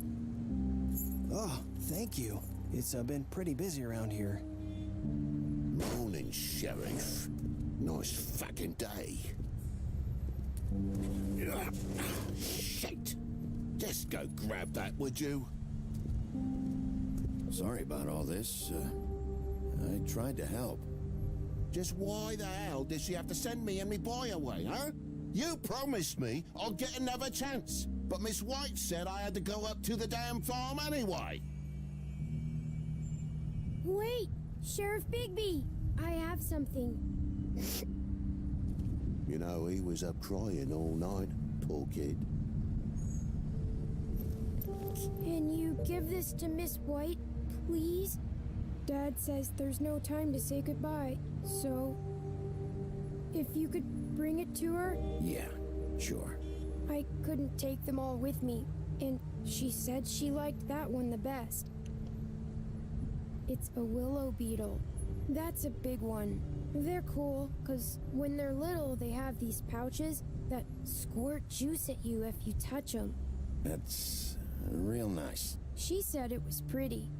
Oh, thank you. It's been pretty busy around here. Morning, Sheriff. Nice fucking day. Shit. Just go grab that, would you? Sorry about all this. I tried to help. Just why the hell did she have to send me and me boy away, huh? You promised me I'd get another chance, but Miss White said I had to go up to the damn farm anyway. Wait, Sheriff Bigby, I have something. You know, he was up crying all night, poor kid. Can you give this to Miss White, please? Dad says there's no time to say goodbye, so if you could bring it to her? Yeah, sure. I couldn't take them all with me, and she said she liked that one the best. It's a willow beetle. That's a big one. They're cool, because when they're little, they have these pouches that squirt juice at you if you touch them. That's real nice. She said it was pretty.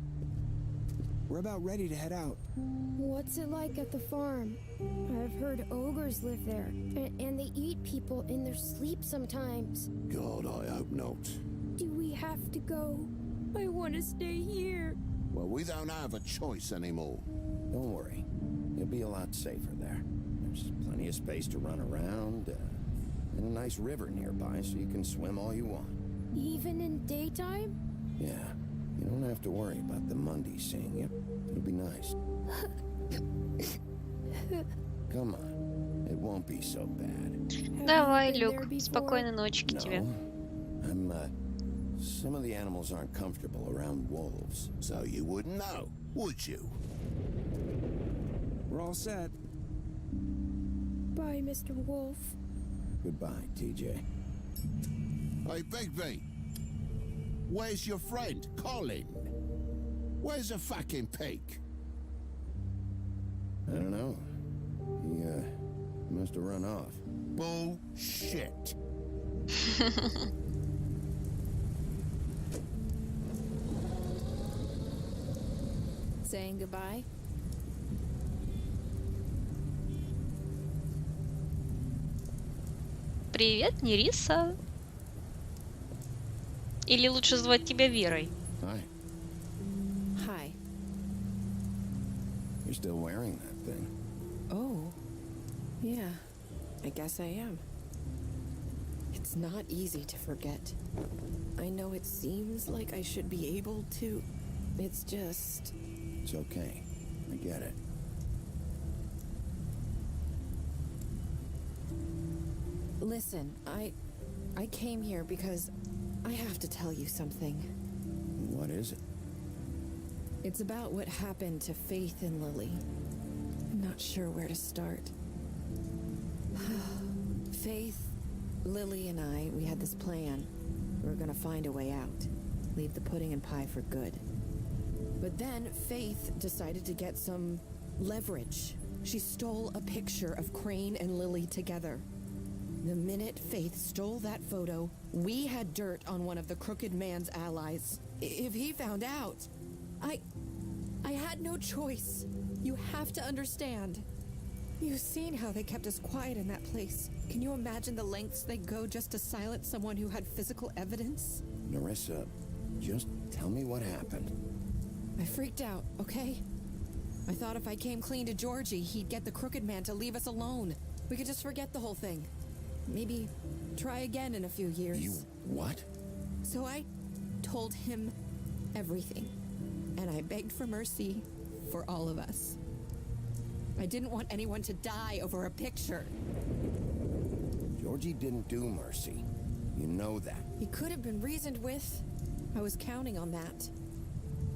We're about ready to head out. What's it like at the farm? I've heard ogres live there, and they eat people in their sleep sometimes. God, I hope not. Do we have to go? I want to stay here. Well, we don't have a choice anymore. Don't worry. You'll be a lot safer there. There's plenty of space to run around, and a nice river nearby so you can swim all you want. Even in daytime? Yeah. You don't have to worry about the Mundy seeing you. It'll be nice. Come on. It won't be so bad. Давай, Люк. Спокойной ночи тебе. Some of the animals aren't comfortable around wolves. So you wouldn't know, would you? We're all set. Bye, Mr. Wolf. Goodbye, TJ. Hey, Bigby. Where's your friend, Colin? Where's the fucking pig? I don't know. He must have run off. Bullshit. Saying goodbye? Привет, Нериса. Или лучше звать тебя Верой? Hi. Hi. You're still wearing that thing. Oh. Yeah. I guess I am. It's not easy to forget. I know it seems like I should be able to. It's just... It's okay. I get it. Listen, I came here because I have to tell you something. What is it? It's about what happened to Faith and Lily. I'm not sure where to start. Faith, Lily, and I, we had this plan. We were gonna find a way out. Leave the pudding and pie for good. But then Faith decided to get some leverage. She stole a picture of Crane and Lily together. The minute Faith stole that photo, we had dirt on one of the Crooked Man's allies. If he found out, I had no choice. You have to understand. You've seen how they kept us quiet in that place. Can you imagine the lengths they go just to silence someone who had physical evidence? Nerissa, just tell me what happened. I freaked out, okay? I thought if I came clean to Georgie, he'd get the Crooked Man to leave us alone. We could just forget the whole thing. Maybe try again in a few years. You what? So I told him everything. And I begged for mercy for all of us. I didn't want anyone to die over a picture. Georgie didn't do mercy. You know that. He could have been reasoned with. I was counting on that.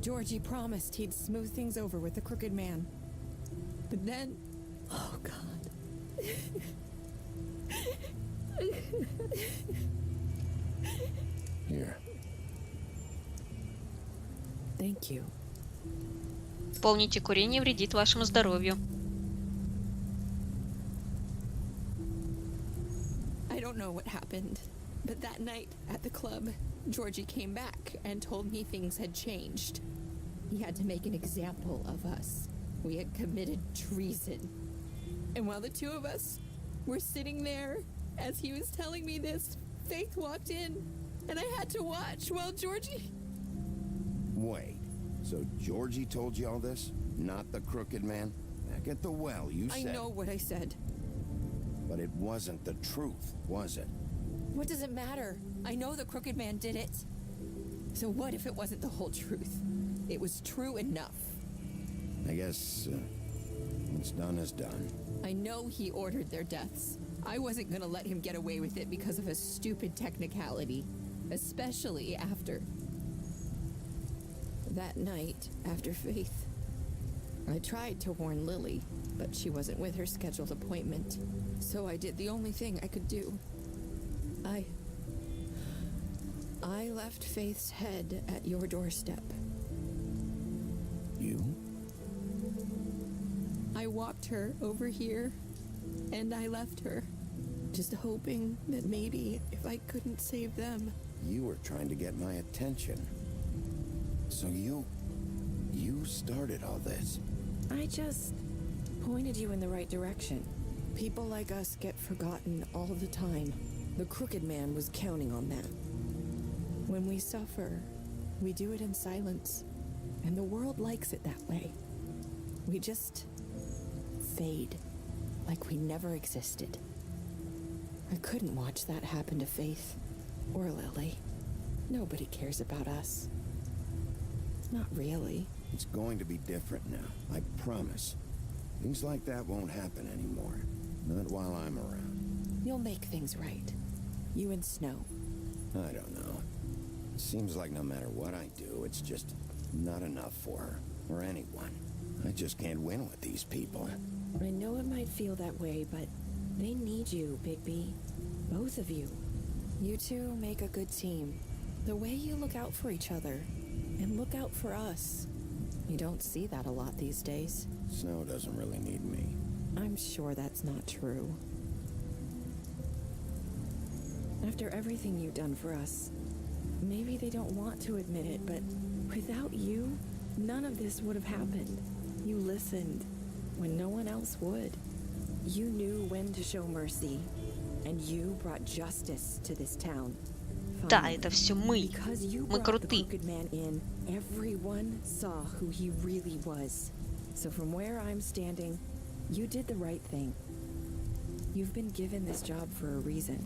Georgie promised he'd smooth things over with the Crooked Man. But then... Oh, God. Here. Thank you. Помните, курение вредит вашему здоровью. I don't know what happened, but that night at the club, Georgie came back and told me things had changed. He had to make an example of us. We had committed treason. And while the two of us were sitting there, as he was telling me this, Faith walked in, and I had to watch while Georgie... Wait, so Georgie told you all this? Not the Crooked Man? Back at the well, you said... I know what I said. But it wasn't the truth, was it? What does it matter? I know the Crooked Man did it. So what if it wasn't the whole truth? It was true enough. I guess, what's done is done. I know he ordered their deaths. I wasn't gonna let him get away with it because of a stupid technicality. Especially after... That night, after Faith, I tried to warn Lily, but she wasn't with her scheduled appointment. So I did the only thing I could do. I left Faith's head at your doorstep. You? I walked her over here, and I left her, just hoping that maybe if I couldn't save them... You were trying to get my attention. So you started all this. I just pointed you in the right direction. People like us get forgotten all the time. The Crooked Man was counting on that. When we suffer, we do it in silence. And the world likes it that way. We just fade, like we never existed. I couldn't watch that happen to Faith or Lily. Nobody cares about us. Not really. It's going to be different now, I promise. Things like that won't happen anymore. Not while I'm around. You'll make things right. You and Snow. I don't know. Seems like no matter what I do, it's just not enough for her, or anyone. I just can't win with these people. I know it might feel that way, but they need you, Bigby. Both of you. You two make a good team. The way you look out for each other, and look out for us. You don't see that a lot these days. Snow doesn't really need me. I'm sure that's not true. After everything you've done for us, maybe they don't want to admit it, but without you, none of this would have happened. You listened when no one else would. You knew when to show mercy, and you brought justice to this town. Да, это все мы. Because you Мы brought the крутые. crooked man in, everyone saw who he really was. So from where I'm standing, you did the right thing. You've been given this job for a reason.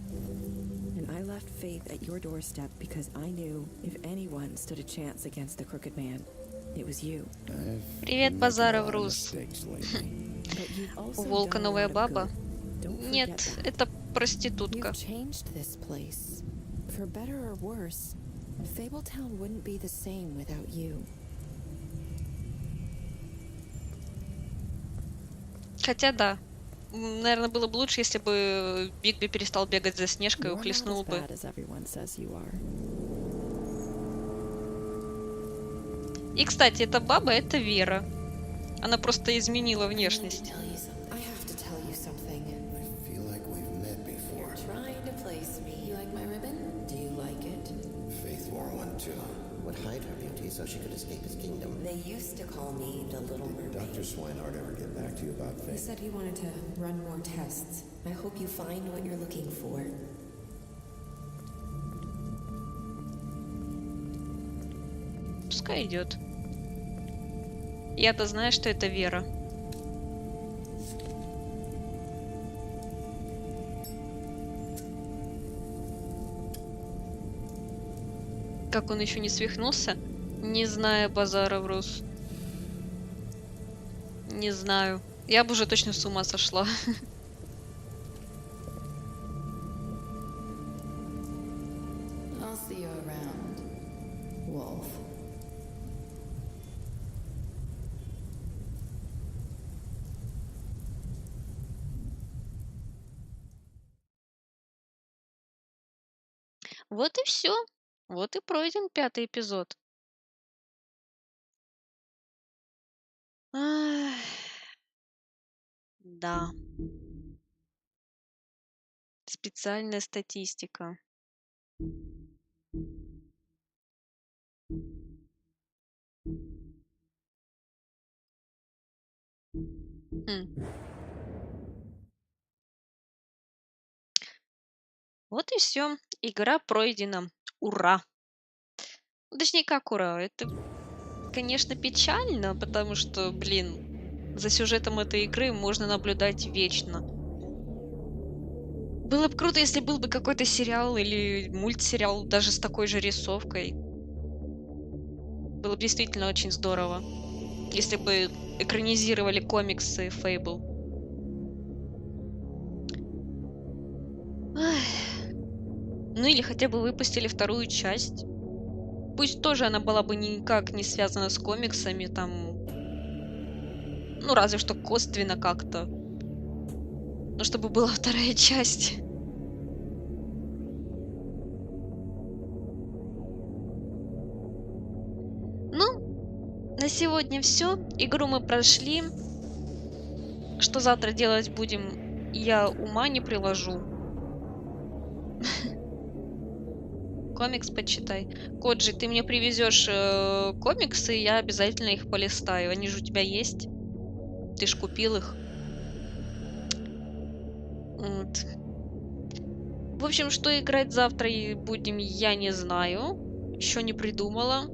And I left Faith at your doorstep because I knew if anyone stood a chance against the crooked man, it was you. Привет, Базаров Рус. У волка новая баба? Нет, это проститутка. You've changed this place. For better or worse, Fabletown wouldn't be the same without you. Хотя да. Наверное, было бы лучше, если бы Бигби перестал бегать за Снежкой и ухлестнул бы. И, кстати, эта баба — это Вера. Она просто изменила внешность. Would hide her beauty so she could escape his kingdom. They used to call me the Little Mermaid. Did Dr. Swinehart ever get back to you about He Faith? said he wanted to run more tests. I hope you find what you're looking for. Пускай идет. Я-то знаю, что это Вера. Как он еще не свихнулся? Не знаю, Базаров Рус. Не знаю. Я бы уже точно с ума сошла. I'll see you around, Wolf. Вот и все. Вот и пройден 5-й эпизод. Ах, да. Специальная статистика. Вот и все. Игра пройдена. Ура! Ну, точнее, как ура? Это, конечно, печально, потому что, блин, за сюжетом этой игры можно наблюдать вечно. Было бы круто, если был бы какой-то сериал или мультсериал даже с такой же рисовкой. Было бы действительно очень здорово, если бы экранизировали комиксы Fable. Ах. Ну или хотя бы выпустили вторую часть. Пусть тоже она была бы никак не связана с комиксами, там... Ну, разве что косвенно как-то. Но чтобы была вторая часть. Ну, на сегодня все. Игру мы прошли. Что завтра делать будем, я ума не приложу. Комикс почитай. Коджи, ты мне привезешь комиксы, я обязательно их полистаю. Они же у тебя есть. Ты ж купил их. Вот. В общем, что играть завтра и будем, я не знаю. Еще не придумала.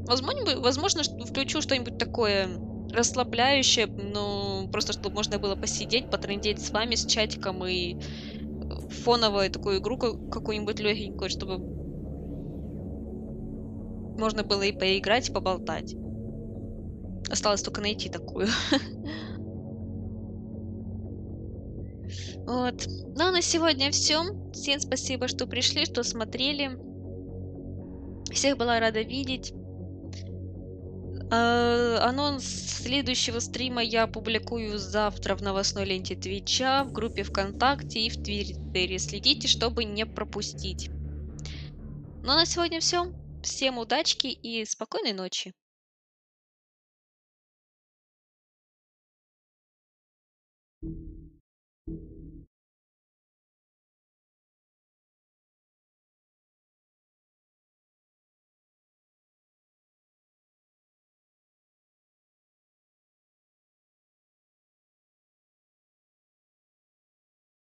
Возможно, включу что-нибудь такое расслабляющее, но просто чтобы можно было посидеть, потрындеть с вами, с чатиком и фоновую такую игру какую-нибудь легенькую, чтобы можно было и поиграть, и поболтать. Осталось только найти такую. Вот. Ну а на сегодня все. Всем спасибо, что пришли, что смотрели. Всех была рада видеть. Анонс следующего стрима я публикую завтра в новостной ленте Твича, в группе ВКонтакте и в Твиттере. Следите, чтобы не пропустить. Ну а на сегодня все. Всем удачки и спокойной ночи.